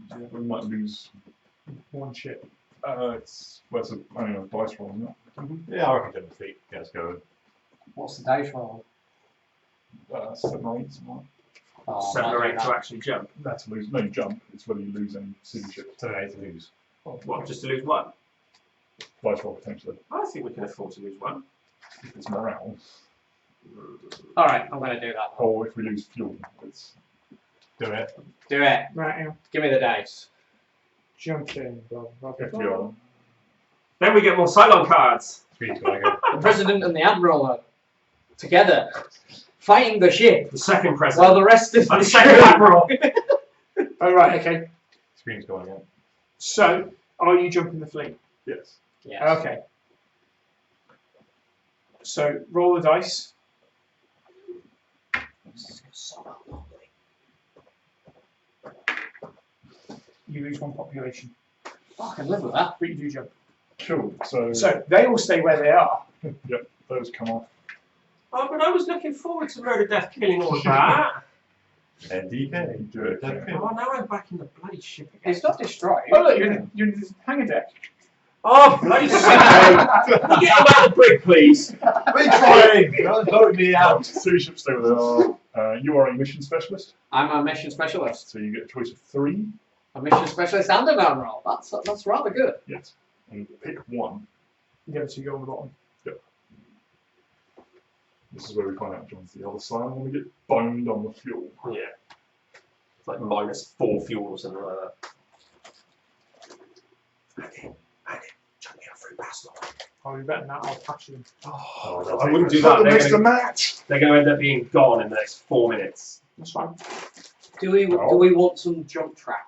Yeah, we might lose. One ship. It's only a dice roll, isn't it? Yeah, I reckon jump the feet. Yeah, let's go. What's the dice roll? 7 or 8, something like Oh, 7 or 8 that. to actually jump. that. That's to lose. No, you jump. It's whether you lose any city ships. 7 8 to lose. What, just to lose 1? Dice roll potentially. I think we can afford to lose 1. If it's morale. Alright, I'm gonna do that. Or if we lose fuel, it's. Do it. Do it. Right, now. Give me the dice. Jump in. Blah, blah, blah, blah. FDR. Then we get more Cylon cards. Screen's going again. The president and the admiral are together, fighting the ship, The second while president. the rest of And the the second admiral. Oh, right, okay. Screen's going again. So, are you jumping the fleet? Yes. Yes. Okay. So, roll the dice. You lose 1 population. Oh, I can live with that. But you do jump. Cool. So, So, they all stay where they are. yep, those come off. Oh, but I was looking forward to murder, death, killing, all of that. NDK. You do it. Yeah. Oh, now I'm back in the bloody ship again. It's not destroyed. Oh, look, you're in the hangar deck. Oh, bloody shit. Can you get him out of the brig, please? We're trying! Don't vote me out! City ships stay where they are. You are a mission specialist, I'm a mission specialist. so you get a choice of 3. A mission specialist and an admiral. That's rather good. Yes. And pick 1. The other 2 go on the bottom. This is where we find out John's the other side when we get boned on the fuel. Yeah. It's like -4 fuel or something like that. I did. Chuck me out through Basel. I'll be better than that. I'll patch them. Oh, I wouldn't do that. Next to match. They're going to end up being gone in the next 4 minutes. That's fine. Do we want some jump track?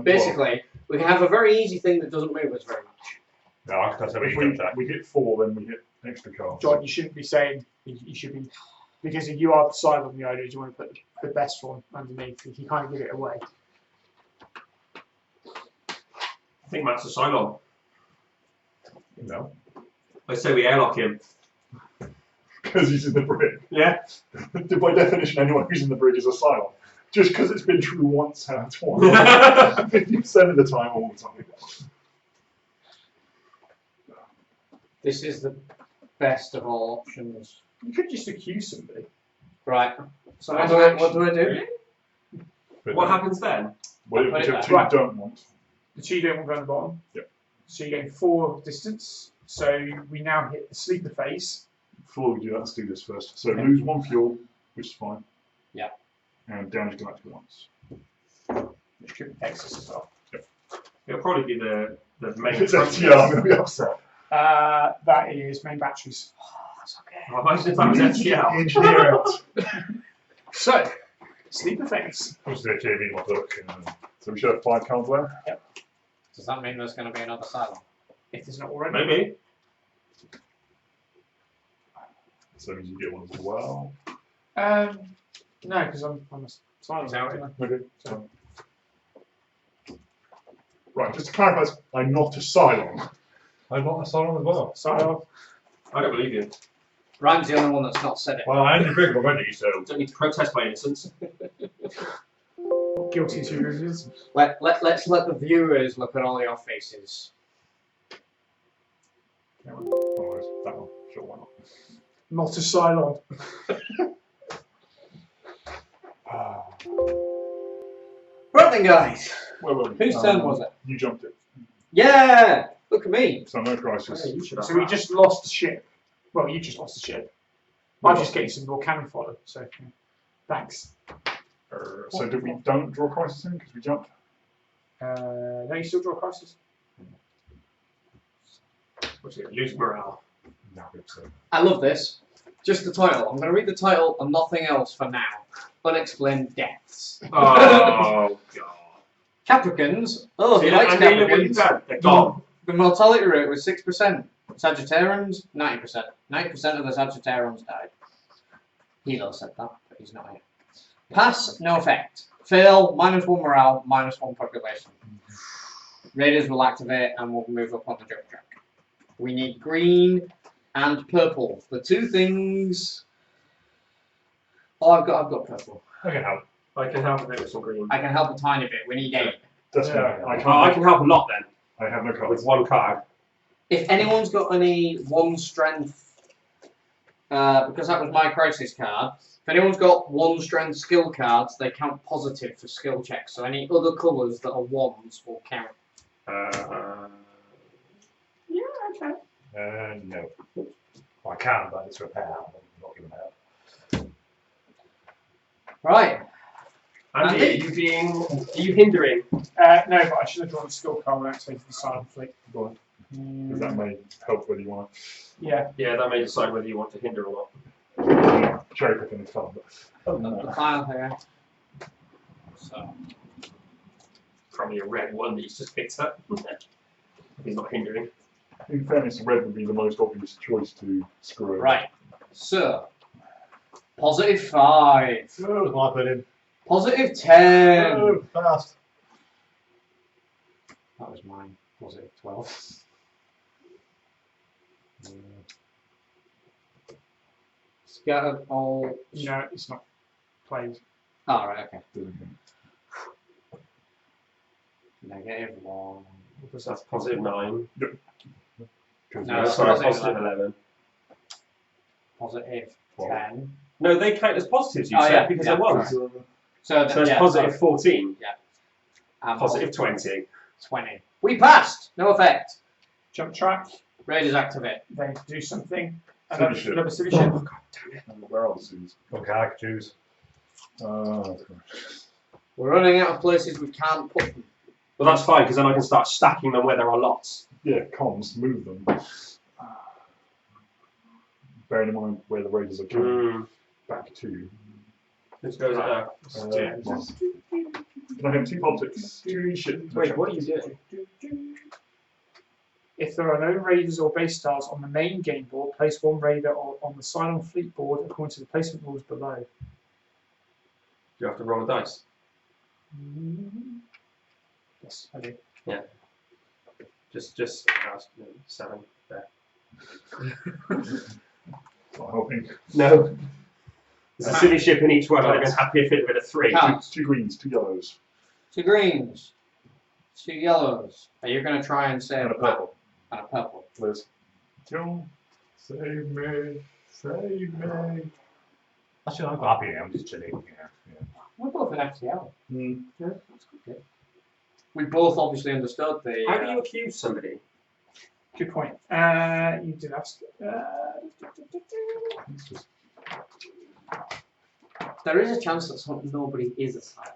Basically, we can have a very easy thing that doesn't move us very much. No, I can't say Well, we if can that. we hit 4, then we hit extra cards. John, you shouldn't be saying, you should be, because if you are the silent, the idea is you want to put the best one underneath. If you kind of give it away. I think Matt's a Cylon. No. I say we airlock him. because he's in the brig. Yeah. By definition, anyone who's in the brig is a Cylon. Just because it's been true once out of twice. 50% of the time, all the time. This is the best of all options. You could just accuse somebody. Right. So That's what do I do? What happens then? Well, Put it which back. two you don't want. The two you don't want to go on the bottom. Yep. So you gain 4 distance. So we now hit the sleeper phase. Before we do that, let's do this first. So lose 1 fuel, which is fine. Yeah. And damage Galactica once. Which could excess as well. It'll probably be the main. If it's FTL, I'm going to be upset. That is main batteries. That's okay. Oh, imagine if that was FTL. Engineer out. So, sleeper phase. Just do a JV in my book. So we should have 5 cards there. Does that mean there's going to be another Cylon? If there's not already. Maybe. So that means you get one as well. No, because I'm a silent. Exactly. Okay. So. Right, just to clarify, I'm not a Cylon. I'm not a Cylon as well. Silent. I don't believe you. Ryan's the only one that's not said it. Well, I am the brig already, so. Don't need to protest my innocence. Guilty as who is. Let's let the viewers look at all your faces. Otherwise, that one. Sure, why not? Not a Cylon. Right then, guys. Well, Whose turn was it? You jumped it. Yeah! Look at me. So no crisis. Yeah, you should have So we that. just lost the ship. Well, you just lost the ship. I just get you some more cannon fodder. So, yeah. Thanks. So did we don't draw crisis in because we jumped? No, you still draw crisis. What's it? Lose morale. No, so. I love this. Just the title. I'm going to read the title and nothing else for now. Unexplained deaths. Oh, God. Capricorns. Oh, he See, likes and they look what you've Capricorns. done. They're gone. The mortality rate was 6%. Sagittarians, 90%. 90% of the Sagittarians died. Hilo said that, but he's not here. Pass, no effect. Fail, -1 morale, -1 population. Raiders will activate and will move up on the jump track. We need green and purple. The two things. Oh, I've got purple. I can help. I can help a bit with some green. I can help a tiny bit. We need 8. That's Yeah. fine. I Oh, can't. I can help a lot then, I have no with cards. 1 card. If anyone's got any 1 strength, because that was my crisis card. If anyone's got 1 strength skill cards, they count positive for skill checks. So any other colours that are 1s will count. Yeah, okay. No. Well, I can, but it's repair. I'm not giving it out. Right. Andy, are you hindering? No, but I should have drawn a skill card when I activated the silent fleet. Go on. Because that may help whether you want Yeah. Yeah, that may decide whether you want to hinder or not. to cherry picking is fun. But The file here. So. Probably a red one that he's just picked up. He's not hindering. in fairness, red would be the most obvious choice to screw over. Right. So. +5. Oh, my opinion. +10. Oh, fast. That was mine. +12. Scattered all. No, it's not played. Oh, right, okay. Doesn't -1. That's +9. No, it's Sorry, +11. +11. +10. No, they count as positives, you Oh, said, yeah, because yeah. there was. So, So it's yeah, +14. and +20. 20. We passed! No effect. Jump track. Raiders activate. They do something. Civvy ship. Another civvy ship. Where are the suits? Okay, I can choose. We're running out of places we can't put them. Well, that's fine, because then I can start stacking them where there are lots. Yeah, comms, move them. Bearing in mind where the raiders are coming back to. This goes Can I have 2 politics? 2 shit. Wait, what are you doing? If there are no raiders or base stars on the main game board, place 1 raider on the Cylon fleet board according to the placement rules below. Do you have to roll a dice? Yes, I do. Just 7 there. Not helping. No. There's a city ship in each one. I'd have been happy if it had been a 3. Two greens, 2 yellows. 2 greens. 2 yellows. Are you going to try and save And a purple. And a purple. Liz. John, save me. Save me. Actually, I'm quite happy. I'm just chilling. Yeah. We're both an FTL. Mm. Yeah, that's good. We both obviously understood the. How do you accuse somebody? Good point. You did ask. There is a chance that nobody is a silent.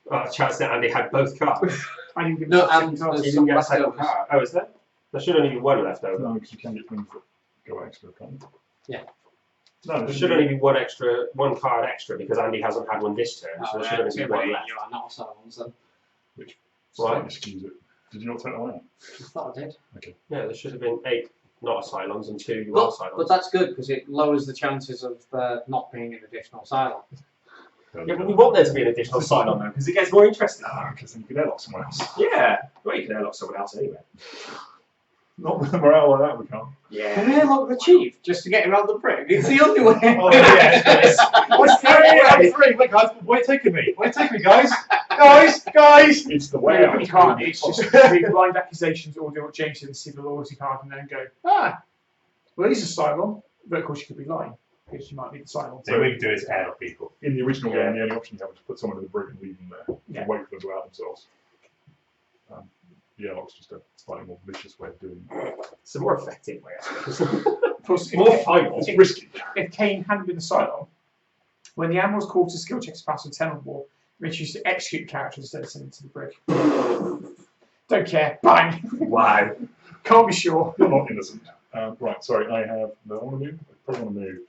Well, a chance that Andy had both cards. I didn't give No, him and cards. He there's didn't some get a second leftovers. card. Oh, is there? There should only be 1 left over. No, because you can get things that go extra, can't you? Yeah. No, There should only be 1 card extra because Andy hasn't had one this turn, so Oh, there should only be 1 left. you are not a silent, then. Right. Excuse it. Did you not take that one out? I thought I did. Yeah, there should have been 8 not Cylons and 2 you are But Cylons. that's good because it lowers the chances of there not being an additional silent. Yeah, but we want there to be an additional Cylon though, because it gets more interesting. Ah, because then you can airlock someone else. Yeah, well, you can airlock someone else anyway. Not with the morale like that, we can't. Can we unlock the chief just to get around the prick? It's the only way. Oh, yeah. What's the 3? Wait, guys, why are you taking me? Why are you taking me, guys? Guys! It's the way Yeah, out. you can't. It's just read blind accusations or do what James did and see the loyalty card and then go, well, he's a Cylon. But of course, you could be lying because you might need the Cylon. So we can do is air up people. In the original Yeah. game, the only option you have was to put someone in the brig and leave them there. Yeah. And wait for them to out themselves. The airlock's just a slightly more vicious way of doing it. It's a more effective way, I suppose. Of course, More final. It's risky. if Kane hadn't been a Cylon, when the Admiral's called to skill checks pass with 10 on war, we choose to execute the character instead of sending to the brig. Don't care. Bang. Wow. Can't be sure. You're not innocent. Right, sorry, I have. Do I want to move? I probably want to move.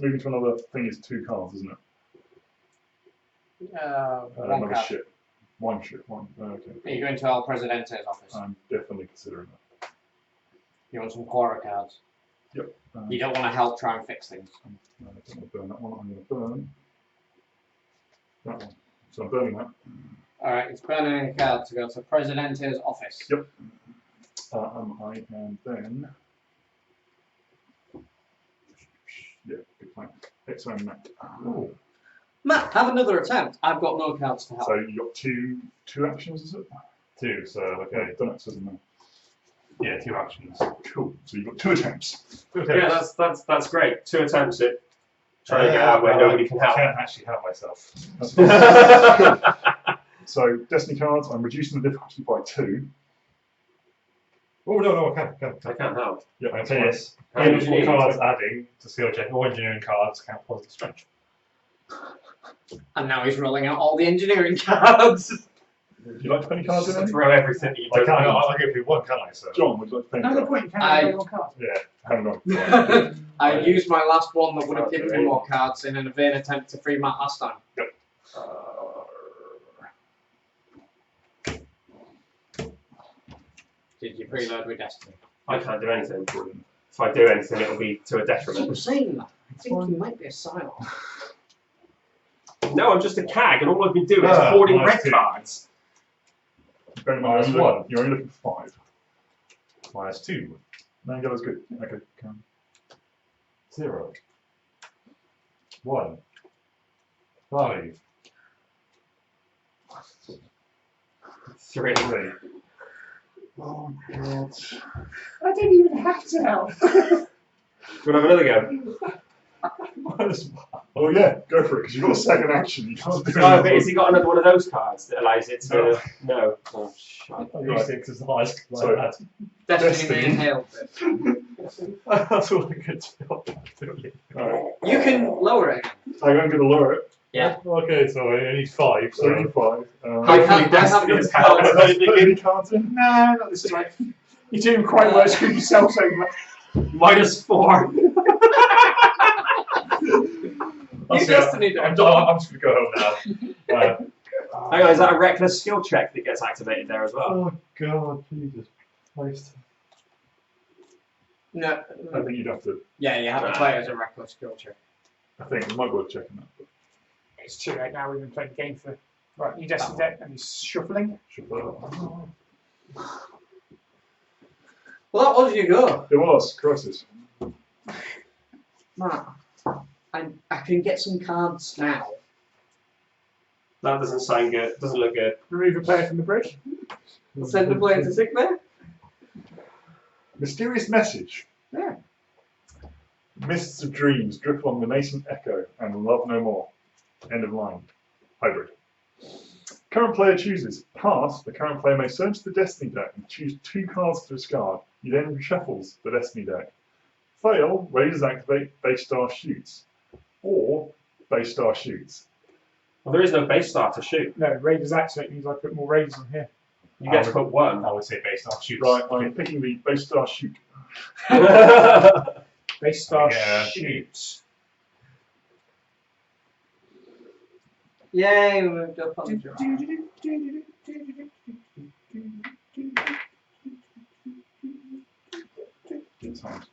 Moving to another thing is 2 cards, isn't it? One Another card. ship. One ship, one. Okay. Are you going to El Presidente's office? I'm definitely considering that. You want some Quora cards? Yep. You don't want to help try and fix things. I don't want to burn that one. I'm going to burn that one. So I'm burning that. Alright, it's burning a card to go to Presidente's office. Yep. I am then. Yeah, good plan. X-Men Mac. Ooh. Matt, have another attempt. I've got no cards to help. So you got two actions, is it? 2, so okay. Don't know, it says in there. Yeah, 2 actions. Cool. So you've got 2 attempts. Yeah, that's great. 2 attempts at trying to get out where nobody can I help. can't actually help myself. That's fine. So Destiny cards, I'm reducing the difficulty by 2. Oh, no, I can't. I can't help. Yeah, I that's say fine. yes. How many do you Engineering need? cards adding to skill check, or engineering cards count positive strength. And now he's rolling out all the engineering cards. Would you like to put any cards in Just there? throw everything that you I don't can't. need. I'll give you 1, can't I? So. John, would you like to put any No, good cards? point. You can't I- have one card. Yeah. Hang on. Right. I used my last one that would have given me more cards in a vain attempt to free Matt last time. Did you preload with Destiny? I can't do anything. If I do anything, it'll be to a Keep detriment. saying that. I think you might be a silent. No, I'm just a cag, and all I've been doing is Ah, hoarding nice red too. cards. Bear in mind, Minus you're only looking for 5. Minus 2. No, that was good. Okay, come. 0. 1. 5. 3. 3. Oh, God. I didn't even have to help. Do you want to have another go? Minus 1. Oh, yeah, go for it, because you've got a second action. You can't do No, but anything. has he got another one of those cards that allows it to... No. Oh, shite. Use 6 is the highest. Sorry. Like Destiny Destiny. may inhale it. that. That's all I could do. Alright, You can lower it. I'm going to lower it. Yeah. Okay, so I need 5. So So only 5. I have Destiny no is cards. hell. Have you any cards in? No, not this time. You're doing quite well. Screw yourself over. Minus 4. You Destiny do. I'm just going to go home now. Hang on, is that a reckless skill check that gets activated there as well? Oh, God, Jesus Christ. No. I think you'd have to. Yeah, you have to play as a reckless skill check. I think it might be worth checking that. But It's too late now. We've been playing the game for. Right, you Destiny deck and he's shuffling. should put it Well, that was your go. It was Crisis. Matt, I can get some cards now. That doesn't sound good. Doesn't look good. Remove a player from the bridge. Send the player to sick there. Mysterious message. Yeah. Mists of dreams drift along the nascent echo and love no more. End of line. Hybrid. Current player chooses. Pass, the current player may search the Destiny deck and choose 2 cards to discard. He then reshuffles the Destiny deck. Fail, Raiders activate, Base Star shoots. Or Base Star shoots. Well, there is no base star to shoot. No, Raiders activate means I put more Raiders on here. You get to put 1. I would say based on shoots. Right, I'm picking the Base Star shoot. Base Star Yeah. shoots. Yay, we moved up on the draw. Sometimes.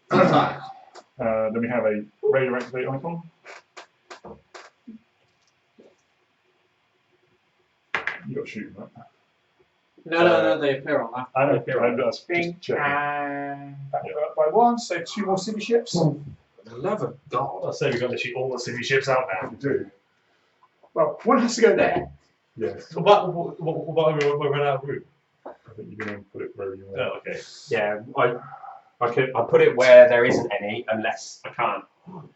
Sometimes. Then we have a Raider activate icon. You got shooting, right? No, they appear on that. I know, Okay, I'm just Bing, checking. and back up by 1, so 2 more civvy ships. Love of God. I'll say we've got literally all the city ships out now. We do. Well, 1 has to go there. Yes. So what we run out of room? I think you can put it wherever you want. Oh, okay. Yeah, I put it where there isn't any, unless I can't.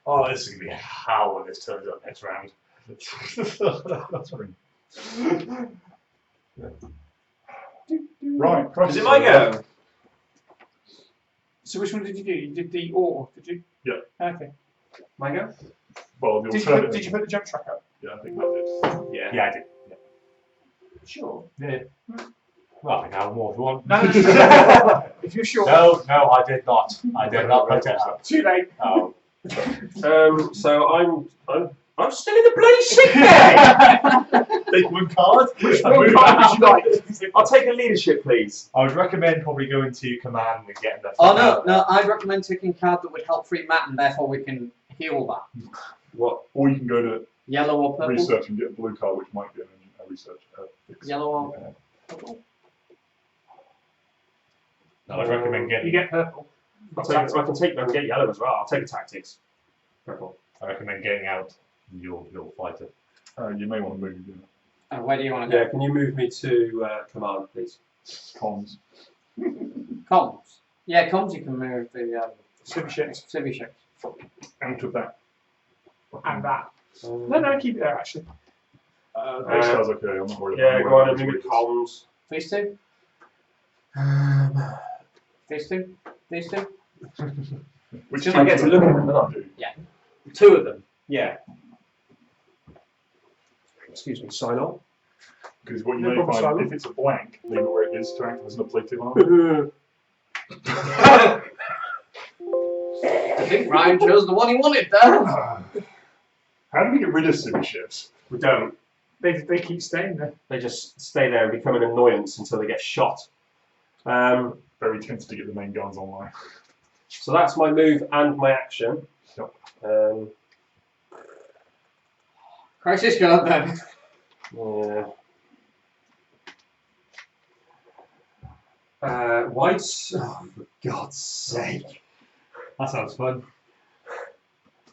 Oh, this is gonna be a howl when this turns up next round. That's right. Right. Is it my go? So which one did you do? You did the or, did you? Yeah. Okay. My go? Well, the Did alternative. you put the jump track up? Yeah, I think that's it. Yeah. Yeah, I did. Sure. Yeah. Well, I can have more if you want. No. If you're sure. No, I did not. I did not put it up. Too late. Oh. So I'm still in the bloody sick bay. Take one card. Which one card would you like? I'll take a leadership, please. I would recommend probably going to command and getting the. Oh no, I'd recommend taking a card that would help free Matt, and therefore we can heal that. What? Or you can go to Yellow or purple? research and get a blue card, which might be a research. Fix. Yellow or Yeah. purple? I would recommend You getting. get purple. I can get yellow as well. I'll take a tactics. Purple. I recommend getting out your fighter. You may want to move Where do you want to Yeah, can you move me to command, please? comms. go? Comms. Yeah, comms you can move the Civvy ships. civvy ships. Out of that. And that. No, keep it there actually. Base Star's okay, I'm not worried Yeah, about go on and it. move comms. These two? These two? These two? Which I get to look at them, don't I? do. Two of them. Yeah. Excuse me, sign on. Because what you No may problem, find, Simon. if it's a blank, leave it where it is to act as an ablative arm. I think Ryan chose the one he wanted there. How do we get rid of civvy ships? We don't. They keep staying there. They just stay there and become an annoyance until they get shot. Very tempted to get the main guns online. So that's my move and my action. Yep. Crisis card then. Yeah. Whites. Oh, for God's sake. That sounds fun.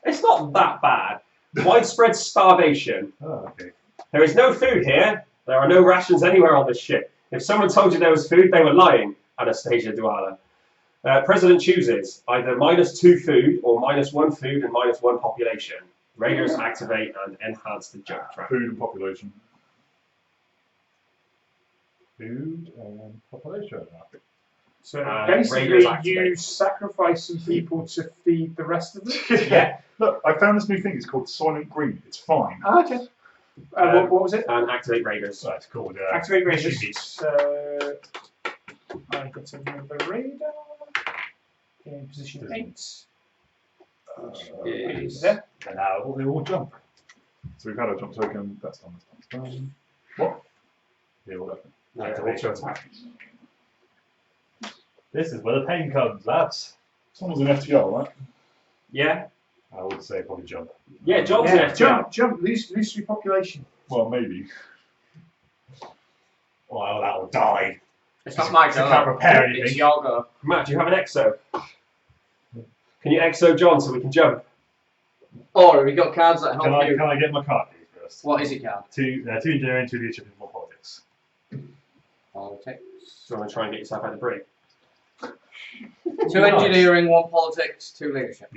It's not that bad. Widespread starvation. Oh, okay. There is no food here. There are no rations anywhere on this ship. If someone told you there was food, they were lying. Anastasia Duala. President chooses either -2 food or -1 food and -1 population. Raiders activate and enhance the jump track. Food and population. Food and population. So Raiders basically, activate. you sacrifice some people to feed the rest of them. Yeah. Look, I found this new thing. It's called Soylent Green. It's fine. Ah, okay. What was it? And activate Raiders. So it's called Activate mission Raiders. beats. So I got another radar in position 8. Yes. There. And now they all jump. So we've had a jump token. That's done. What? They all open. Activate your attack. This is where the pain comes, lads. Someone's an FTL, right? Yeah. I would say probably jump. Yeah, John's Yeah, an jump, lose your population. Well, maybe. Well, that will die. It's not my You go. can't repair It's anything. your go. Matt, do you have an exo? Can you exo John so we can jump? Or have we got cards that help Can you? I get my card please first? What is it, card? Two engineering, 2 leadership, and 4 politics. Politics. So you want to try and get yourself out of the break? 2 engineering, 1 politics, 2 leadership.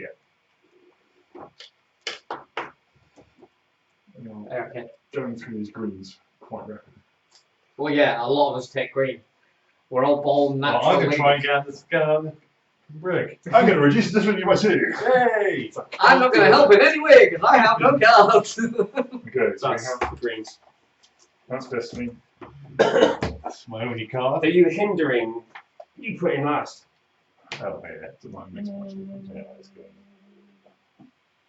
Okay. Going through these greens quite rapidly. Well, yeah, a lot of us take green. We're all born Well, natural. I'm going to try and get out this brick. I'm going to reduce this one you might see. Yay! I'm not going to help in any way because I have no cards. Okay, so we That's have the greens. that's Destiny. That's my only card. Are you hindering? You put in last. Oh, yeah. It's a mine mix match. Yeah, that's good.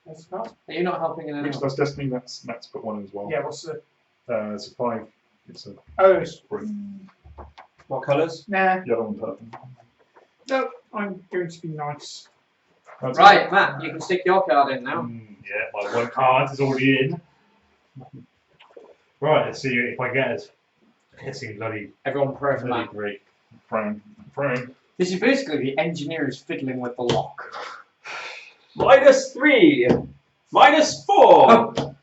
That's the card. Are you not helping in any Which way? does Destiny, that's Matt's put one in as well. Yeah, what's the. It's a 5. It's a Oh, it's. What colours? Nah. yellow and purple. No, I'm going to be nice. That's Right, Matt, you can stick your card in now. Yeah, my 1 card is already in. Right, let's see if I get it. It seems bloody Everyone pray for Matt. great. Fran. This is basically the engineers fiddling with the lock. -3. -4.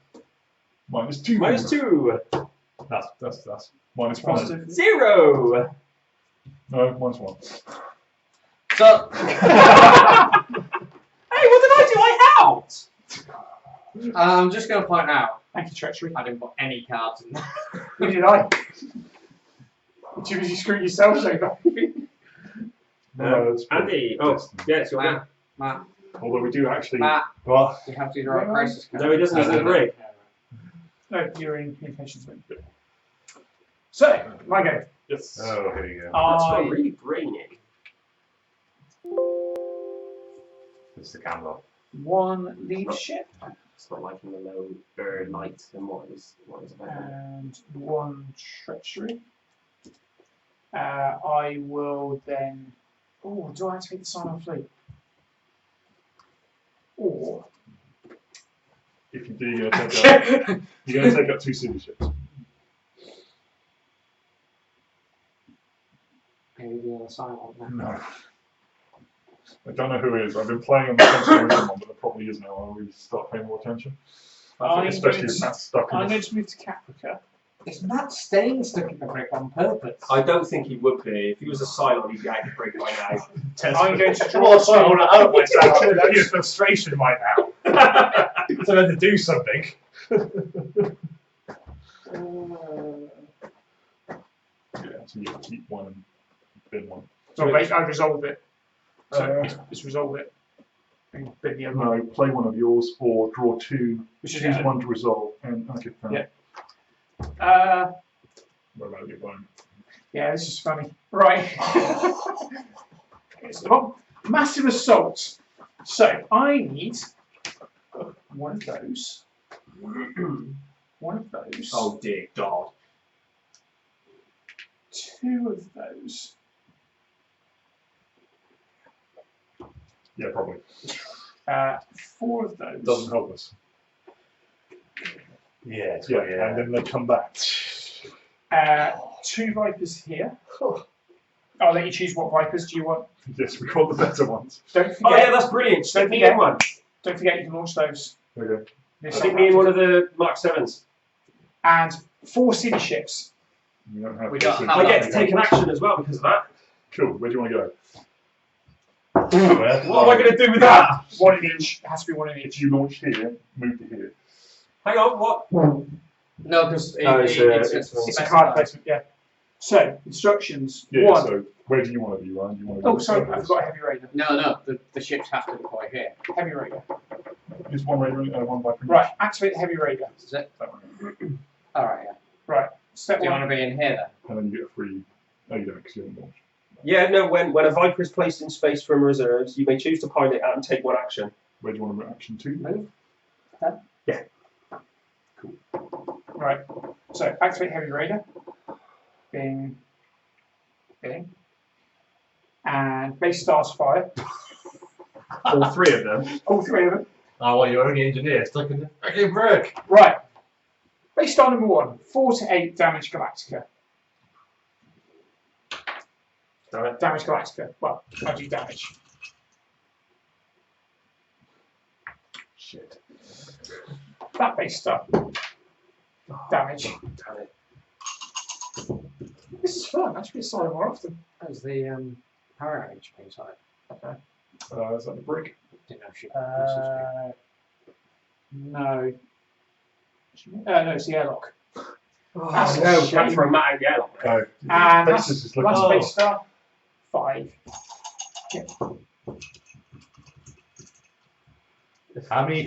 -2. -2. That's -1. Positive. 0. No, -1. So, Hey, what did I do? I helped. I'm just going to point out, Thank you, Treachery. I didn't put any cards in there. Who did I? Too busy screwing yourself over. No, it's Andy. Oh, Destiny. yeah, it's your Matt, Matt, Although we do actually. Matt, What? you have to draw a crisis card. No, he doesn't. He's in the break. No, you're in communications with. So, my go. Yes. Oh, here we go. That's I not really brainy. It's the camera. 1 leadership It's not liking the low bird light and what is about. and 1 treachery. I will then. Oh, do I activate the sign on fleet? Or If you do, you're going to take up 2 city ships. Maybe the other side on that. No. I don't know who it is. I've been playing on the console one, but there probably is now. I'll really start paying more attention. I'm Especially going if to- Matt's stuck in I'm the going to move to Caprica. Is Matt staying stuck in the brick on purpose? I don't think he would be. If he was a Cylon, he'd be out of the break by now. I'm going to Come draw on, so I want to hurt myself. Yeah. That's your frustration right now. So I had to do something. Yeah, so you can keep 1 and bin 1. So I resolve it. So just resolve it. And bin the other one. No, play 1 of yours or draw 2. Which is Choose yeah. 1 to resolve. And okay, fair Yeah. enough. What about your bone? Yeah, this is funny. Right. Okay, so massive assault. So I need 1 of those. 1 of those. Oh dear God. 2 of those. Yeah, probably. 4 of those. Doesn't help us. Yeah, Yeah, and then they come back. 2 Vipers here. I'll let you choose what Vipers do you want. Yes, we got the better ones. Don't Oh yeah, forget. that's brilliant. Stick me forget- in one. Don't forget you can launch those. Okay. Stick me in one of the Mark 7s. And 4 city ships. We don't have We this don't in- have I get to take an action as well because of that. Cool. Where do you want to go? What am I going to do with that? 1 in each. It has to be 1 in If each. you launch here, move to here. Hang on, what? No, because It's a card placement, yeah. So, instructions. Yeah, 1. so where do you want to be, Ryan? Do you want to Oh, go sorry, I circles? forgot a Heavy Raider. No, the ships have to deploy here. Heavy Raider. Just 1 Raider, 1 Viper. Right, activate the Heavy Raider. Is it? That one. Alright, yeah. Right, step Do you 1. want to be in here then? And then you get a free. Oh, you don't, because you haven't launched. Yeah, no, when a Viper is placed in space from reserves, you may choose to pilot it out and take 1 action. Where do you want to move action to? Move. Yeah. Cool. Right, so activate Heavy Raider. Bing. Bing. And base stars fire. All 3 of them. All 3 of them. Oh, well, you're only engineer stuck in the freaking brick. Right. Base star number 1. 4 to 8 damage Galactica. Alright. Damage Galactica. Well, I do damage. Shit. That base star. Damage. Damn it. This is fun. I should be assigning more often. As the power outage inside. Okay. Is that the brick? Didn't know she. No. No, it's the airlock. Oh, no, can't throw Matt out the airlock. No. And This is just looking. last base star. 5. How many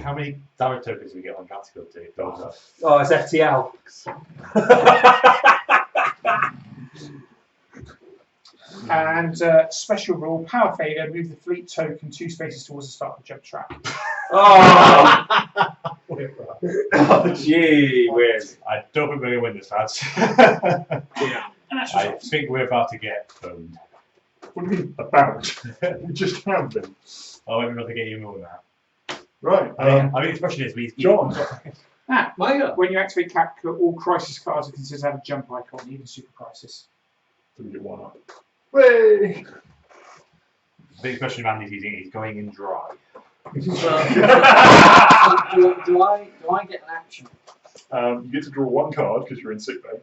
damage tokens do we get on Galactica to build up? Oh, it's FTL. And special rule, power failure, move the fleet token 2 spaces towards the start of the jump track. Oh! Oh, gee whiz. I don't think we're going to win this, lads. Yeah. I think we're about to get boned. What do you mean about? We just have been. Oh, maybe not to get you more than that. Right. I mean, the question is, John. When you activate Capture, all crisis cards are considered to have a jump icon, even Super Crisis. So we get 1 up. The big question Andy's using is going in dry. do I get an action? You get to draw 1 card because you're in sick bay,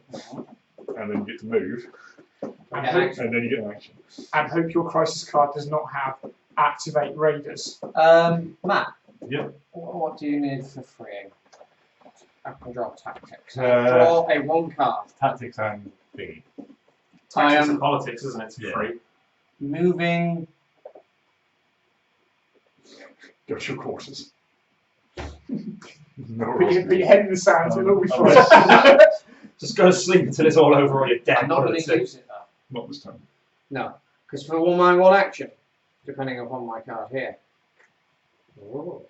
and then you get to move, And, Yeah, hope, and then you get an action. and hope your crisis card does not have activate Raiders. Matt. Yep. What do you need for freeing? I can draw tactics. Uh, Draw a 1 card. Tactics and thingy. I Tactics am and politics, isn't it? It's Yeah. free. moving. Go to your quarters. No Put your head in the sand, and it'll be fine. Just go to sleep until it's all over or you're dead. I'm not one of going the to two. use it though. Not this time. No, because for one action, depending upon my card here. Oh.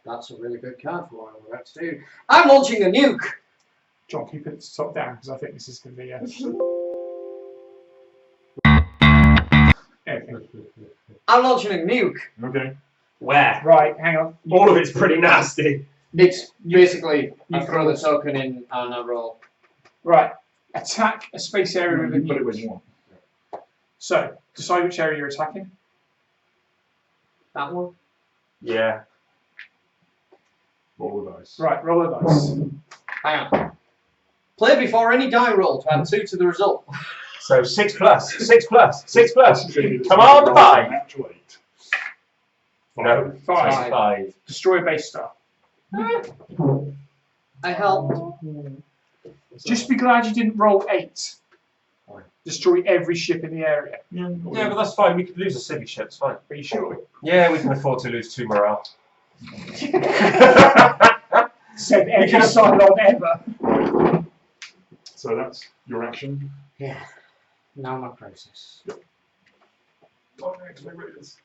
That's a really good card for what I'm about to do. I'm launching a nuke! John, keep it top down because I think this is going to be. Okay. I'm launching a nuke! Okay. Where? Right, hang on. All of it's pretty nasty. It's basically, you I throw the token in and I roll. Right, attack a space area with a You put it where nuke. you want. So, decide which area you're attacking. That one? Yeah. Roll the dice. Right, roll a dice. Hang on. Play before any die roll to add 2 to the result. So 6 plus, 6 plus, 6 plus. This is gonna be the Come time on, to roll 5. an actual 8. No. 5. 5. Destroy a base star. I helped. Just be glad you didn't roll 8. Destroy every ship in the area. Yeah, Yeah, but that's fine. We could lose a civvy ship. It's fine. Are you sure? Yeah, we can afford to lose 2 morale. Said every Cylon ever. So that's your action. Yeah. Now my process. Oh, activate Raiders.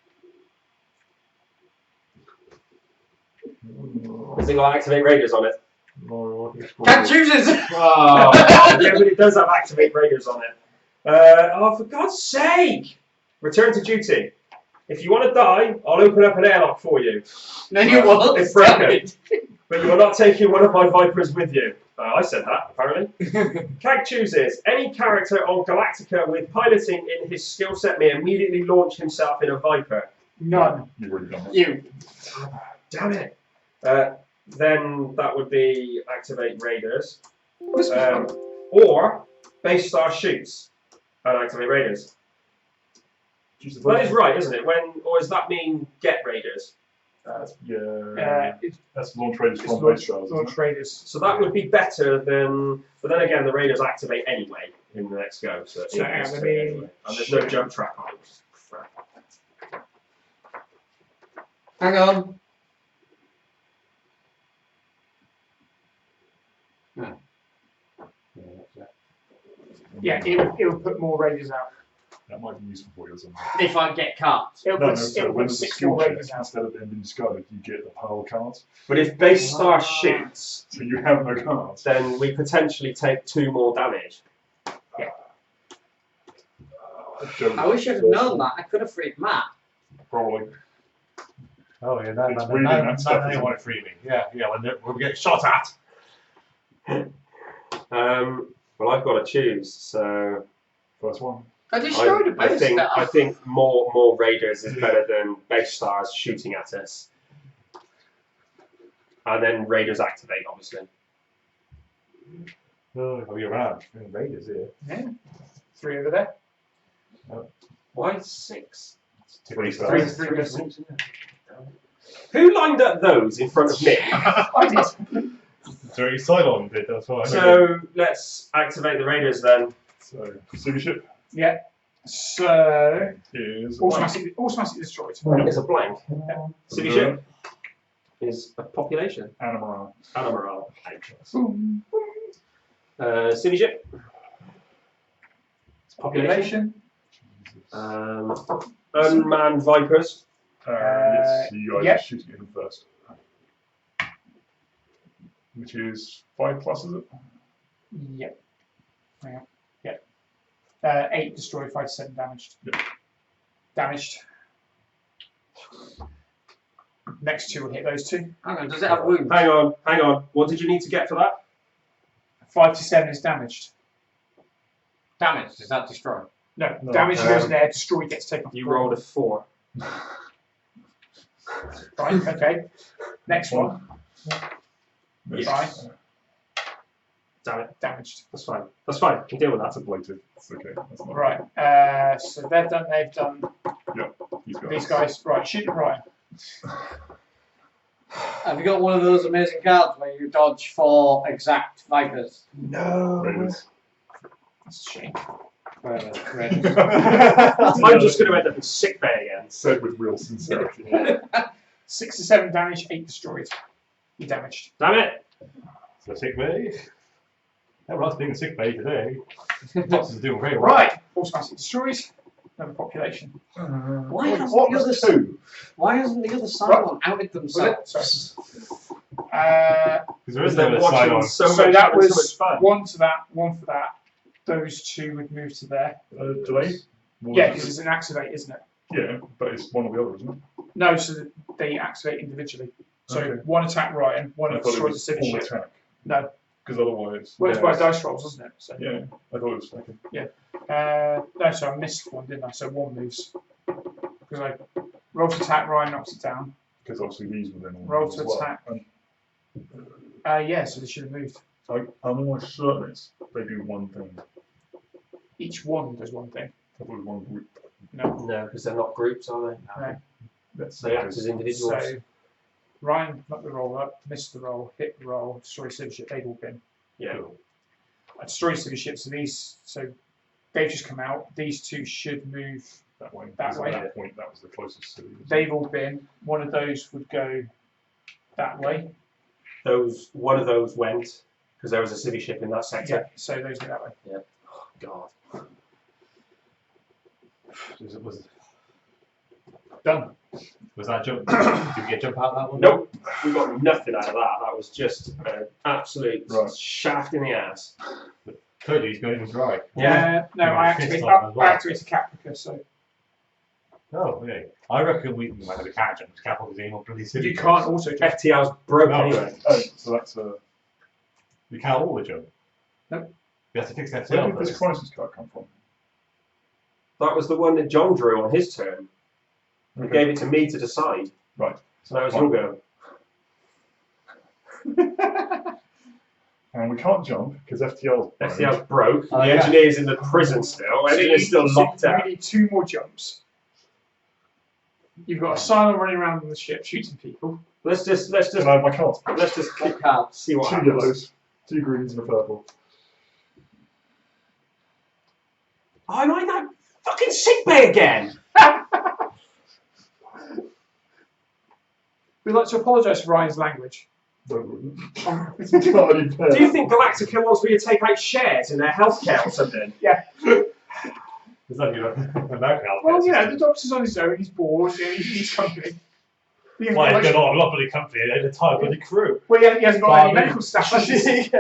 Has it got activate raiders on it? Can't choose it! Oh, yeah, but it does have activate raiders on it. Oh, for God's sake! Return to duty. If you want to die, I'll open up an airlock for you. No, you won't. It's broken. But you are not taking one of my Vipers with you. I said that, apparently. CAG chooses any character on Galactica with piloting in his skill set may immediately launch himself in a Viper. None. You've already done that. You. Damn it. Then that would be activate raiders. Or base star shoots and activate raiders. That is right, isn't it? Or does that mean get raiders? That's launch Raiders from base stars. Launch Raiders. So that would be better than. But then again, the raiders activate anyway in the next go. So So, it is I to mean, anyway. And there's no jump track on it. Crap. Hang on. No. Yeah, it will put more Raiders out. That might be useful for you or something. If I get cards. It'll No, put, so it'll when put the 6 skill more check, Raiders out. instead of them being discarded, you get the pile of cards. But if base star shoots, So you have no cards. then we potentially take 2 more damage. I wish I'd have known that. I could have freed Matt. Probably. Oh yeah, It's weird in that stuff, they isn't want it? to free me. Yeah, when we get shot at. Well, I've got to choose. So First one. I destroyed a base I think more raiders is better than base stars shooting at us. And then Raiders activate, obviously. Oh, you're around. Raiders here. Yeah. 3 over there. Why 6? Three Three, stars. three missing. Who lined up those in front of me? I did. Three Cylon did, that's why. So let's activate the Raiders then. So, city ship Yeah. So is automatically destroyed. It's a blank. City ship is a population. Animal. And a morale. City ship. It's population. Unmanned Vipers. Yes, you guys yeah. are shooting at him first. Which is 5+, is it? Yep. Hang on. Yep. 8 destroyed, 5 to 7 damaged. Yep. Damaged. Next 2 will hit those 2. Hang on, does it have wounds? Hang on. What did you need to get for that? 5 to 7 is damaged. Damaged, is that destroyed? No, No, damage goes in there, destroyed gets taken off. You rolled a 4. Right, okay. Next one. Miss. Right. Damn it. Damaged. That's fine. That's fine. You can deal with That's that. ablative. It's okay. That's not Right. So they've done these guys. Right, shoot at Ryan. Have you got one of those amazing cards where you dodge 4 exact Vipers? No. Raiders. That's a shame. Whatever, I'm just going to end up in sick bay again. Said with real sincerity. 6 to 7 damage, 8 destroyed. You're damaged. Damn it. So sick bay. Everyone's being sick bay today. Boss is doing very well. Right. Automatic destroys. Another population. Why hasn't What the was other 2? Why hasn't the other Cylon outed themselves? Sorry. Because there is no other watching Cylon. so So much, that having so was much fun. 1 to that, 1 for that. Those 2 would move to there. Delay? Yeah, because it's an activate, isn't it? Yeah, but it's one or the other, isn't it? No, so they activate individually. So Okay. 1 attack Ryan, 1 I thought it destroys the was city all ship. attack. No. Because otherwise. Well, it's by dice rolls, isn't it? So. Yeah, I thought it was second. No, so I missed 1, didn't I? So 1 moves. Because I roll to attack, Ryan knocks it down. Because obviously these were then all Roll as to well. attack. And Yeah, so they should have moved. I'm almost certain they do one thing. Each one does one thing. I thought it was one group. No. No, because they're not groups, are they? No. That's They act as individuals. So Ryan knocked the roll up, missed the roll, hit the roll, destroy city ship. They've all been. Yeah. I destroyed city ships. So they've just come out. These 2 should move that way. That Because way. At that point, that was the closest city. They've all been. One of those would go that way. One of those went because there was a city ship in that sector. Yeah, so those go that way. Oh, God. Done. Was that jump? Did we get jump out of that one? Nope. We got nothing out of that. That was just an absolute Right. shaft in the ass. Told you he's going to dry. No, I Fist on as well. activated Caprica, so Oh, yeah. I reckon we might have a cat jump. Scaffold is aiming on bloody city. you can't also jump. FTL's broke No. anyway. Oh, so that's a. We can't all the jump. Nope. We have to fix that Where tail did this first. crisis card come from? That was the one that John drew on his turn. He Okay. gave it to me to decide. Right. So now it's your go. And we can't jump because FTL's. FTL's broke. Oh, The yeah. engineer's in the prison still. Engineer's still locked so out. you need 2 more jumps. You've got a Cylon running around on the ship shooting people. Let's just Can I have my cards? What cards? see what 2 happens. yellows, 2 greens, and a purple. Oh, am I in that fucking sick bay again? We'd like to apologise for Ryan's language. It's entirely fair. Do you think Galactica wants me to take out shares in their healthcare or something? It's like, American Well, yeah, the doctor's on his own, he's bored, he needs company. The Why, they're information- not a bloody company, they're the entire bloody crew. Well, he hasn't got any Barney. medical staff. has he?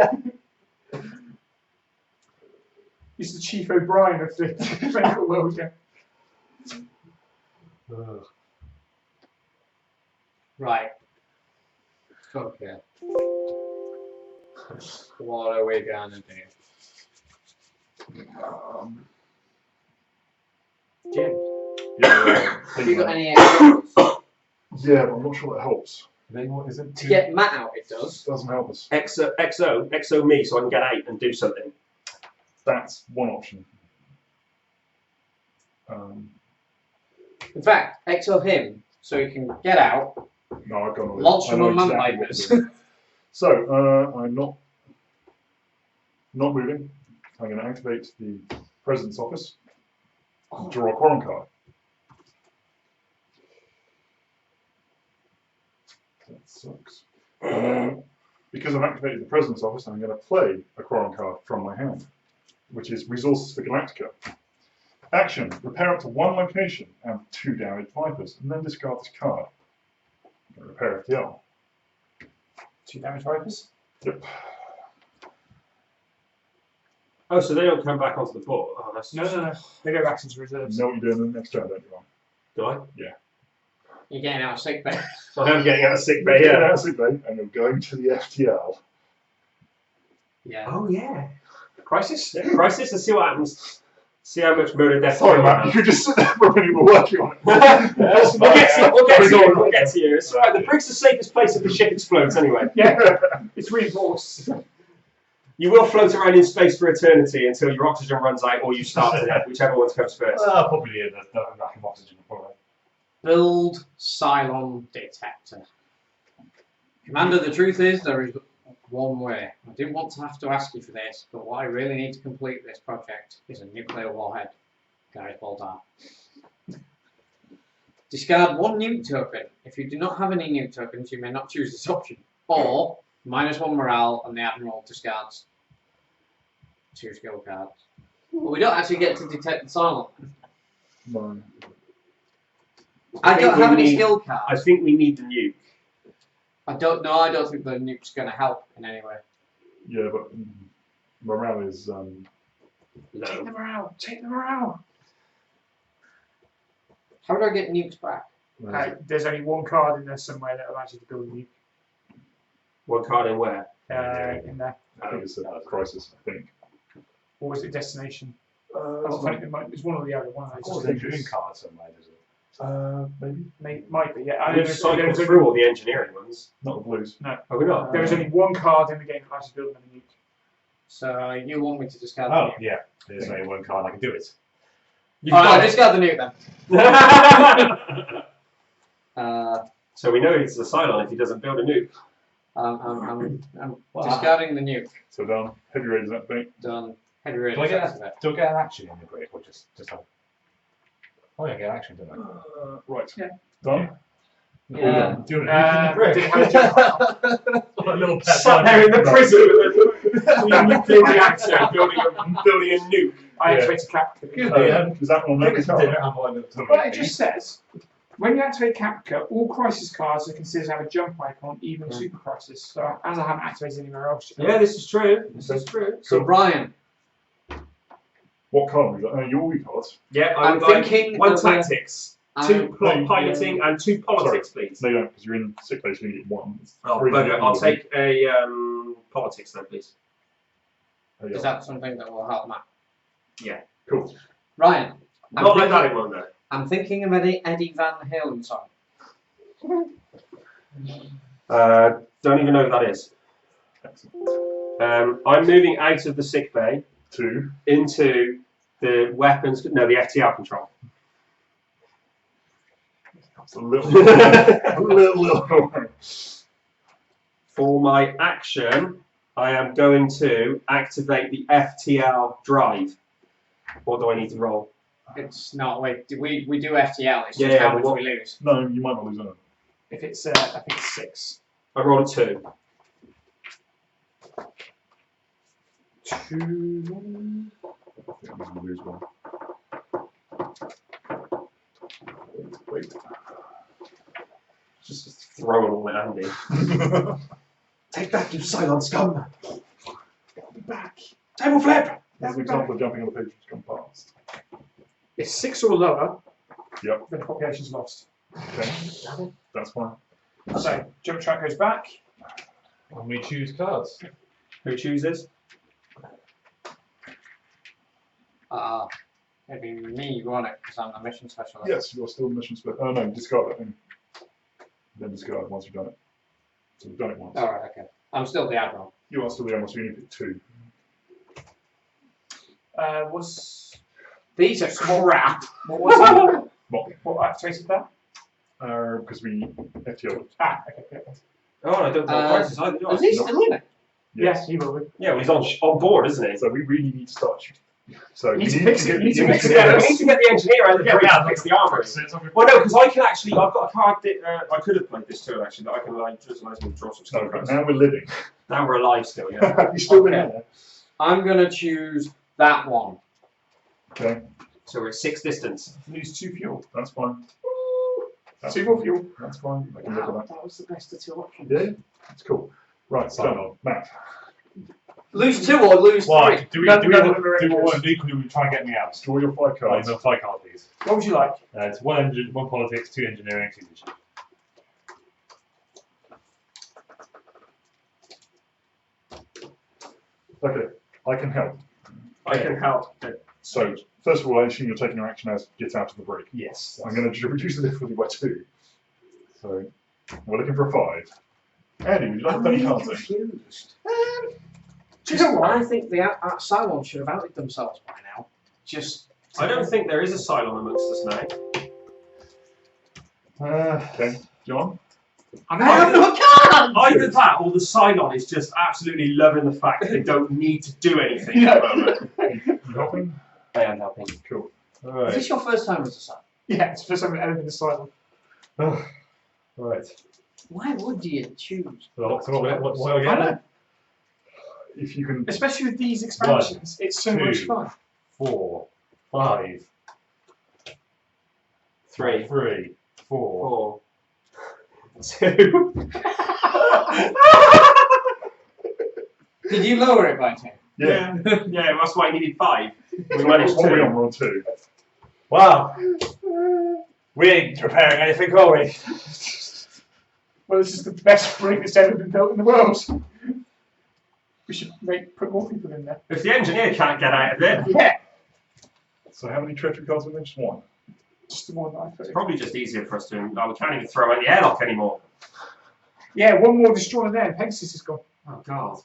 He's the Chief O'Brien of the medical world, yeah. Ugh. Right. Okay. What are we gonna do? Jim, Yeah, have you got any examples? yeah, but I'm not sure that helps. What is it? To get Matt out, it does. Doesn't help us. Exo me, so I can get out and do something. That's one option. In fact, exo him so he can get out, No, I've gone with launch I from know unmanned exactly what vipers. to do. So, I'm not moving. I'm going to activate the President's Office. Draw a quorum card. That sucks. And then, because I've activated the President's Office, I'm going to play a quorum card from my hand, which is Resources for Galactica. Action: repair up to one location and 2 damaged Vipers, and then discard this card. Repair FTL. 2 damage vipers. Yep. Oh, so they don't come back onto the board. Oh, that's No. They go back into reserves. You know what you're doing the next turn, don't you? Do I? You're getting out of sick bay. I am getting out of sick bay. Yeah, Yeah. that's it, mate. And you're going to the FTL. Yeah. Oh yeah. Crisis? Yeah. Crisis. Let's see what happens. See how much murder death. Sorry, Matt. You could just sit there for when you were working on it. We'll get to you. We'll get to you. It's alright. The brig's the safest place if the ship explodes anyway. Yeah. It's reinforced. You will float around in space for eternity until your oxygen runs out or you start to death, whichever one comes first. Probably the lack of oxygen. Probably. Build Cylon detector. Commander, the truth is there is one way. I didn't want to have to ask you for this, but what I really need to complete this project is a nuclear warhead. Gareth Baldar. Discard 1 nuke token. If you do not have any nuke tokens, you may not choose this option. Or -1 morale and the Admiral discards 2 skill cards. But we don't actually get to detect the Cylon. No. I think don't we have any need- skill I cards. think we need the nuke. I don't know. I don't think the nuke's going to help in any way. Yeah, but morale is Take the morale. Take the morale. How do I get nukes back? There's only 1 card in there somewhere that allows you to build a nuke. One card in where? In there. I think it's a crisis. I think. Or was it destination? It's It's one or the other. One of Of those. course, there's a dream card somewhere, does it? maybe Might be. Yeah. We've cycled through all the engineering ones. not the blues. Are we not? There is only 1 card in the game that allows you to build a nuke. So you want me to discard Oh, the nuke? yeah. There's only one card I can do it. You've Alright, got I'll discard the nuke then. So we know it's a Cylon if he doesn't build a nuke. I'm Well, discarding the nuke. So done. Heavy raiders activate. Done. Heavy raid Do I effects of it. get an action in the break or just have? Oh, yeah, I get an action, don't I? Right. Yeah. Done. Yeah. Do you want to in the break? didn't have a jump. What a little pet Sat there in the prison with a nuclear reactor building a nuke. I Yeah. activated cap. Is that on every card? Well, it just says when you activate Capca, all crisis cards are considered to have a jump icon, even super crisis. So as I haven't activated anywhere else. Yeah, this is true. This is true. So Brian, What card have we got? Your wee cards. Yeah, I'm I'm thinking one of a- tactics, 2 plot No, piloting, and 2 politics, please. No, you don't, because you're in sick base. You only get 1. It's Oh, three bugger. I'll you take a politics then, please. There you is are. that something that will help Matt? Cool. Ryan, Not like that in one though. I'm thinking of Eddie Van Halen song. Don't even know who that is. Excellent. I'm moving out of the sick bay 2. into the weapons. No, the FTL control. That's a little. For my action, I am going to activate the FTL drive. What do I need to roll? It's not. We do FTL. It's Yeah, just how but much what- we lose. No, you might not lose anything. If it's, I think it's 6. I rolled a 2. 2. I think I'm going to lose 1. Wait. Just throw them all at Andy. Take back, you Cylon scum! Back. Table flip! That's an example of jumping on the page which come past. It's 6 or lower. Yep. Then the population's lost. Okay. That's fine. So jump track goes back. And we choose cards. Who chooses? It'd be me who won it because I'm the mission specialist. Yes, you're still mission split. Oh no, discard it. Then discard once you've done it. So we've done it once. Alright, okay. I'm still the admiral. You are still the Admiral, so you need to pick 2. Was These are crap. what was it? What? What activated that? Because we FTL. Ah, okay. Good. Oh, I don't know prices either, do I? Is he still in it? Yes, he will be. Yeah, well, he's on board, isn't he? So we really need to start shooting. So You you need to need fix to it, get you need to the fix it. engineer. We need to get the engineer out of the Yeah, bridge yeah, to fix the armour. So it's okay. Well, no, because I can actually, I've got a card that I could have played this turn actually, that I can like just allows me to draw some No, stuff. but now we're living. Now we're alive still, yeah. You're still Okay. there. I'm gonna choose that one. Okay, So we're at 6 distance. Lose 2 fuel. that's fine. That's 2 more fuel. That's fine. I can live with that. That was the best of 2 options. Yeah, that's cool. Right, Sign so Matt. Lose 2 or lose 3? Why? Do we No, do no, what no, we no, want to do? Can we try and get me out? Draw your 5 Right, cards. no, 5 cards, please. What would you like? It's 1 politics, 2 engineering, 2 leadership. Okay, I can help. I can help. So first of all, I assume you're taking your action as get out of the brig. Yes. I'm going to reduce the difficulty by 2. So we're looking for a 5. Andy, would you like I'm to put any really cards in? confused. Do you know what? I think the Cylons should have outed themselves by now. Just. I don't think there is a Cylon amongst us now. Okay, John? I have no cards! Either that or the Cylon is just absolutely loving the fact that they don't need to do anything Yeah. at the moment. You helping? I am helping. Cool. Is Alright. this your first time as a Cylon? Yeah, it's the first time I've ever been asylum. Right. Why would you choose? So what I again? know. If you can. Especially with these expansions, it's so much 2. fun. 4, 5, 3, 3, 4. 4, 2. Did you lower it by 10? Yeah. Yeah, that's why I needed 5. We So managed what are we on? 2. We're on 2. Wow. We ain't preparing anything, are we? Well, this is the best brig that's ever been built in the world. We should put more people in there. If the engineer can't get out of it, Yeah, So how many treachery cards are there? Just 1. just the one that I put it's in. probably just easier for us to. Oh, we can't even throw out the airlock anymore. Yeah, one more destroyer there, and Pegasus is gone. Oh, God.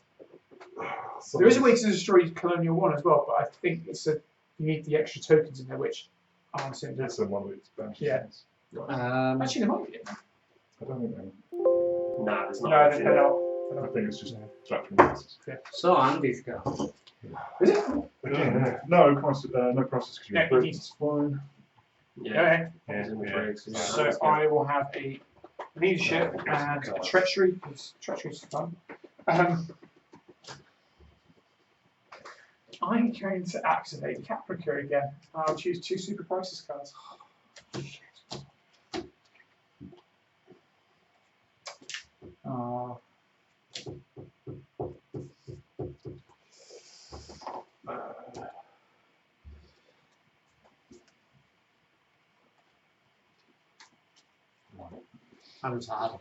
So There is a way to destroy Colonial 1 as well, but I think you need the extra tokens in there, which aren't in there. It's in one of the expansions. Yeah. Right. Actually, there might be. I don't think they Nah, there's not. No, much in they're there. not. I think it's just treachery cards. So Andy's go. Is it? Again, no crisis because Yeah, you're it needs- it's fine. Yeah. Okay. It's in the bricks. Yeah, So that's good. I will have a leadership and a treachery, because treachery is fun. I'm going to activate Caprica again. I'll choose 2 super crisis cards. I'm sad.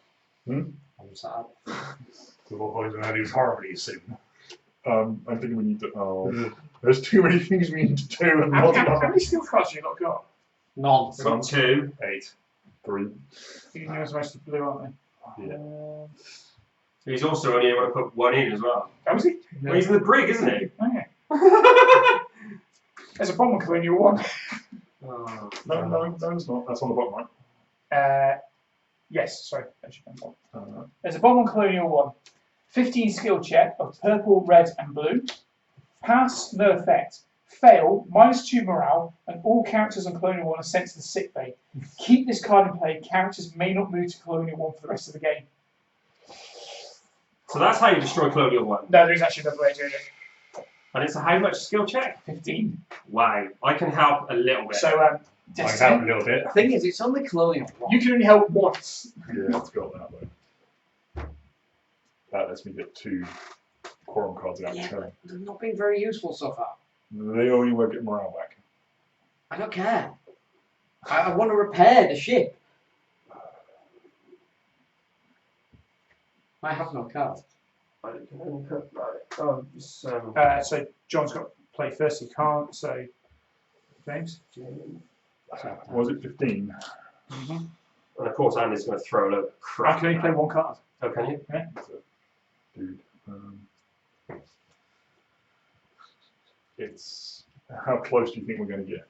Hmm? I'm sad. The boys are going to lose horribly soon. I'm thinking we need to. Oh, there's too many things we need to do and How not how enough. many steel cards have you not got? None. We've got 2. 8. 3. Yours are mostly blue, aren't they? Yeah. He's also only able to put 1 in as well. Oh, is he? Well, he's in the brig, isn't he? Okay. There's a bomb on Colonial 1. Oh. No, it's not. That's on the bottom right. Yes, sorry. That should be on top. Uh, There's a bomb on Colonial 1. 15 skill check of purple, red, and blue. Pass, no effect. Fail, -2 morale, and all characters on Colonial 1 are sent to the sick bay. Keep this card in play. Characters may not move to Colonial 1 for the rest of the game. So that's how you destroy Colonial 1. No, there's actually another way of doing it. And it's a how much skill check? 15. Wow. I can help a little bit. So, I can help a Destiny, little bit. The thing is, it's only Colonial 1. you can only help once. yeah, it's got that though. That lets me get 2 quorum cards out of Yeah, turn. but they've not been very useful so far. They only won't get morale back. I don't care. I want to repair the ship. I have no cards. I can only put, oh, it's, So, John's got to play first. He can't. So, James. Was it 15? and of course Andy's going to throw a load of I crap. can only play 1 card. Oh, can you? Dude. It's how close do you think we're going to get?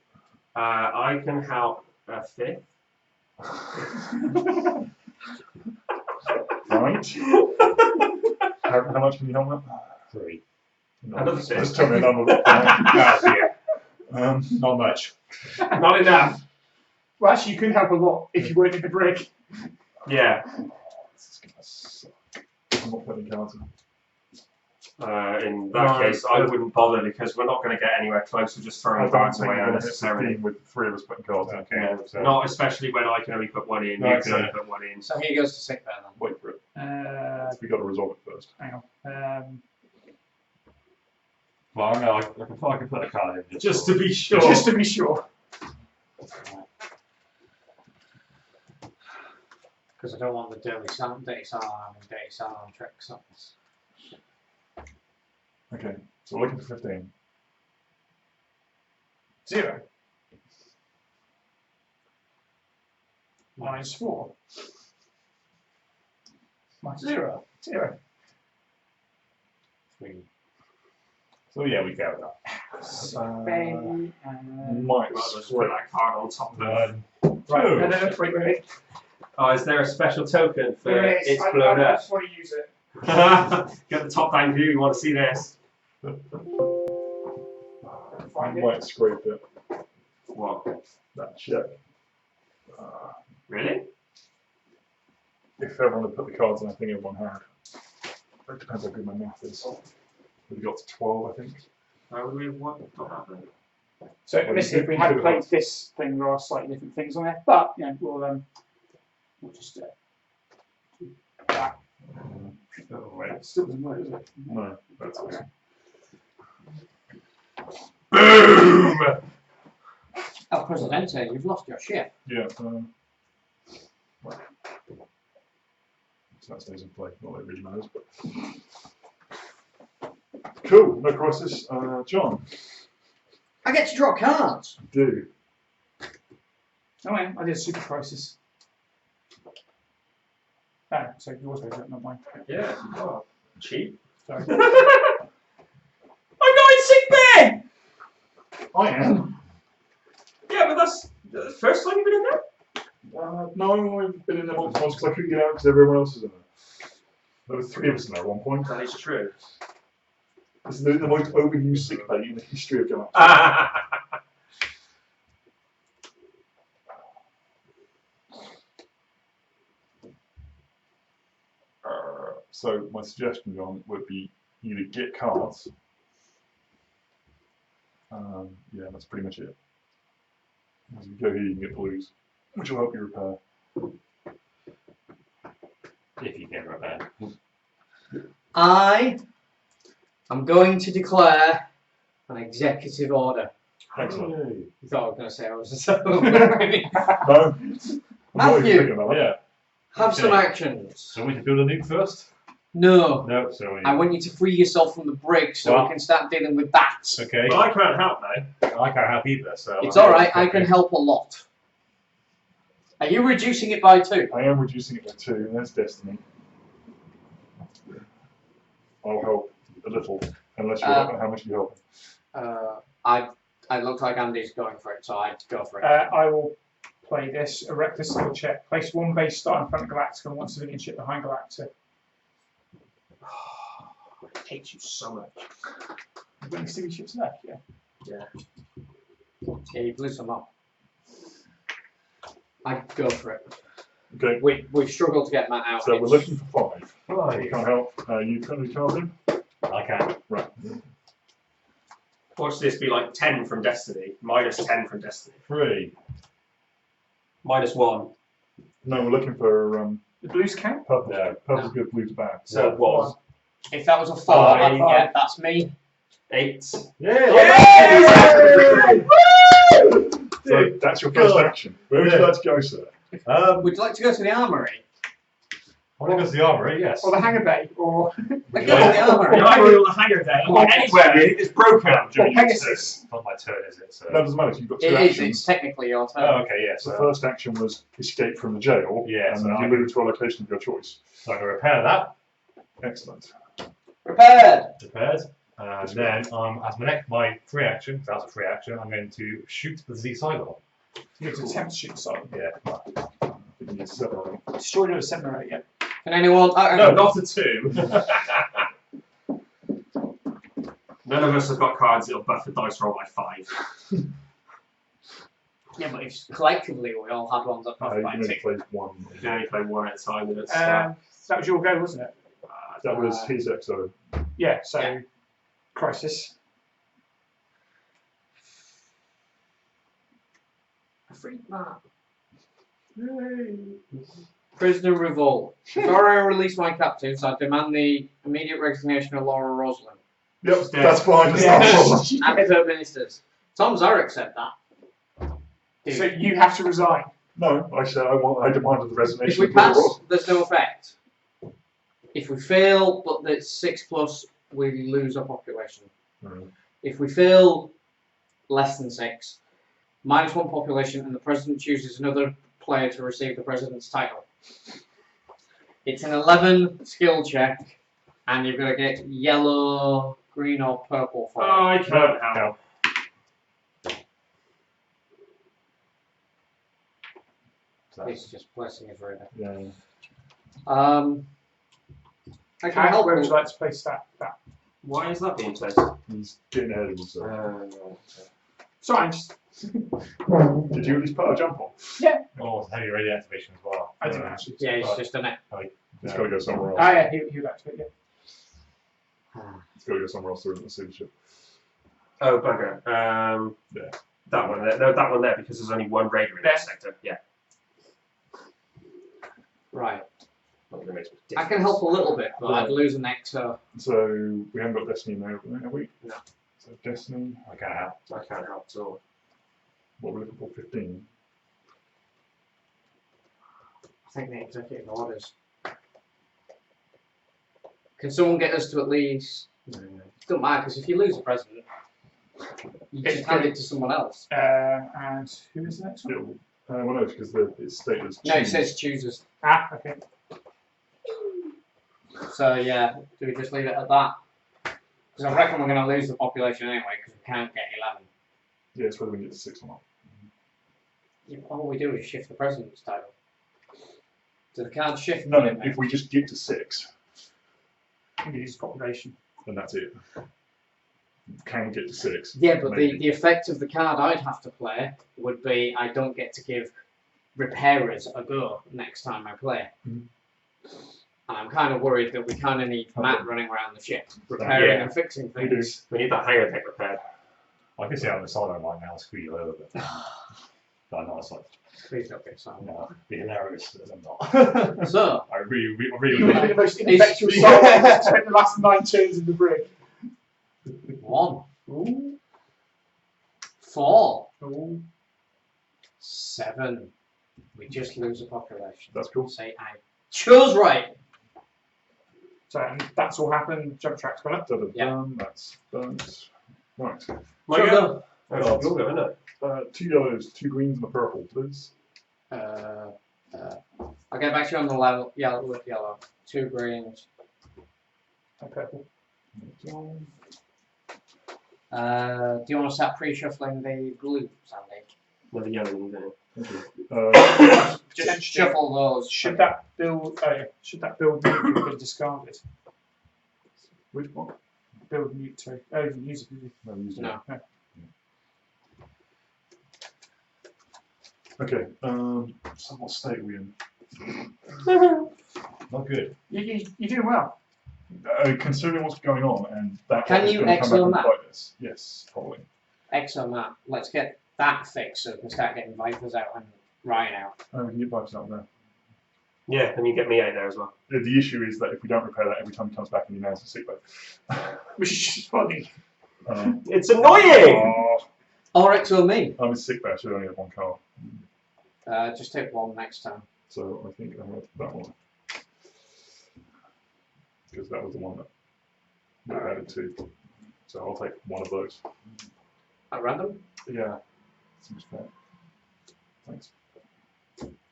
I can help a fifth. Right. How much can you help with? 3. Another fifth. Just tell me a number. Not much. Not enough. Well, actually, you could help a lot if you weren't in the brig. Yeah. This is going to suck. I'm not putting cards in. In that case, I wouldn't bother because we're not going to get anywhere close to just throwing cards away unnecessarily. With 3 of us putting cards in. Okay. Yeah, So, not especially when I can only put 1 in, you can only put 1 in. So he goes to sick bay then. Wait for it. Uh, We got to resolve it first. hang on. well, no, I can put a card in. Just to be sure. Just to be sure. Because I don't want the dirty Sam and dirty Sam tricks on this. Okay, so we're looking for 15. 0. -4. -0. 0. 3. So yeah, we go with that. Bay, Might Well, just put split. that card on top of it. right, Two. no, wait. Oh, is there a special token for There is. it's I blown up? just want to use it. Get the top down view, you want to see this. Find I it. might scrape it. What? That check. Really? If everyone had put the cards in, I think everyone had. It depends how good my math is. We got to 12, I think. How would we have got that then? So, admittedly, if we had played this thing, there are slightly different things on there. But, you know, we'll just do that. Oh, wait. It still doesn't work, does it? No, that's okay. Boom! Oh, Presidente, you've lost your ship. Yeah. Right. So that stays in play. Not that it really matters, but. Cool. No crisis. John. I get to draw cards. Do. Oh, yeah, I did a super crisis. Oh, so yours goes up, not mine. Yeah. Oh, cheap. Sorry. I'm not in sick bay! I am. Yeah, but that's the first time you've been in there? No, I've been in there once because I couldn't get out because everyone else is in there. There were 3 of us in there at one point. That is true. This is the most overused sick bay in the history of Galactica. So my suggestion, John, would be either get cards. Yeah, that's pretty much it. As you go here, you can get blues, which will help you repair. If you can repair. I am going to declare an executive order. Excellent. You thought I was going to say I was so. No. I'm not even Matthew. thinking about that. Yeah. Have some Okay. actions. So we can build a nuke first? No. No, so we... I want you to free yourself from the brig so Well- we can start dealing with that. Okay. Well, I can't help now. I can't help either, so... It's alright, I can help a lot. Are you reducing it by 2? I am reducing it by 2, and that's Destiny. I'll help a little, unless you're helping. How much are you helping? I look like Andy's going for it, so I'd go for it. I will play this. Erect a skill check. Place 1 base star in front of Galactica and 1 civilian ship behind Galactica. I hate you so much. You've got any civilian ships left? Yeah. Yeah. Yeah, you blew some up. I'd go for it. Okay, We've struggled to get Matt out. so we're looking for 5. Right. You can't help. You put any cards in? I can. Right. Watch this be like 10 from Destiny. Minus 10 from Destiny. 3. Minus 1. No, we're looking for The blues count? purple. No. Purple's good, blue's bad. So it was If that was a 4, Five. yeah, that's me. 8. Yeah! So that's your first Good. action. Where would you like to go, sir? Would you like to go to the armory? When it goes to the armory, yes. or the hangar bay, or Again, the armour. The armory or the hangar day. Anywhere, it's broken. or Pegasus. It's not my turn, is it? So. That doesn't matter. You've got two It is. actions. It's technically your turn. Oh, okay, yeah. The So, first action was escape from the jail, Yeah, and so then you I- move to a location of your choice. so I'm going to repair that. Excellent. Prepared. Repaired. And then, as my free action, 'cause that's a free action, I'm going to shoot the Z silo. You have to attempt to shoot the side. Yeah. I think you need 7 of them. Destroy number 7 or 8 yet. Can anyone? No, not a 2. None of us have got cards that'll buff the dice roll by 5. Yeah, but if collectively we all had ones that buffed You by can only 2. play one. You can only play one at a time and it's start. That was your go, wasn't it? That was his episode. Yeah, so Yeah. Crisis. A freak map. Prisoner revolt. Before I release my captives, I demand the immediate resignation of Laura Rosalind. Yep, dead. that's fine. That's not a problem. And her ministers. Tom Zarek said that. Dude. So you have to resign. No, I said I demanded the If resignation we of Laura pass, Ross. there's no effect. If we fail, but it's 6+, we lose our population. If we fail less than 6, -1 population, and the president chooses another player to receive the president's title. It's an 11 skill check, and you've got to get yellow, green, or purple for it. Oh, I can't help. So He's just placing his radar. Yeah. I can help. Where would you like to place that? Why is that being placed? He's getting ahead of himself. Sorry, I'm just. Did you at least put a jump on? Oh, heavy radio activation as well. I didn't actually. Yeah, he's just done it. It's got to go somewhere else. Ah, yeah, he would like to, yeah. It's got to go somewhere else. There isn't a signature. Oh, bugger. Yeah. That one there. No, that one there because there's only one raider in that sector. Yeah. Right. Not gonna make much I can difference. help a little bit, but I'd lose an extra. So we haven't got Destiny now, have we? No. So Destiny, I can't help. I can't help at all. what we're looking for, 15. I think the executive orders. Can someone get us to at least? It doesn't matter because if you lose the president, you just hand it to someone else. And who is the next one? It'll, well, no, because it's stated as No, it choose. says choosers. Ah, okay. So yeah, do we just leave it at that? Because I reckon we're going to lose the population anyway because we can't get 11. Yeah, it's whether we can get to 6 or not. All we do is shift the president's title. So the card shift. No, it, if we just get to 6, Use population. then that's it. Can we get to 6? Yeah, but Maybe. the effect of the card I'd have to play would be I don't get to give repairers a go next time I play. Mhm. And I'm kind of worried that we kind of need Matt running around the ship, repairing Yeah. and fixing We do. things. We need that hangar deck repaired. I can see how the silo right now screw you over, but I'm not such. Please don't get signed. No, it'd be hilarious as I'm not. So, I really You would would like be the most Is- ineffectual side spent the last 9 turns in the brig. 1, Ooh. 4, Ooh. 7. We just lose a population. That's cool. Say I chose right. So and that's all happened. Jump track's gone up. Yeah. That's that. Right. My So go. Oh, you're going, isn't it? 2 yellows, 2 greens, and a purple, please. I'll get back to you on the level. Yellow with yellow. 2 greens. And purple. Do you want to start pre-shuffling the blue, Sandy? Another yellow one, don't you? Just shuffle those. Should that build? Should that build have been discarded? Which one? Build mute to. Oh, you can use it. Did you? No, we used it. No. Okay. So what state are we in? not good. You're doing well. Considering what's going on, and that Can is you gonna come back exo and map? fight this. Yes, probably. Exomat. Let's get that fixed so we can start getting Vipers out and Ryan out. We can get vibes out there. Yeah, and you get me out there as well. The issue is that if we don't repair that, every time he comes back and he nails a sick bay. Which is just funny. It's annoying! Oh, Or Exo me. I'm a sick bay, I should only have 1 card. Just take 1 next time. So I think I have that one. because that was the one that we added to. So I'll take one of those. At random? Yeah, seems fair. Thanks.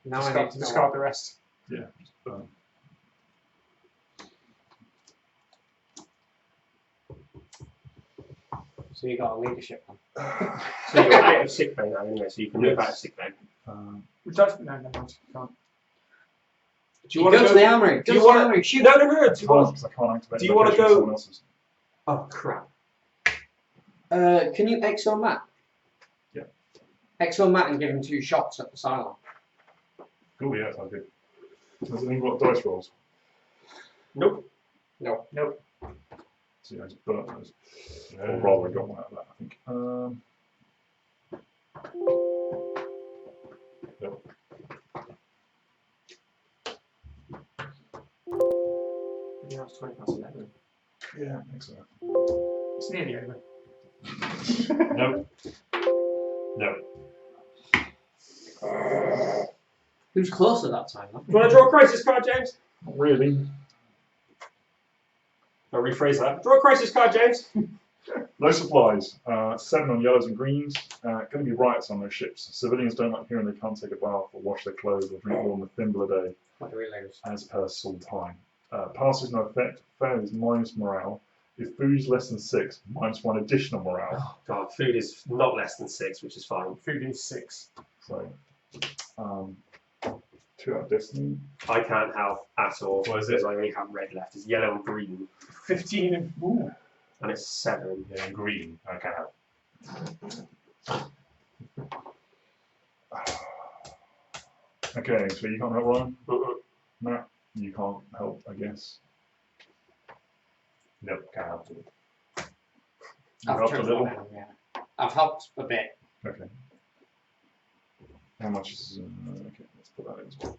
Now I need to discard the rest. Yeah, just burn. So you got a leadership one. So you're out of sick bay now anyway, so you can move out of sick bay. We don't. No, no, can't. Do you want to go to the armory? Do you want to shoot? No. Do you want? Because I can't activate. Do you want to go? Someone else's. Oh crap! Can you exo Matt? Yeah. Exo Matt and give him 2 shots at the Cylon. Cool, yeah, sounds good. Has anyone got dice rolls? Nope. No. Nope. So yeah, I just burnt those. Or rather, I got one out of that, I think. Nope. Yeah, it's 11. Yeah, I think so. It's nearly over. Nope. No. Who's closer that time? Huh? Do you want to draw a crisis card, James? Not really. I'll rephrase that. Draw a crisis card, James. No supplies. 7 on yellows and greens. Going to be riots on those ships. Civilians don't like hearing they can't take a bath or wash their clothes or drink more than a thimble a day, What do we lose? as per Sultan. Pass is no effect. Fail is minus morale. If food is less than 6, -1 additional morale. Oh god, food is not less than 6, which is fine. Food is 6. So, 2 out of destiny. I can't help at all. What is because it? I only have red left. It's yellow and green, 15 and. Ooh. and it's 7. Yeah, and green. I can't help. Okay, so you can't help Ryan? Uh-uh. Matt, you can't help, I guess. Nope, can't help. You I've helped a chosen little? one, yeah. I've helped a bit. Okay. How much is... okay, let's put that in as well.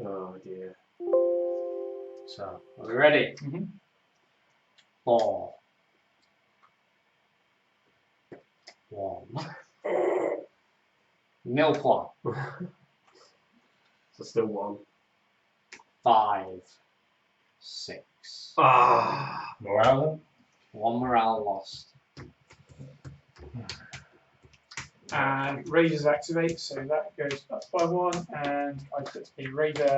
Oh dear. So, are we ready? Mhm. 4. 1. Milk one. So still 1. 5. 6. Ah. Morale? 1 morale lost. And Raiders activate, so that goes up by 1, and I put a Raider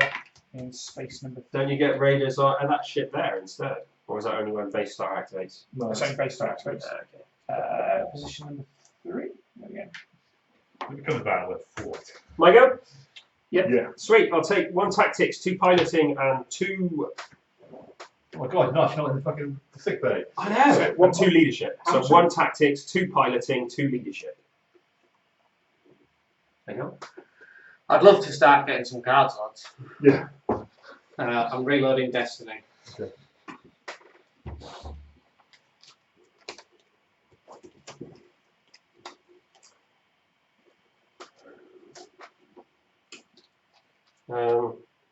in space number 3. Don't you get raiders on that ship there instead? Or is that only when base star activates? No, That's only base star activates. Okay. Position number 3. There we go. It becomes battle with 4. My go? yeah. Sweet, I'll take 1 tactics, 2 piloting, and 2. Oh my god, no, she's not in the fucking sick bay. I know! So, 1, 2 leadership. How So much 1 tactics, 2 piloting, 2 leadership. There you go. I'd love to start getting some cards, lads. Yeah. I'm reloading Destiny. Okay.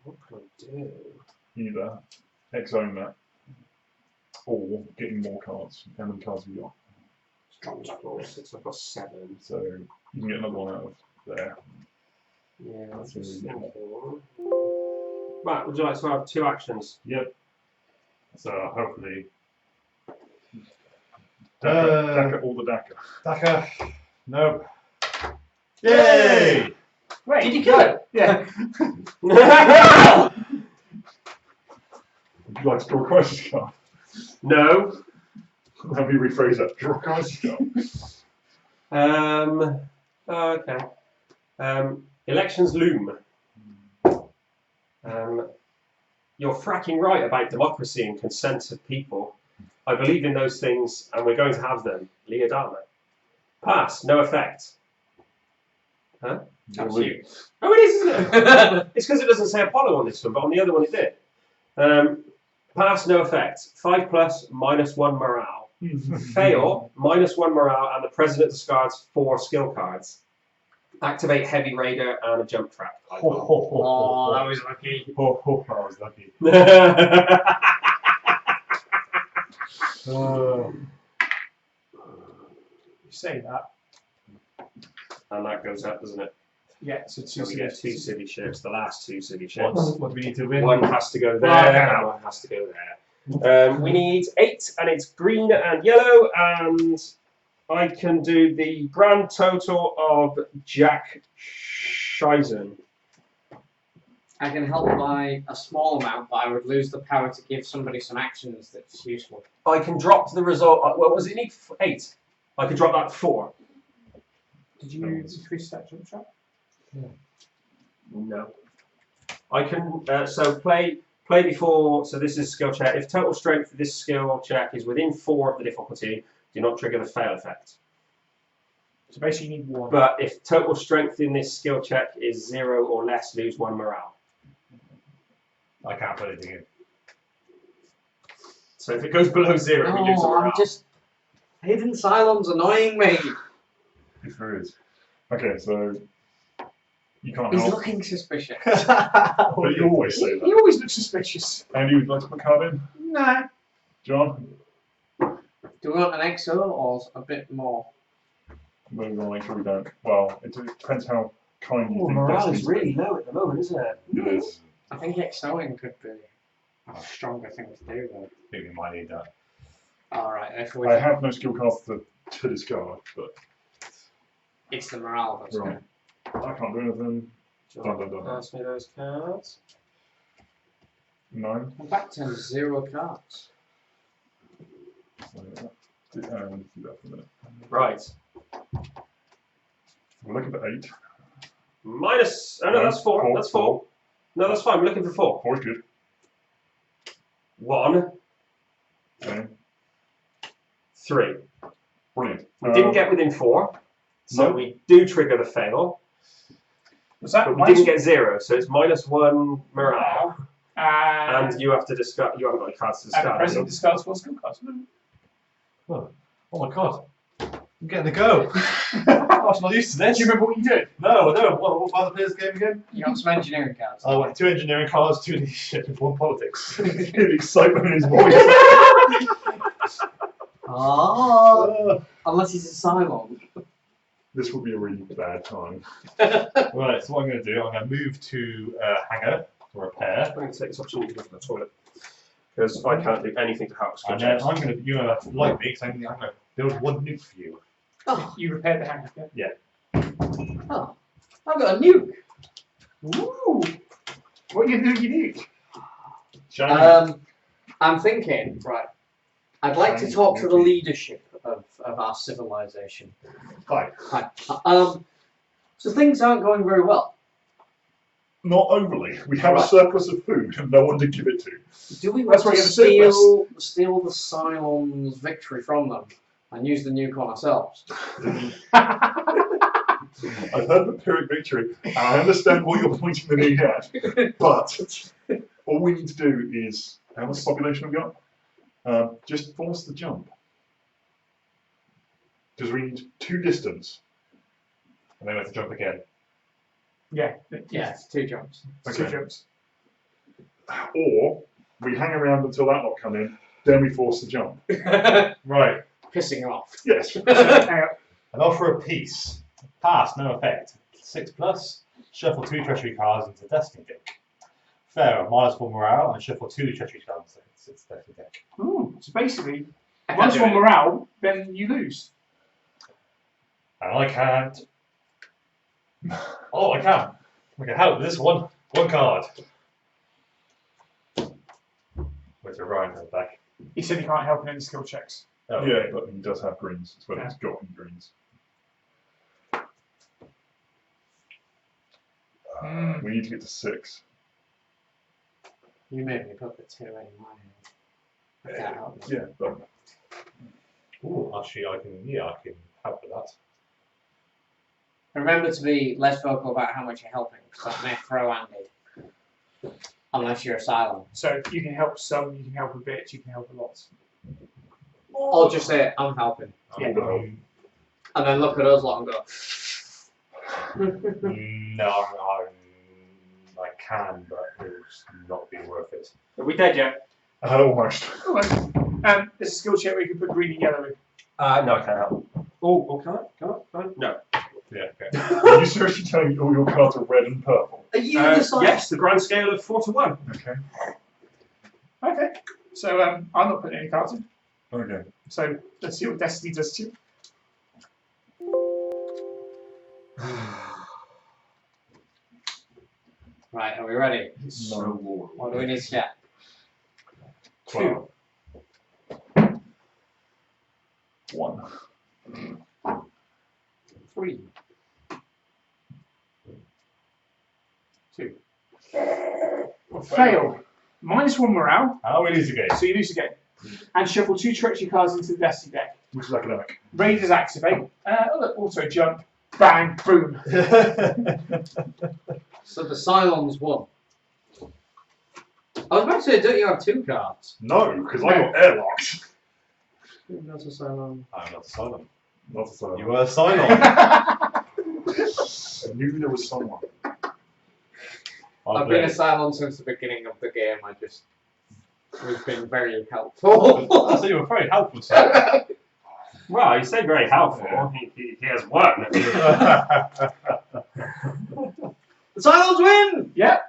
What can I do? Either X-Own that, or getting more cards. How many cards have you got? I've got 6, I've got 7. So you can get another one out of there. Yeah, That's that's just really thinking. Right, would you like to have 2 actions? Yep. So hopefully. Daka all the Daka. Daka. Nope. Yay! Wait, Did you kill it? Yeah. Would you like to draw a crisis card? No. Let me rephrase that. Draw a crisis card. Okay. Elections loom. You're fracking right about democracy and consent of people. I believe in those things, and we're going to have them. Leodama. Pass. No effect. Huh? That's you. Oh, it is, isn't it? It's because it doesn't say Apollo on this one, but on the other one it did. Pass. No effect. 5+, -1 morale. Fail. -1 morale, and the president discards 4 skill cards. Activate Heavy Raider and a jump trap. Oh, that was lucky. I was lucky. You say that. And that goes up, doesn't it? Yeah, so So we get 2 civvy ships, the last 2 civvy ships. What do we need to win? One has to go there, Wow. and one has to go there. We need 8, and it's green and yellow, and I can do the grand total of Jack Scheisen. I can help by a small amount, but I would lose the power to give somebody some actions that's useful. I can drop the result. What was it? Need 8. I could drop that to 4. Did you increase that jump shot? No. I can. So play before. So this is skill check. If total strength for this skill check is within 4 of the difficulty, do not trigger the fail effect. So basically, you need 1. But if total strength in this skill check is 0 or less, lose 1 morale. I can't put anything in. So if it goes below 0, we lose a Oh, I'm morale. just hidden Cylon's annoying me. If there is. Okay, so you can't He's help. looking suspicious. But you always say He that. always looks suspicious. Andy, would you like to put a card in? No. John? Do we want an XO or a bit more? We're going to make sure we don't. Well, it depends how kind you Oh, think morale Destiny's is really low at the moment, isn't it? It is. I think XOing could be a stronger thing to do though. I think we might need that. Alright, if we I have no skill cards to discard, but it's the morale that's right. good. I can't do anything. Dun. Pass me those cards. 9. I'm back to 0 cards. So, do that for a minute. Right. We're looking for 8. Minus. Oh no, that's 4. Four. That's 4. No, that's fine. We're looking for 4. 4 is good. 1, Okay. 3. Brilliant. We didn't get within 4, so No. we do trigger the fail. Was that But we didn't get 0, so it's -1 morale. And you have to discard. You haven't got any cards to And the discard. president discards 4 skill cards. Oh my god. I'm getting the go. I'm not used to Do this. you remember what you did? No, I don't. What about the players game again? You got some engineering cards. I went 2 engineering cards, 2 leadership, and 1 politics. The excitement in his voice. Oh, unless he's a Cylon. This will be a really bad time. Right, so what I'm going to do, I'm going to move to hangar to repair. I'm going to take this opportunity to go to the toilet because I can't do anything to help. And then I'm going to, you know, like me, because I'm going to build 1 nuke for you. Oh, You repaired the hangar. Yeah. oh, I've got a nuke. Ooh. What are you going to do with your nuke? Shiny. I'm thinking, right, I'd like to talk to the leadership of our civilization. Hi. Hi. So things aren't going very well. Not overly. We have a Right. surplus of food and no one to give it to. Do we want That's where to you have a steal the Cylon's victory from them and use the nuke on ourselves? I've heard the Pyrrhic victory, and I understand what you're pointing the knee at, but all we need to do is, how much population have we got? Just force the jump. Because we need 2 distance. And then we have to jump again. Yeah. Yeah, it's 2 jumps. 2 Okay. jumps. Or we hang around until that lot come in, then we force the jump. Right. Pissing off. Yes. Hang on. An offer of peace. Pass, no effect. 6+. Shuffle 2 treachery cards into Destiny deck. Fair, -1 morale, and shuffle 2 treachery cards into its Destiny deck. Ooh, so basically, I can't once do you're on it. morale, then you lose. And I can't. Oh, I can. I can help with this one. 1 card. Wait till Ryan comes back. He said he can't help in any skill checks. Oh, Yeah, but he does have greens. It's whether he's got any greens. We need to get to 6. You made me put the 2 in my hand. I can't help it. Yeah, but Ooh, actually, I can help with that. Remember to be less vocal about how much you're helping, because that may throw Andy. Unless you're a Cylon. So you can help some, you can help a bit, you can help a lot. Or just say, I'm helping. Yeah. Um, And then look at us lot and go, no, I can, but it's not be worth it. Are we dead yet? almost. There's a skill check where you can put green and yellow in. No, I can't help. Oh, can I? Can I? No. Yeah, okay. Are you seriously telling me all your cards are red and purple? Are you the side? Yes, the grand scale of 4 to 1. Okay. Okay. So I'm not putting any cards in. Okay. So let's see what Destiny does to you. Right, are we ready? No. What do we need to get? 12. 1. 3. 2. Fail. -1 morale, How we lose the game? so you lose again. And shuffle 2 treachery cards into the Destiny deck. Which is academic. Raiders activate. Look, auto jump. Bang, boom. So the Cylons won. I was about to say, don't you have 2 cards? No, because I got airlocked. Who knows a Cylon? I'm not silent. Not a silent. You were silent. I knew there was someone. I've been a Cylon since the beginning of the game. We've been very helpful. So you were very helpful, sir. Well, you say very helpful. He has one. The Cylons win! Yeah,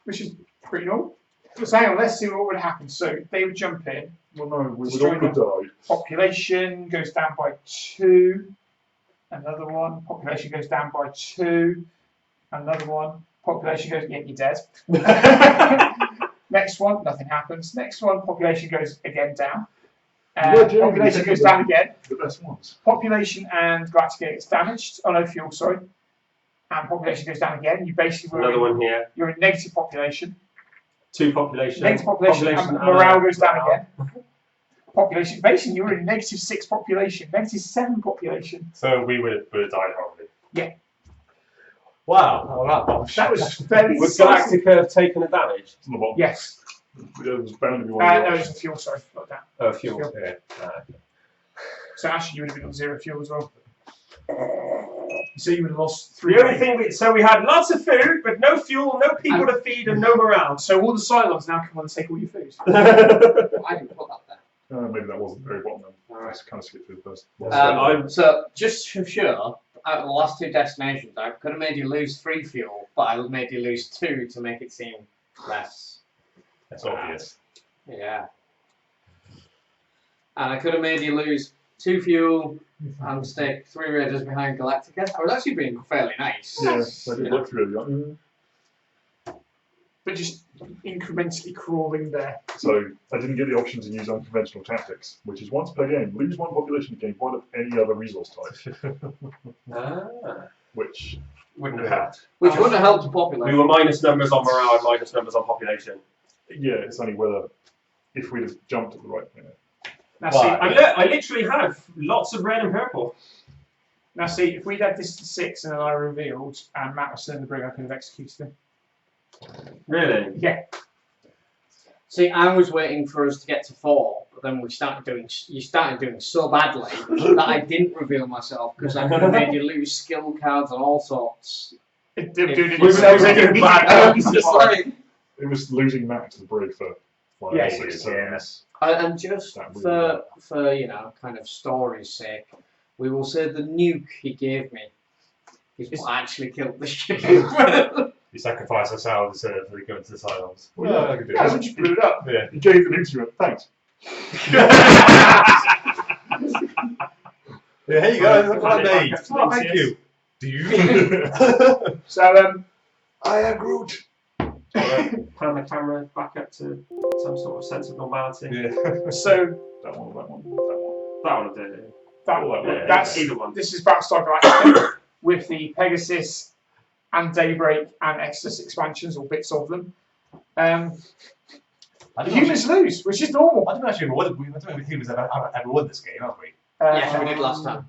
which is pretty normal. So hang on, let's see what would happen. So they would jump in. Well, no, we would Destroy all have died. Population goes down by 2. Another one. Population goes down by 2. Another one. Population goes. Yeah, you're dead. Next one, nothing happens. Next one, population goes again down. Population goes down again. The best ones. Population and Galactica gets damaged. Oh no, fuel, sorry. And population goes down again. You basically Another one here. You're in negative population. 2 population. Negative population, and morale goes down again. Population, basically, you were in -6 population, -7 population. So we would have died horribly. Yeah. Wow. Oh, That was fairly Would decisive. Galactica have taken a damage? It's on the bottom. Yes. There was bound to be one. No, it's a fuel, sorry, not that. Oh, fuel. Fuel. Yeah. So actually, you would have been on 0 fuel as well. So you would have lost 3. The only thing, so we had lots of food, but no fuel, no people to feed, and no morale. So all the Cylons now come on and take all your food. I didn't put that there. Maybe that wasn't very bottom then. Alright. Let's kind of skip through the first. So, just for sure, out of the last 2 destinations, I could have made you lose 3 fuel, but I made you lose 2 to make it seem less. That's obvious. Yeah. And I could have made you lose 2 fuel and stick 3 raiders behind Galactica. I was actually being fairly nice. Yeah, I did look through it. But just incrementally crawling there. So I didn't get the option to use unconventional tactics, which is once per game, lose 1 population, gain 1 of any other resource type, which Wouldn't have helped. Which wouldn't have helped the population. We were minus numbers on morale and minus numbers on population. yeah, it's only whether if we'd have jumped at the right minute. Now Well, see, I literally have lots of red and purple. if we'd had this to 6 and then I revealed and Matt was still in the brig, I could have executed him. Really? Yeah. See, I was waiting for us to get to 4, but then you started doing so badly that I didn't reveal myself because I could have made you lose skill cards and all sorts. Doing it We were yourselves doing again. bad. It's just like, It was losing Matt to the brig for like Yes, 6 yes. turns. and just That really for kind of story's sake, we will say the nuke he gave me is what actually killed the ship. You sacrifice ourselves instead of going to the Cylons. Well, yeah, I could do Yeah, that. so just blew it up. Yeah. He gave the news to it. Thanks. Yeah, here you go. Look what I made. Well, Thank you. Do you? So I am Groot. Pan the camera back up to some sort of sense of normality. Yeah. so That one. That one will do. that's Either one. this is Battlestar Galactica with the Pegasus and Daybreak and Exodus expansions or bits of them. I The don't humans lose, which is normal. I don't actually know what humans have ever won this game, have we? Yes, we did last time.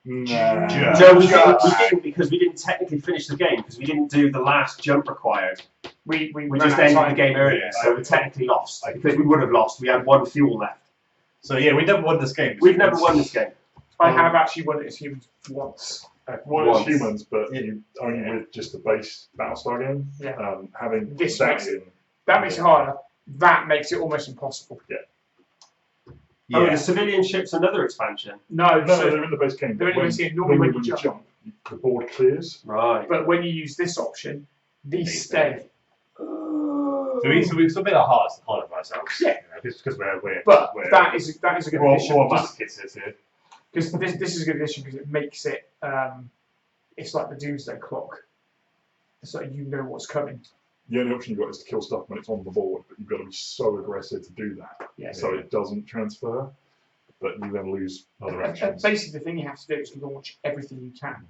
Nah. Yeah. No, we didn't because we didn't technically finish the game because we didn't do the last jump required. We We just ended the game earlier, so we technically lost because we would have lost. We had 1 fuel left. So yeah, we never won this game. We've never won this game. I have actually won it as humans once. Well, Once. it's humans, but you only with just the base Battlestar game. Yeah. Having This that makes in. That makes it harder. That makes it almost impossible. Oh, Yeah. the civilian ship's another expansion. No, No, so they're in the base game. they're in the When- base game. Normally when you you jump. the board clears. Right. But when you use this option, these stay. So we still made our hearts harder for ourselves. Yeah. Because we're. But we're, that is a good addition. More baskets here. Because this is a good addition because it makes it. It's like the doomsday clock. So you know what's coming. The only option you've got is to kill stuff when it's on the board, but you've got to be so aggressive to do that. Yeah. So it doesn't transfer, but you then lose other actions. Basically, the thing you have to do is launch everything you can.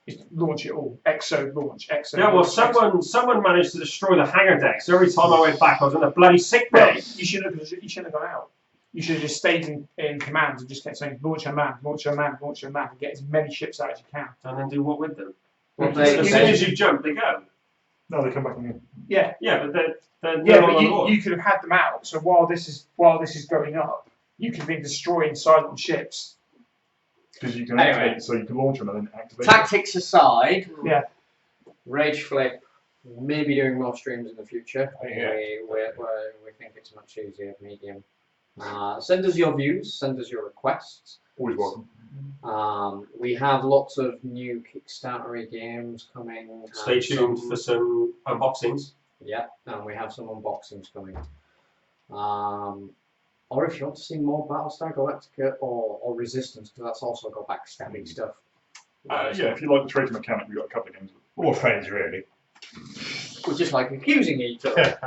Just launch it all. Exo launch. Exo. Yeah, well, launch, someone managed to destroy the hangar deck. So every time I went back, I was in a bloody sick bay. You shouldn't have gone out. You should have just stayed in commands and just kept saying launch a man, launch a man, launch a man, and get as many ships out as you can. And then do what with them? Well, As soon as you jump, they go. No, they come back in. Yeah. Yeah, but they're Yeah, no but longer on. you could have had them out. So while this is going up, you could have been destroying silent ships. Because you can Anyway. activate, so you can launch them and then activate. Tactics aside, Yeah. Rage Flip may be doing more streams in the future. Yeah. We think it's much easier, medium. Send us your views, send us your requests. Always welcome. We have lots of new Kickstarter games coming. Stay tuned for some unboxings. Yeah, and we have some unboxings coming. Or if you want to see more Battlestar Galactica or Resistance, because that's also got backstabbing stuff. Yeah, if you like the traitor mechanic, we've got a couple of games. All friends, really. We're just like accusing each other.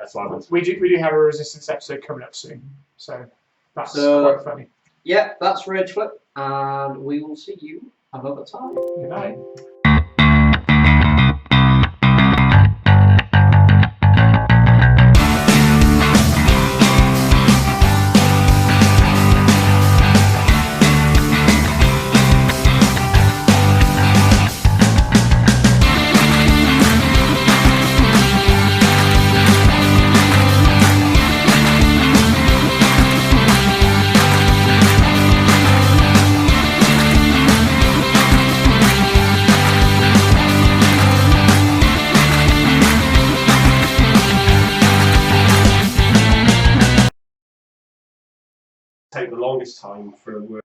Silence. We do have a Resistance episode coming up soon, so that's So- quite funny. Yeah, that's Rage Flip, and we will see you another time. Good night. Take the longest time for a word.